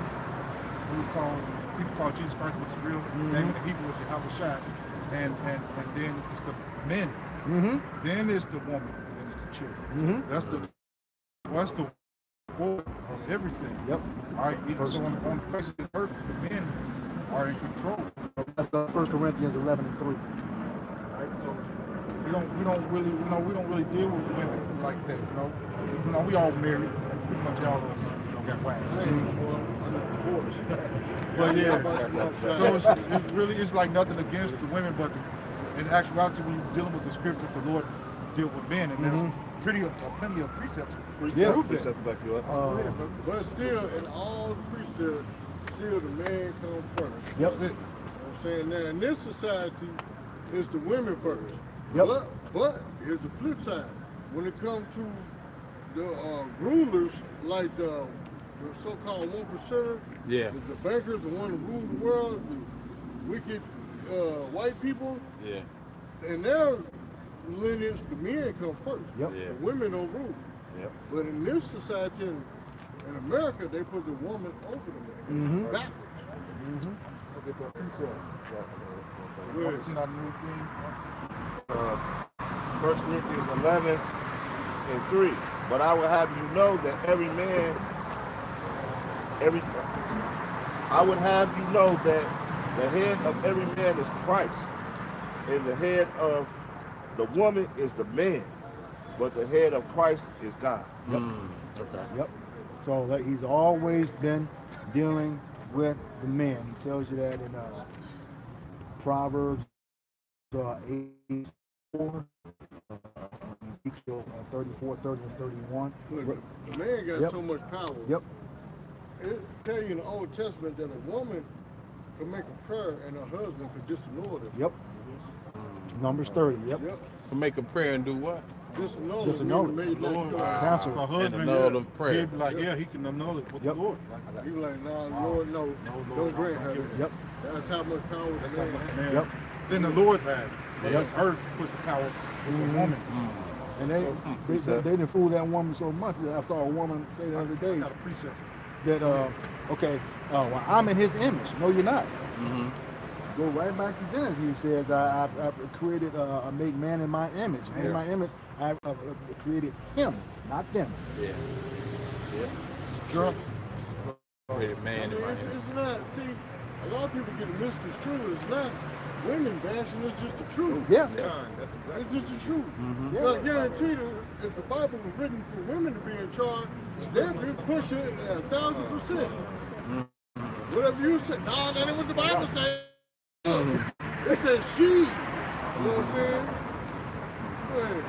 people call Jesus Christ, which is real name in the Hebrew is Yahweh Shai, and then it's the men. Then it's the woman, then it's the children. That's the order of everything. Yep. All right, so on the face of this earth, the men are in control. That's 1 Corinthians 11:3. Right, so we don't really deal with women like that. You know, we all married. Pretty much all of us, got wives. But yeah, so it's like nothing against the women, but in actuality, when you're dealing with the scriptures, the Lord deal with men, and there's plenty of precepts. Precepts back you up. But still, in all the precepts, still the man comes first. Yep. That's it. You know what I'm saying? Now, in this society, it's the women first. Yep. But here's the flip side. When it comes to the rulers, like the so-called 1%, the bankers, the one who rule the world, the wicked white people, in their lineage, the men come first. Yep. The women don't rule. Yep. But in this society, in America, they put the woman over the man, backwards. Look at that precept. You ever seen our new thing? 1 Corinthians 11:3. But I will have you know that I would have you know that the head of every man is Christ, and the head of the woman is the man, but the head of Christ is God. Yep. Yep. So he's always been dealing with the men. He tells you that in Proverbs 8:4, Ezekiel 34, 30, and 31. Look, the man got so much power. Yep. It tell you in the Old Testament that a woman can make a prayer and her husband could disannul it. Yep. Numbers 30. Yep. To make a prayer and do what? Disannul Disannul it. Cancel. Her husband, annul the prayer. he'd be like, he can annul it with the Lord. He was like, nah, Lord, no, don't grant her. Yep. That's how much power That's the how man much has. man. Yep. In the Lord's eyes. That's earth puts the power with the woman. And they didn't fool that woman so much that I saw a woman say the other day Got a precept. that, well, I'm in his image. No, you're not. Go right back to Genesis. He says, I've created, make man in my image. And in my image, I've created him, not them. Sure. Created man in my image. It's not, see, a lot of people get it misconstrued. It's not women bashing, it's just the truth. Yeah. That's exactly. It's just the truth. Yeah. I guarantee you, if the Bible was written for women to be in charge, they'd be pushing it 1,000%. Whatever you say, no, that ain't what the Bible says. It says she. You know what I'm saying? Go ahead.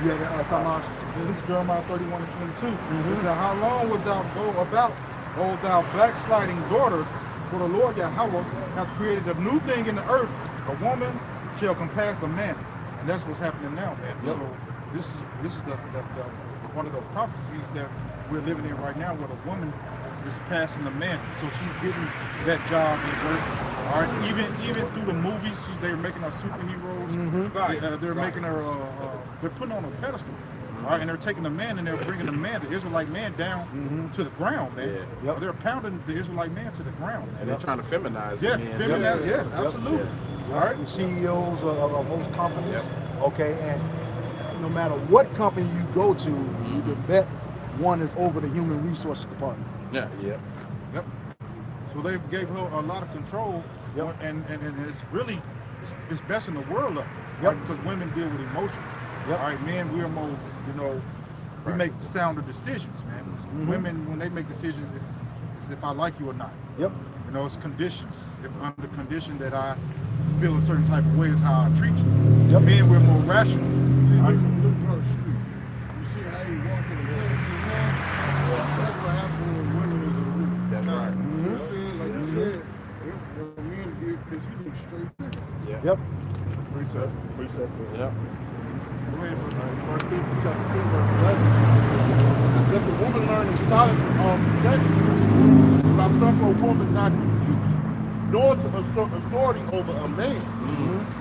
This is Jeremiah 31 and 22. It said, how long wilt thou go about, O thou backsliding daughter? For the Lord Yahweh hath created a new thing in the earth. A woman shall compass a man. And that's what's happening now, man. Yep. So this is the one of the prophecies that we're living in right now, where the woman is passing the man. So she's getting that job in work. All right, even through the movies, they're making her superheroes. They're making her, they're putting her on a pedestal. All right, and they're taking the man and they're bringing the man, the Israelite man, down to the ground, man. Yep. They're pounding the Israelite man to the ground. And they're trying to feminize Yeah, the men. feminize, yes, absolutely. All right, the CEOs of most companies. Okay, and no matter what company you go to, you can bet one is over the human resources department. Yeah. Yeah. Yep. So they gave her a lot of control, Yep. and it's really it's messing the world up, Yep. right? Because women deal with emotions. Yep. All right, men, we're more, you know, we make sounder decisions, man. Women, when they make decisions, it's if I like you or not. Yep. You know, it's conditions. If under condition that I feel a certain type of way is how I treat you. Yep. Men, we're more rational. See, look at her street. You see how he walking the legs in there? That's what happens when women is a root. That's right. You know what I'm saying? Like you said, the men get, because you look straight back. Yep. Precept. Yeah. First Timothy chapter 2, verse 11. Let the woman learn in silence and all subjection. Do not suffer a woman not to teach, nor to assert authority over a man,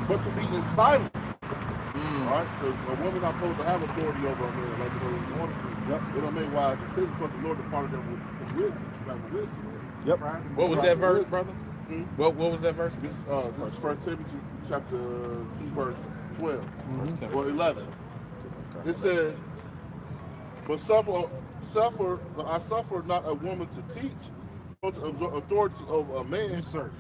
but to be in silence. All right, so a woman not supposed to have authority over a man like the way he wanted to. Yep. You know what I mean? Why the decisions but the Lord departed them with wisdom. Like with wisdom. Yep. Right? What was that verse, brother? What was that verse? This is First Timothy chapter 2, verse 12 or 11. It says, "But I suffer not a woman to teach, but to exert authority over a man. Usurp.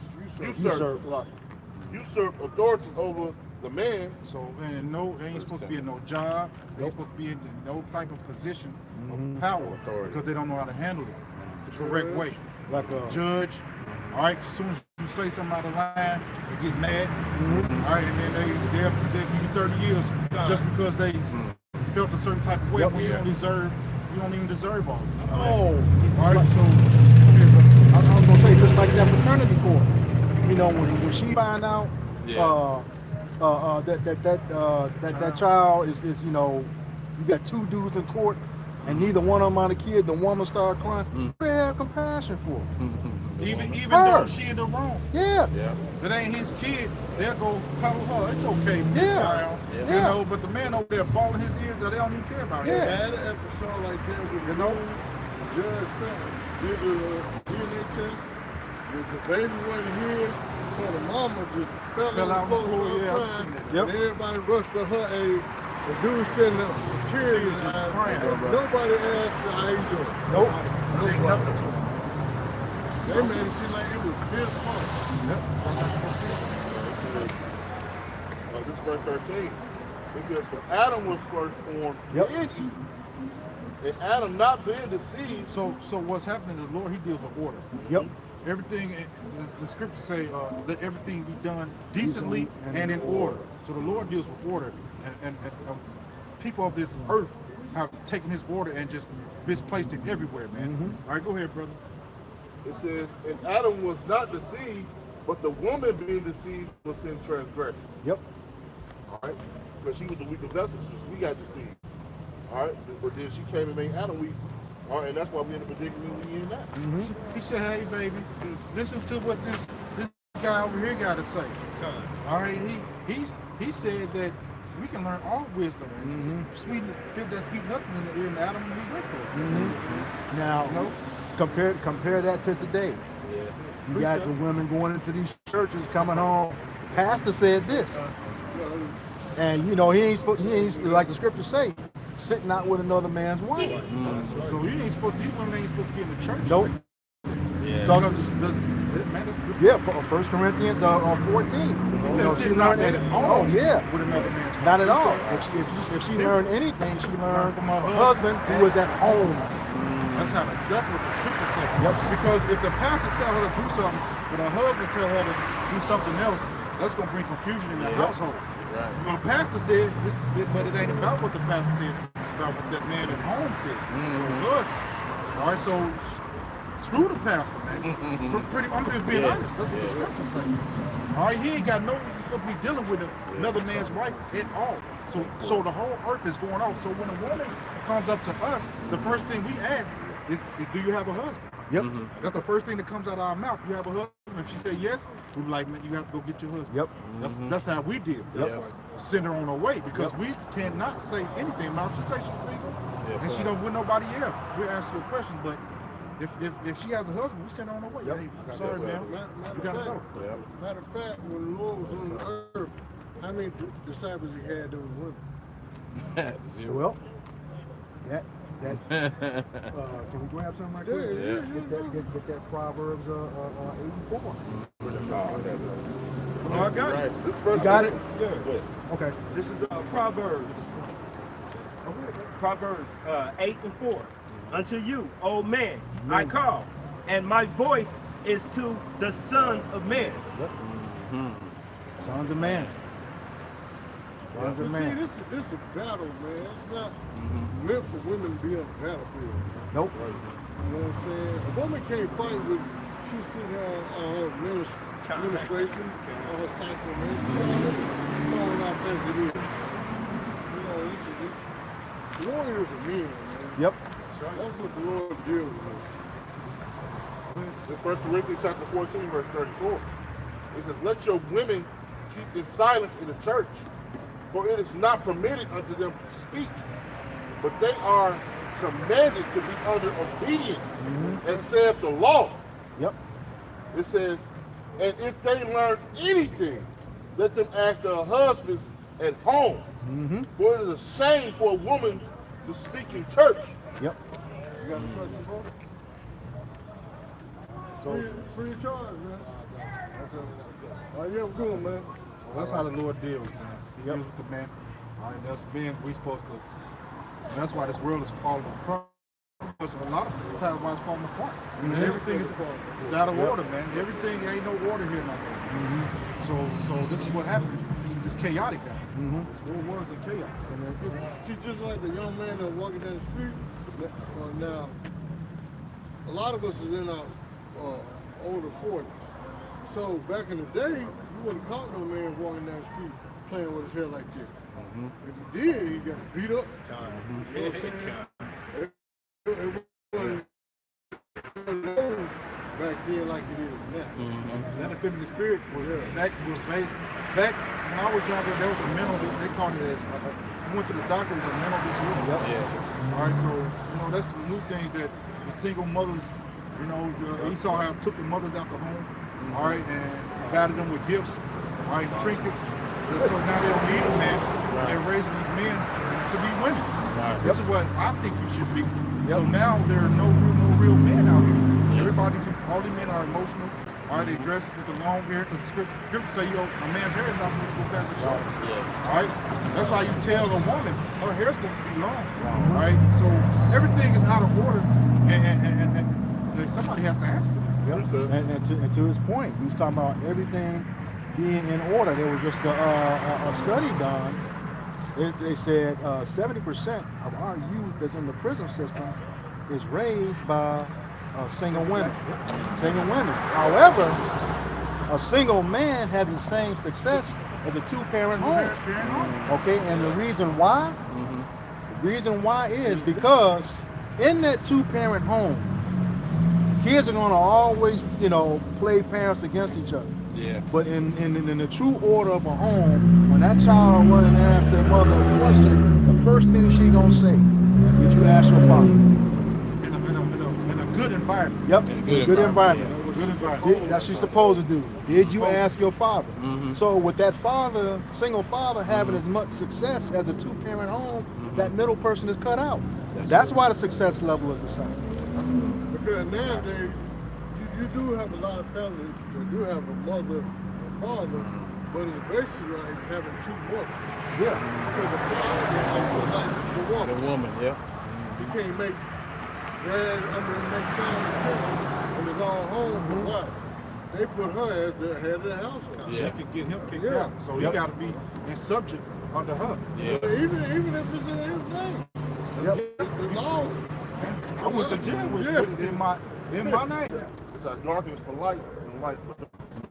Usurp authority over the man." So, and no, they ain't supposed to be in no job. They ain't supposed to be in no type of position of power because they don't know how to handle it the correct way. Like a Judge, all right, as soon as you say something out of line, they get mad. All right, and then they'll give you 30 years just because they felt a certain type of way when you don't even deserve all of it. oh, All right, so I was gonna say just like that maternity court. You know, when she find out that child is you know, you got two dudes in court and neither one of them are the kid, the woman start crying. They have compassion for her. even Her. though she in the wrong, Yeah. that ain't his kid, they'll go cover her. It's okay, Miss Yeah. Brown. You Yeah. know, but the man over there bawling his ears, they don't even care about Yeah. him. Had an episode like that with the judge did the DNA test. The baby wasn't here, so the mama just fell out on the floor. yeah, I Crying. seen that. Yep. And everybody rushed to her aid. The dude standing up, tears in his just eyes. crying. Nobody asked her how you doing. Nope. Say nothing to him. They made it seem like it was his fault. This is verse 13. It says, "For Adam was first formed Yep. in Eve, and Adam not being deceived." So what's happening is the Lord, he deals with order. Yep. Everything, the scriptures say, let everything be done decently and in order. So the Lord deals with order, and people of this earth have taken his order and just misplaced it everywhere, man. All right, go ahead, brother. It says, "And Adam was not deceived, but the woman being deceived was in transgression." Yep. All right? Because she was the weaker vessel, so she got deceived. All right? But then she came and made Adam weak. All right, and that's why we're in the predicament we in now. He said, hey, baby, listen to what this guy over here got to say. All right, he said that we can learn all wisdom and put that sweet nothing in the ear and Adam will be with her. Now, You know? compare that to today. You got the women going into these churches, coming home. Pastor said this, and you know he ain't like the scriptures say, sitting out with another man's wife. So you ain't supposed to, these women ain't supposed to be in the church. Nope. Because Yeah, for 1 Corinthians 14. He said sitting out there Oh yeah, with another man's wife. not at all. If she learned anything, she learned from her husband who was at home. That's what the scripture said. Yep. Because if the pastor tell her to do something, but her husband tell her to do something else, that's gonna bring confusion in the household. Well, the pastor said this, but it ain't about what the pastor said. It's about what that man at home said. Her husband. All right, so screw the pastor, man. I'm just being honest. That's what the scripture say. All right, he ain't got no. He's supposed to be dealing with another man's wife at all. So the whole earth is going off. So when a woman comes up to us, the first thing we ask is do you have a husband? Yep. That's the first thing that comes out of our mouth. You have a husband? If she say yes, we be like, man, you have to go get your husband. Yep. That's how we deal. That's why send her on her way because we cannot say anything. Now she say she's single and she don't with nobody else. We ask her a question, but if she has a husband, we send her on her way. Hey, I'm sorry, man. You gotta go. Matter of fact, when the Lord was on the earth, how many disciples he had that was women? Zero. Well, that can we go have something right there? Yeah. Get that Proverbs 84. Oh, I got it. You got it? Yeah. Okay. This is Proverbs. Proverbs 8 and 4. Unto you, O man, I call, and my voice is to the sons of men. Yep. Sons of man. Sons of See, man. this is a battle, man. It's not meant for women to be on the battlefield. Nope. You know what I'm saying? A woman can't fight with, she's sitting on her administration, on her cycle, man. She's all out as it is. You know, the warriors are men, man. Yep. That's what the Lord deals with. In 1 Corinthians chapter 14, verse 34. It says, let your women keep in silence in the church, for it is not permitted unto them to speak, but they are commanded to be under obedience, and saith the law. Yep. It says, and if they learn anything, let them ask their husbands at home. For it is a shame for a woman to speak in church. Yep. You got a question, bro? Free of charge, man. Okay. All right, yeah, I'm good, man. That's how the Lord deals, man. He deals with the man. All right, that's men. We supposed to. And that's why this world is falling apart. Because a lot of times why it's falling apart. Because everything is it's out of order, man. Everything ain't no order here no more. So this is what happens. It's chaotic now. It's more words and chaos. See, just like the young man that was walking down the street, now, a lot of us is in our older 40s. So back in the day, you wouldn't caught no man walking down the street playing with his hair like this. If he did, he got beat up. You know what I'm saying? It wasn't known back then like it is now. Then the feminine spirit was back when I was younger. There was a mental. They called it as you went to the doctor. It was a mental disorder. Yeah. All right, so that's some new things that the single mothers. Esau took the mothers out the home. All right, and provided them with gifts. All right, trinkets. So now they don't need a man. They're raising these men to be women. This is what I think you should be. So now there are no real men out here. All these men are emotional. All right, they dress with the long hair because the scripture say, a man's hair is not supposed to go past his shoulders. All right, that's why you tell a woman her hair is supposed to be long. All right, so everything is out of order, and somebody has to answer for this. And to his point, he was talking about everything being in order. There was just a study done. They said 70% of our youth that's in the prison system is raised by single women. Single women. However, a single man has the same success as a two-parent home. Okay, and the reason why? The reason why is because in that two-parent home, kids are going to always, play parents against each other. Yeah. But in the true order of a home, when that child run and ask their mother a question, the first thing she gonna say, did you ask your father? In a good environment. Yep. Good environment. Good environment. That's what she's supposed to do. Did you ask your father? So with that father, single father having as much success as a two-parent home, that middle person is cut out. That's why the success level is the same. Because nowadays, you do have a lot of families that do have a mother and father, but it's basically like having two mothers. Yeah. Because the father is like the woman. The woman, yeah. He can't make make sound himself when it's all home, but why? They put her as the head of the household. She could get him kicked Yeah. out. So he got to be in subject under her. Yeah. But even if it's in his name, the law. I went to jail with it in my name. It's like darkness for light and light for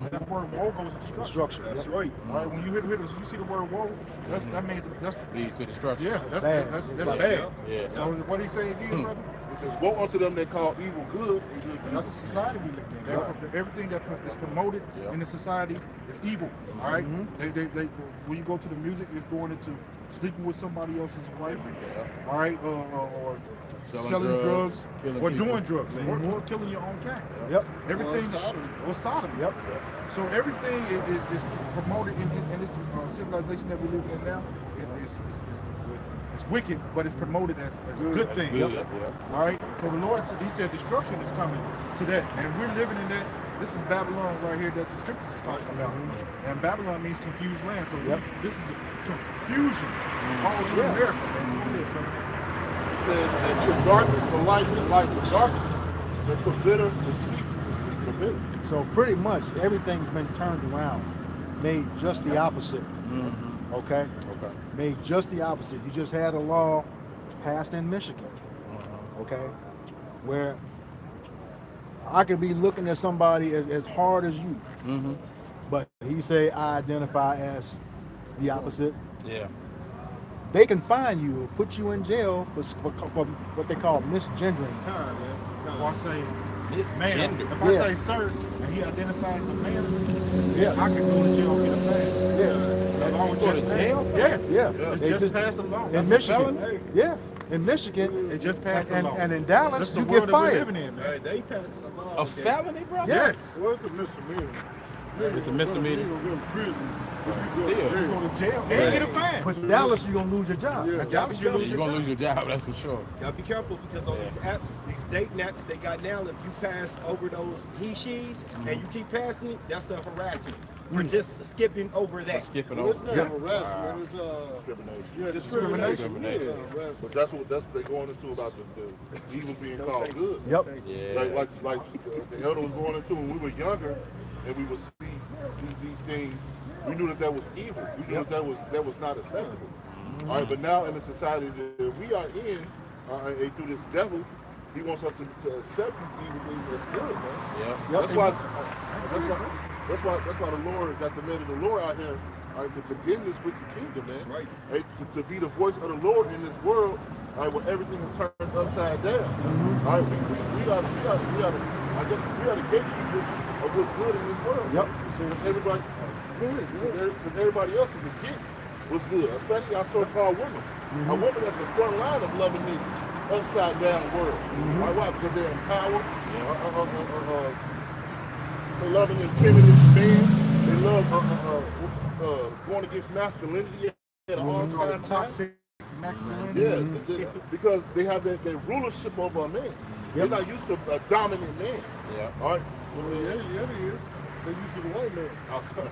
And that word woe goes to destruction. That's right. All right, when you hear this, you see the word woe, that means that's Leads to destruction. that's Bad. bad. Yeah. So what he say again, brother? It says, woe unto them that call evil good and good That's evil. the society we live in. Everything that is promoted in the society is evil. All right? They when you go to the music, it's going into sleeping with somebody else's wife. All right, or selling drugs or doing drugs or killing your own kind. Yep. Everything or sodomy. Yep. So everything is promoted in this civilization that we live in now. Is it's wicked, but it's promoted as a good thing. Good, All right. So the Lord said, He said destruction is coming to that, and we're living in that. This is Babylon right here that the scriptures is talking about, and Babylon means confused land. So this is confusion all over America. It says, and took darkness for light and light for darkness. They put bitter to sweet for bitter. So pretty much everything's been turned around, made just the opposite. Okay? Okay. Made just the opposite. You just had a law passed in Michigan. Okay? Where I could be looking at somebody as hard as you, but he say I identify as the opposite. Yeah. They can fine you, put you in jail for what they call misgendering. If I say man, Misgender. if I say sir, and he identifies as a man, Yeah. I can go to jail and get a pass. Yeah. The law was Go to just jail? passed. Yes. Yeah. It They just passed the law. In That's Michigan. a felony. Yeah. In Michigan. It just passed the and, law. and in Dallas, That's the you world get that we're fired. living in, man. They passed a law. A felony, bro? Yes. Well, it's a misdemeanor. It's a misdemeanor. You gonna go to prison. Still. You go to jail and get a fine. But Dallas, you're gonna lose your job. Yeah. Dallas, you lose You're your gonna job. lose your job, that's for sure. Gotta be careful because on these apps, these dating apps they got now, if you pass over those he/she's and you keep passing it, that's a harassment for just skipping over that. Skipping Well, over. it's not harassment. It's Discrimination. yeah, Discrimination. discrimination. But that's what they're going into about the evil being called good. Yep. Yeah. Like the elder was going into when we were younger, and we would see these things. We knew that was evil. We knew that was not acceptable. All right, but now in the society that we are in, and through this devil, he wants us to accept these evil things as good, man. Yeah. That's why the Lord got the men of the Lord out here, all right, to begin this wicked kingdom, man. That's right. Hey, to be the voice of the Lord in this world, all right, where everything is turned upside down. All right, we are the gatekeepers of what's good in this world. Yep. Because everybody else is against what's good, especially our so-called women. A woman that's the front line of loving this upside down world. All right, why? Because they're empowered. They love an feminist man. They love going against masculinity at all times. Toxic masculinity. Yeah, because they have that rulership over a man. They're not used to a dominant man. Yeah. All right. Well, yeah, they is. They used to the white man.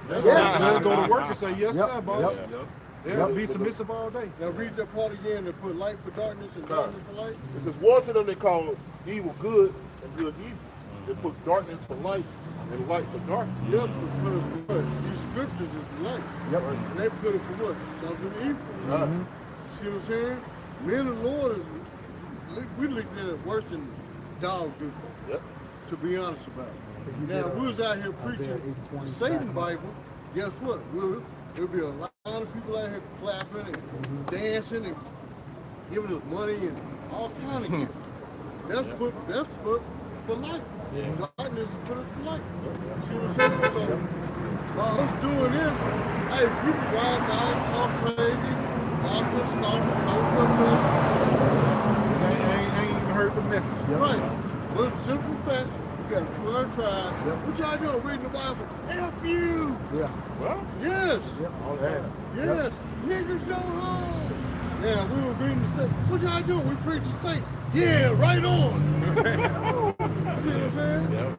That's Yeah. why they go to work and say, yes, Yep. sir, boss. Yep. They'll be submissive all day. Now read that part again and put light for darkness and darkness for light. It says, war to them they call evil good and good evil. They put darkness for light and light for darkness. Yep, because what? These scriptures is light. Yep. And they put it for what? Something evil. See what I'm saying? Men of the Lord, we looked at it worse than dog do. Yep. To be honest about it. Now, if we was out here preaching the Satan Bible, guess what? There'll be a lot of people out here clapping and dancing and giving us money and all kind of gifts. That's put for life. Darkness is put us for life. See what I'm saying? So, while us doing this, hey, we can go out and talk crazy, walk and stomp, They ain't even heard the message. right. But simple fact, we got 12 tribes. What y'all doing? Reading the Bible? F you! Yeah. Well, Yes! Yep. All that. Yes! Niggas go home! Yeah, we were reading the Satan. What y'all doing? We preaching Satan. Yeah, right on! See what I'm saying?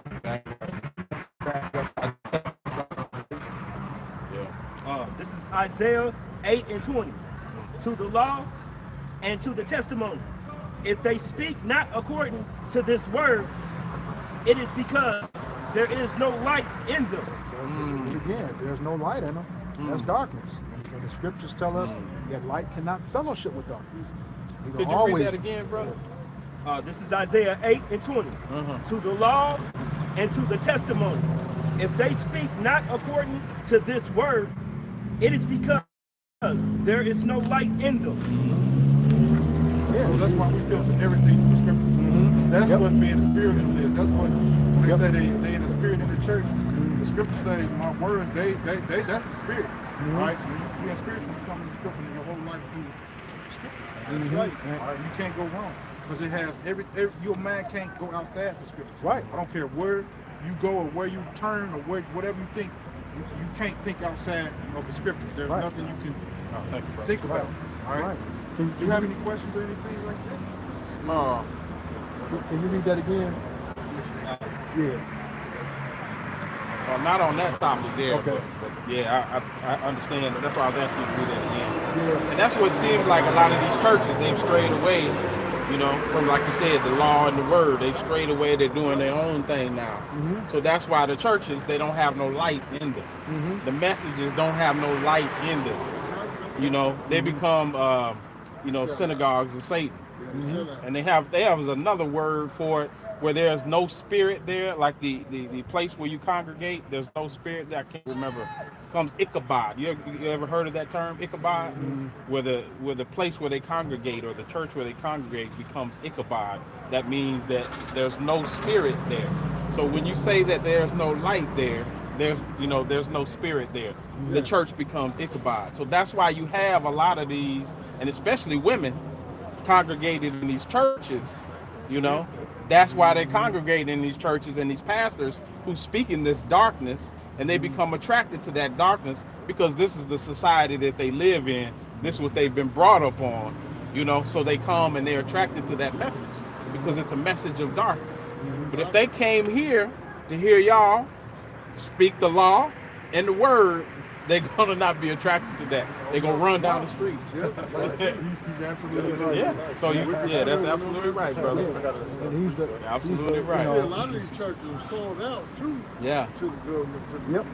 This is Isaiah 8:20. To the law and to the testimony. If they speak not according to this word, it is because there is no light in them. So again, there's no light in them. That's darkness. And the scriptures tell us that light cannot fellowship with darkness. We Could gonna you always read that again, brother? This is Isaiah 8:20. To the law and to the testimony. If they speak not according to this word, it is because there is no light in them. So that's why we filter everything through the scriptures. That's what being spiritual is. That's what when they say they in the spirit in the church. The scriptures say my words, they that's the spirit. All right? When you're spiritual, you come in your whole life through the scriptures. That's right. All right. You can't go wrong. Because it has every your mind can't go outside the scriptures. Right. I don't care where you go or where you turn or whatever you think. You can't think outside of the scriptures. There's Right. nothing you can Oh, thank you, brother. think about. All right. Right. Do you have any questions or anything like that? Can you read that again? Yeah. Well, not on that topic there, Okay. but yeah, I understand. That's why I was asking you to do that again. Yeah. And that's what it seems like a lot of these churches, they've strayed away, you know, from, like you said, the law and the word. They've strayed away. They're doing their own thing now. So that's why the churches, they don't have no light in them. The messages don't have no light in them. You know, they become, you know, synagogues of Satan. And they have another word for it, where there's no spirit there, like the place where you congregate, there's no spirit there. I can't remember. Comes Ichabod. You ever heard of that term, Ichabod? Where the place where they congregate, or the church where they congregate, becomes Ichabod. That means that there's no spirit there. So when you say that there's no light there, there's no spirit there. The church becomes Ichabod. So that's why you have a lot of these, and especially women, congregated in these churches. You know, that's why they congregate in these churches, and these pastors who speak in this darkness, and they become attracted to that darkness because this is the society that they live in. This is what they've been brought up on, you know, so they come and they're attracted to that message because it's a message of darkness. But if they came here to hear y'all speak the law and the word, they're gonna not be attracted to that. They're gonna run down the street. You're absolutely right. Yeah. So that's absolutely right, brother. And he's the Absolutely he's right. the, See, a lot of these churches are sold out too Yeah. to the government. To the, Yep.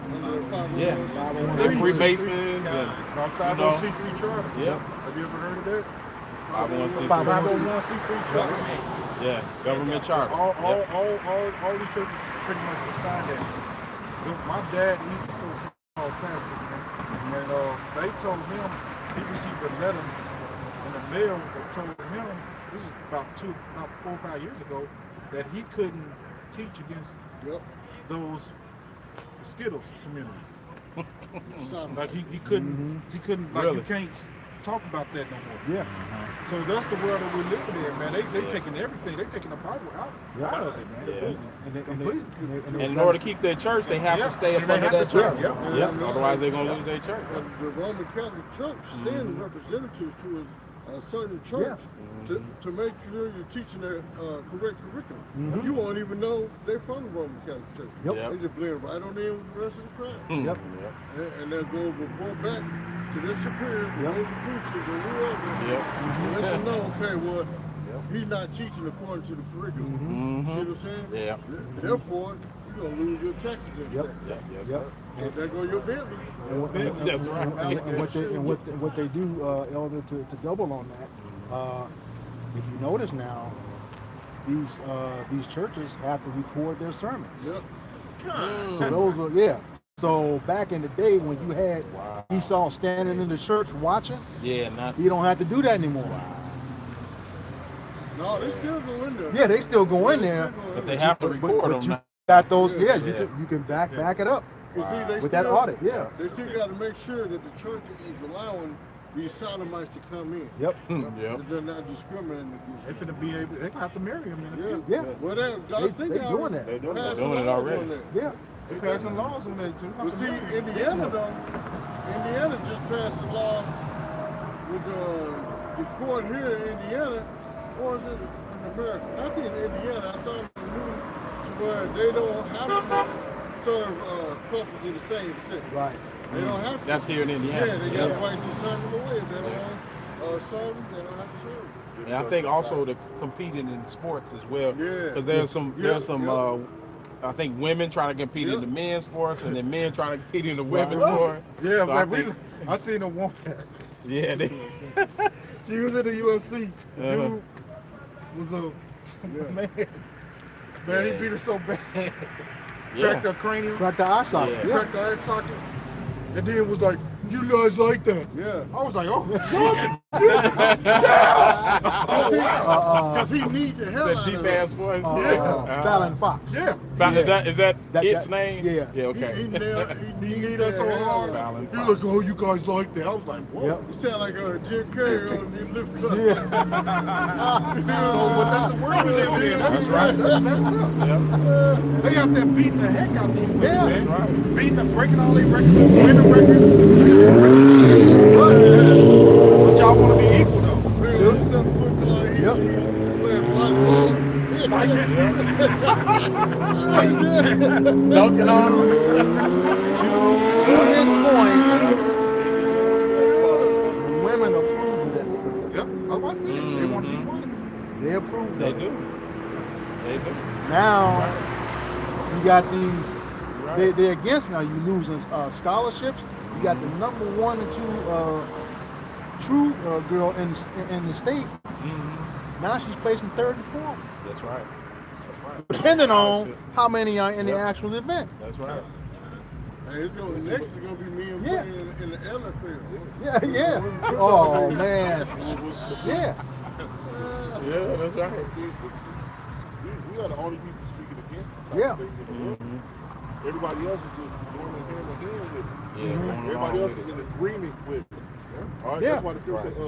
Yeah. They're Freemasons and About 501c3 charter. Yep. Have you ever heard of that? 501c3. 501c3 charter. Yeah. Government charter. All Yep. these churches pretty much signed that. My dad, he's a so-called pastor, man. And they told him, he received a letter in the mail that told him, this was about 4 or 5 years ago, that he couldn't teach against those the Skittles community. Like he couldn't, like Really? you can't talk about that no more. Yeah. So that's the world that we're living in, man. They taking everything. They taking the Bible out of it, man. And in order to keep their church, they have to stay up under that church. Yep. Otherwise, they're gonna lose their church. And the Roman Catholic Church send representatives to a certain church to make sure you're teaching the correct curriculum. You won't even know they're from the Roman Catholic Church. They just blend right on in with the rest of the crowd. And they'll go report back to their superior, those preachers or whoever, and let them know, okay, well, he's not teaching according to the curriculum. See what I'm saying? Yeah. Therefore, you're going to lose your taxes and stuff. And there go your Bentley. That's right. And what they do, Elder, to double on that, if you notice now, these churches have to record their sermons. So those are So back in the day when you had Esau standing in the church watching, you don't have to do that anymore. No, they still go in there. Yeah, they still go in there, But they have to record but them. you got those. You can back it up with that audit. Yeah. They still got to make sure that the church is allowing these sodomites to come in. Yep. That they're not discriminating against. They're gonna be able. They're gonna have to marry them. Yeah. Well, They doing that. They're doing passing it laws already. on that. Yeah. They're passing laws on that too. But see, Indiana just passed a law with the court here in Indiana, or is it in America? I think in Indiana, I saw in the news where they don't have to serve couples of the same sex. Right. They don't have to. That's here in Indiana. Yeah, they got a right to turn them away. If they don't want serve them, they don't have to serve them. And I think also the competing in sports as well. Yeah. Because there's some I think women trying to compete in the men's sports, and then men trying to compete in the women's sport. Yeah, So man. I seen a woman. Yeah, She was in the UFC. Dude was a man. Man, he beat her so bad. Cracked her cranium. Crack the eye socket. Yeah. Cracked the eye socket. And then was like, you guys like that? Yeah. I was like, oh, Because he need the hell that out deep of ass it. voice. Fallon Fox. yeah. Is that its name? Yeah. Yeah. Okay. He need us so hard. Fallon He like, oh, you guys like that? I was like, whoa. Yep. You sound like Jim Carrey on the lift up. So, but that's the world we live in. That's right. That's messed up. They out there beating the heck out these women, man. That's right. Beating them, breaking all these records, and spinning records. But y'all want to be equal, though. Dunking on them. To his point, the women approve of that stuff. Yep. I was about to say, they want equality. They approve They of it. do. They do. Now, you got these, they're against now, you losing scholarships. You got the number 1 and 2 true girl in the state. Now she's placing 3rd and 4th. That's right. Depending on how many are in the actual event. That's right. Hey, it's gonna next is gonna be me and playing in the elephant. Yeah. Oh man. Yeah. Yeah, that's right. We are the only people speaking against this type Yeah. of thing in the world. Everybody else is just going hand in hand with it. Yeah, Everybody else is in agreement with it. All right, Yeah. that's why the scripture said,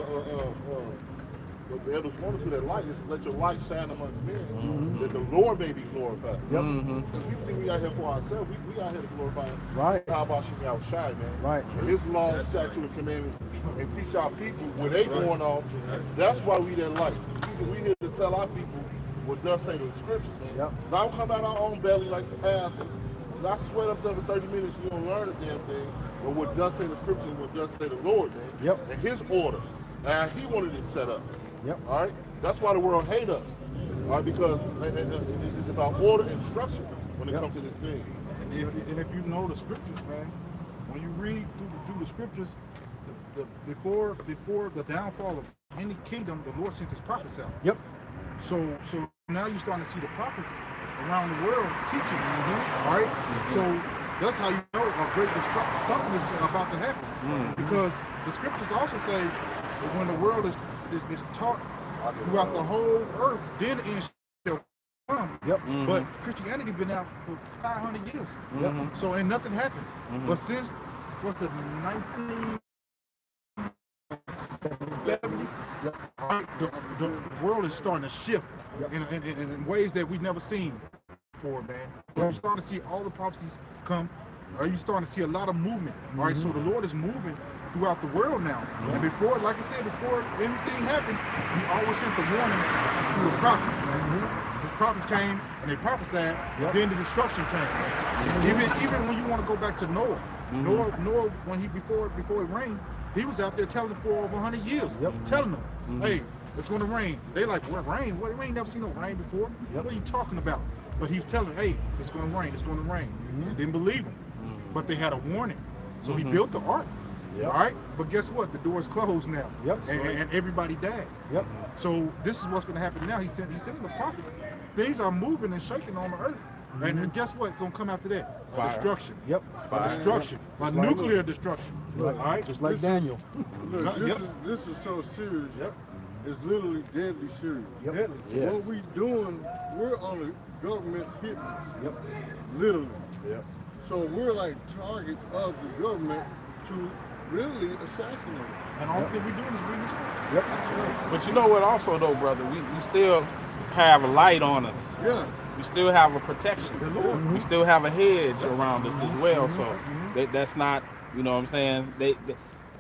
what the elders wanted to that light is let your light shine amongst men, that the Lord may be glorified. Yep. Because we think we out here for ourselves. We out here to glorify Him. Right. How about you outside, man? Right. And His law, statute, and commandments, and teach our people when they going off. That's why we that light. We here to tell our people what does say the scriptures, man. Yep. Not come out our own belly like the pastors. Not sweat up there for 30 minutes, you don't learn a damn thing. But what does say the scriptures, what does say the Lord, man. Yep. And His order. And He wanted it set up. Yep. All right? That's why the world hate us. All right? Because it's about order and structure when it comes to this thing. And if you know the scriptures, man, when you read through the scriptures, before the downfall of any kingdom, the Lord sent His prophets out. Yep. So now you're starting to see the prophets around the world teaching. All right. So that's how you know a great destruction, something is about to happen. Because the scriptures also say that when the world is taught throughout the whole earth, then the end shall come. Yep. But Christianity been out for 500 years. Yep. So and nothing happened. But since what's the 1970, the world is starting to shift in ways that we've never seen before, man. You're starting to see all the prophecies come. You're starting to see a lot of movement. All right, so the Lord is moving throughout the world now. And before, like I said, before anything happened, He always sent the warning through the prophets, man. His prophets came and they prophesied, then the destruction came. Even when you want to go back to Noah, Noah when before it rained, he was out there telling them for over 100 years, telling them, hey, it's going to rain. They like, what rain? What? We ain't never seen no rain before. What are you talking about? But he's telling them, hey, it's going to rain. It's going to rain. Didn't believe him. But they had a warning. So he built the ark. All right? But guess what? The door is closed now. And everybody died. So this is what's going to happen now. He said in the prophets, things are moving and shaking on the earth. And guess what's going to come after that? Fire. Destruction. Fire. Destruction. Nuclear destruction. All right. Just like Daniel. Look, this is so serious. It's literally deadly serious. What we doing, we're on the government hit list. Literally. So we're like targets of the government to really assassinate. And all thing we doing is reading the scriptures. But you know what also though, brother, we still have a light on us. We still have a protection. We still have a hedge around us as well. So that's not, you know what I'm saying?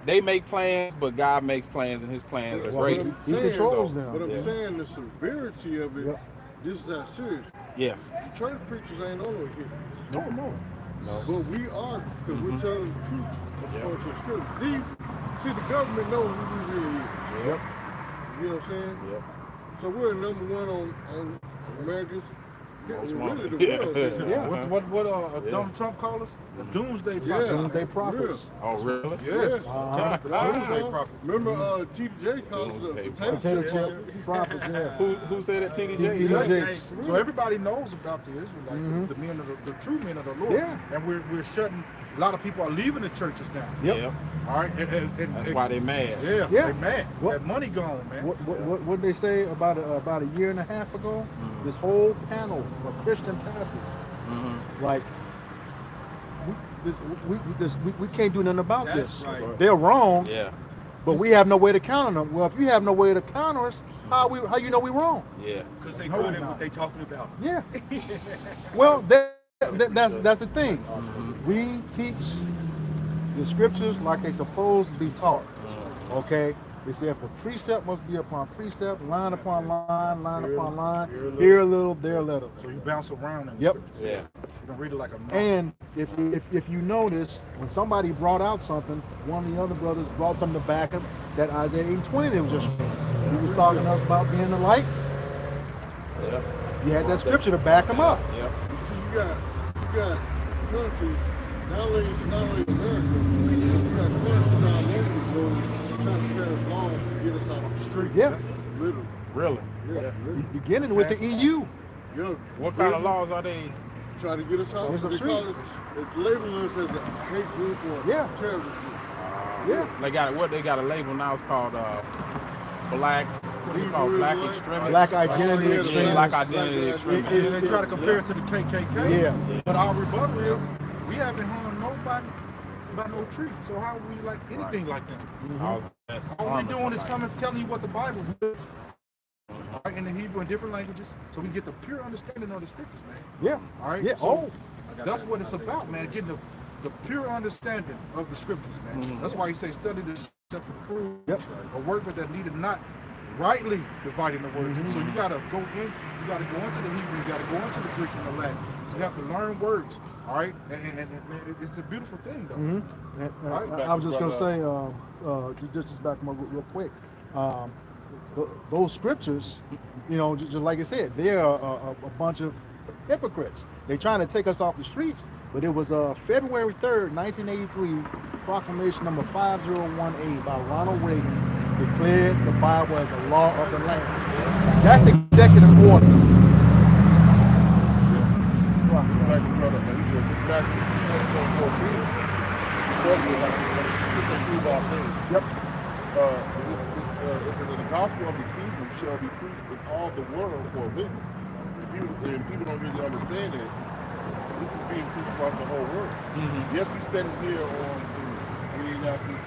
They make plans, but God makes plans, and His plans are great. He controls them. But I'm saying the severity of it, this is that serious. Yes. The church preachers ain't on no hit. No. But we are, because we're telling the truth according to the scripture. See, the government knows who we really is. You know what I'm saying? So we're number one on America's. Really the world. What Donald Trump called us? The doomsday prophets. Doomsday prophets. Oh, really? Yes. The doomsday prophets. Remember TJ called us a Potato chip prophets. Who said it? TD Jakes. So everybody knows about the Israelites, the men of the true men of the Lord. And we're shutting. A lot of people are leaving the churches now. All right. And that's why they're mad. They're mad. That money gone, man. What did they say about a year and a half ago? This whole panel of Christian pastors, like we can't do nothing about this. Right. They're wrong. But we have no way to counter them. Well, if you have no way to counter us, how you know we wrong? Because they good at what they talking about. Yeah. Well, that's the thing. We teach the scriptures like they're supposed to be taught. Okay. They said for precept must be upon precept, line upon line, line upon line, here a little, there a little. So you bounce around in the Yep. scriptures. Yeah. You can read it like a novel. And if you notice, when somebody brought out something, one of the other brothers brought something to back him, that Isaiah 8:20 that was just read. He was talking to us about being the light. Yeah. You had that scripture to back him up. Yep. See, you got countries, not only America, you got countries all over the globe trying to pass laws to get us out of the street. Yeah. Literally. Really? Yeah, really. Beginning with the EU. Yeah. What kind of laws are they? Try to get us out Here's of the the street. It's labeling us as a hate group or Yeah. terrorist group. Yeah. They got a label now. It's called black. What is it called? Black extremity. Black identity Yeah, extremity. Black identity extremity. And they try to compare us to the KKK. Yeah. But our rebuttal is we haven't harmed nobody by no tree. So how are we like anything like that? All we're doing is coming telling you what the Bible is. Right, in the Hebrew and different languages, so we get the pure understanding of the scriptures, man. Yeah. All right. Yeah. So that's what it's about, man. Getting the pure understanding of the scriptures, man. That's why he says study this stuff to prove. Yep. A workman that needed not rightly dividing the word. So you gotta go in. You gotta go into the Hebrew. You gotta go into the Greek and the Latin. You have to learn words. All right. And it's a beautiful thing, though. I was just gonna say, just back them up real quick. Those scriptures, just like I said, they're a bunch of hypocrites. They're trying to take us off the streets, but it was February 3rd, 1983, proclamation number 5018 by Ronald Reagan declared the Bible as the law of the land. That's executive order. Yep. The gospel of the kingdom shall be preached in all the world for a witness. And people don't really understand that this is being preached throughout the whole world. Yes, we standing here on Indianapolis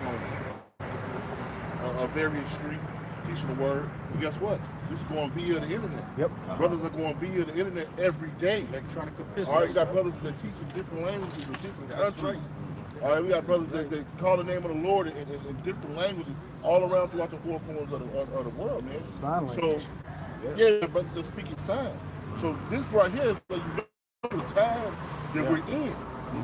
on a various street teaching the word. But guess what? This is going via the internet. Yep. Brothers are going via the internet every day. Electronic epistle. All right, you got brothers that teach in different languages in different countries. All right, we got brothers that call the name of the Lord in different languages all around throughout the four corners of the world, man. Sign language. So, yeah, brothers are speaking sign. So this right here is like the times that we're in.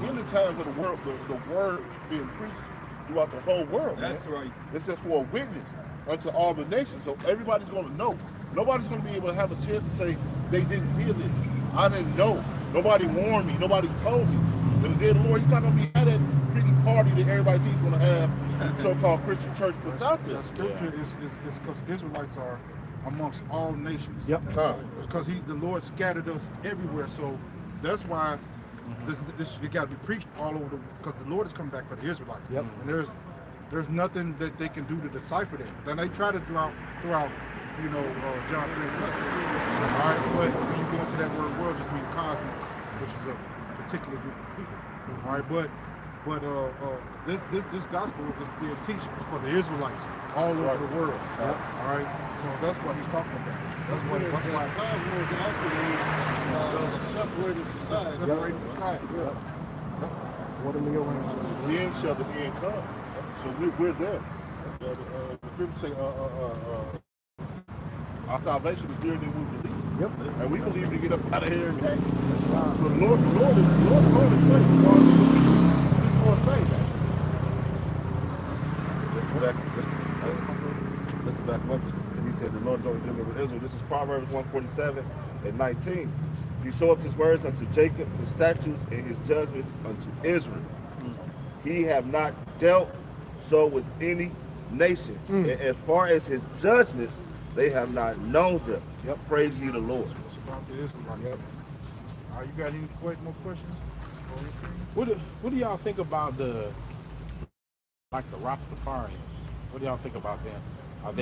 We're in the times of the world, the word being preached throughout the whole world. That's right. It says for a witness unto all the nations. So everybody's going to know. Nobody's going to be able to have a chance to say they didn't hear this. I didn't know. Nobody warned me. Nobody told me. In the day of the Lord, he's not going to be at that pretty party that everybody thinks he's going to have the so-called Christian church puts out there. The scripture is because Israelites are amongst all nations. Yep. Because the Lord scattered us everywhere. So that's why this it got to be preached all over because the Lord is coming back for the Israelites. Yep. And there's nothing that they can do to decipher that. Then they try to throughout John 3:16. All right, but when you go into that word "world," just means cosmic, which is a particular group of people. All right, but this gospel is being taught for the Israelites all over the world. All right, so that's what he's talking about. That's why. Separated society. Separated society. What are we around? The end shall the end come. So we're there. The scriptures say our salvation is nearer than we believe. Yep. And we believe to get up out of here and hang. So the Lord is faithful. He's going to save that. Let's back up. And he said the Lord don't deliver Israel. This is Proverbs 147:19. He showeth his words unto Jacob, his statutes and his judgments unto Israel. He have not dealt so with any nation. And as far as his judgments, they have not known them. Yep. Praise ye the Lord. It's about the Israelites. Yep. You got any more questions? What do y'all think about the Rastafarians? What do y'all think about them? Are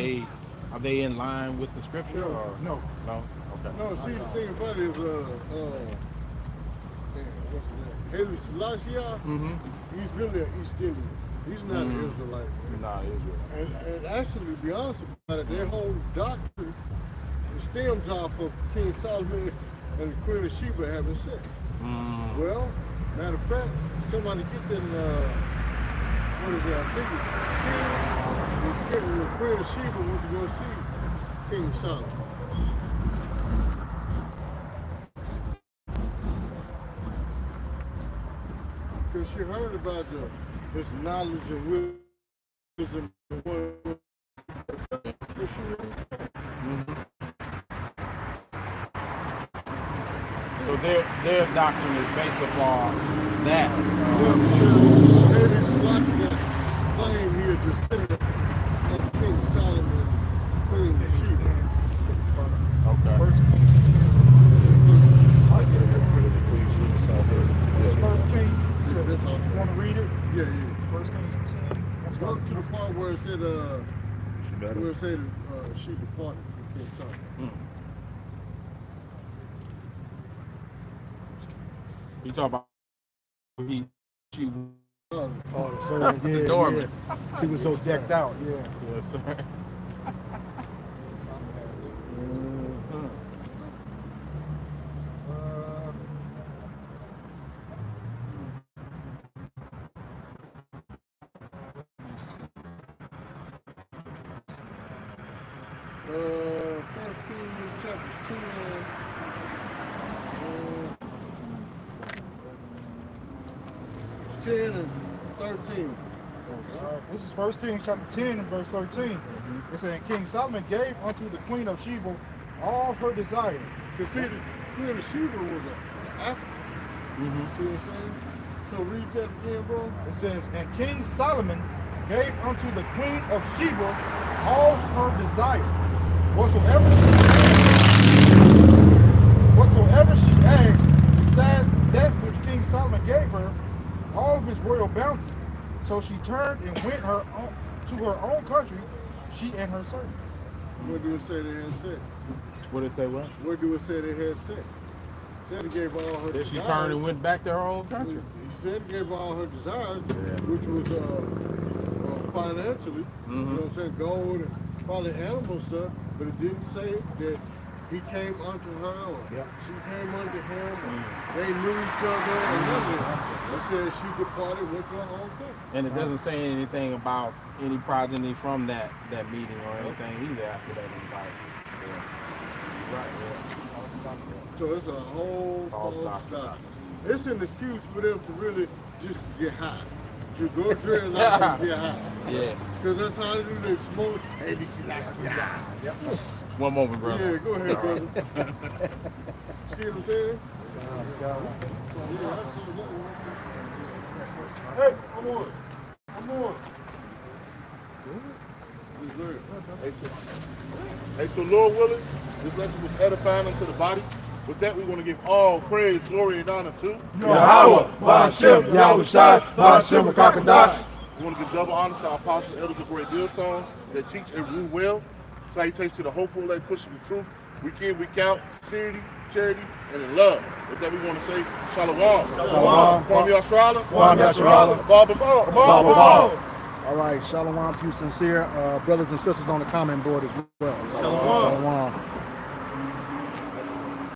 they in line with the scripture or No. no? Okay. No, see, the thing about it is, what's his name? Haile Selassie, he's really an East Indian. He's not an Israelite. Nah, Israel. And actually, to be honest about it, their whole doctrine stems off of King Solomon and the Queen of Sheba having sex. Well, matter of fact, somebody get that, what is it, I think it's the Queen of Sheba went to go see King Solomon. Because she heard about his knowledge and wisdom. So their doctrine is based upon that. Claim he is descendant of King Solomon, Queen of Sheba. Okay. First Kings. Yeah, that's all. You want to read it? Yeah, yeah. First Kings 10. Go to the part where it said, she departed from King Solomon. You talk about she So yeah, dormant. yeah. She was so decked out, yeah. Yes, sir. First Kings chapter 10, 10 and 13. This is 1 Kings chapter 10 and verse 13. It says, King Solomon gave unto the Queen of Sheba all her desires. Because see, the Queen of Sheba was an African. See what I'm saying? So read that again, bro. It says, and King Solomon gave unto the Queen of Sheba all her desires. Whatsoever she asked, besides that which King Solomon gave her, all of his royal bounty. So she turned and went to her own country, she and her servants. Where do it say they had sex? What did it say? What? Where do it say they had sex? It said it gave all her Did she desires. turned and went back to her own country? He said it gave all her desires, which was financially, you know what I'm saying, gold and probably animal stuff, but it didn't say that he came unto her or she came unto him, and they knew each other, and nothing. It said she departed, went to her own country. And it doesn't say anything about any progeny from that meeting or anything either after that invite. So it's a whole false doctrine. It's an excuse for them to really just get high. To go drink and get high. Yeah. Because that's how they do. They smoke. Hey, this is like One moment, brother. Yeah, go ahead, brother. See what I'm saying? Hey, I'm on. I'm on. Hey, so Lord willing, this lesson was edifying unto the body. With that, we want to give all praise, glory, and honor to Yahweh, Ba'ashem, Yahushai, Ba'ashem, Kakadash. We want to give double honor to our apostles, elders of Great Millstone that teach and rule well. Salutations to the hopeful that pushing the truth week in, week out, sincerity, charity, and in love. With that, we want to say Shalom. Shalom. Kwame Yasharala. Kwame Yasharala. Baba Baba. All right, shalom to you sincere brothers and sisters on the comment board as well. Shalom. Shalom.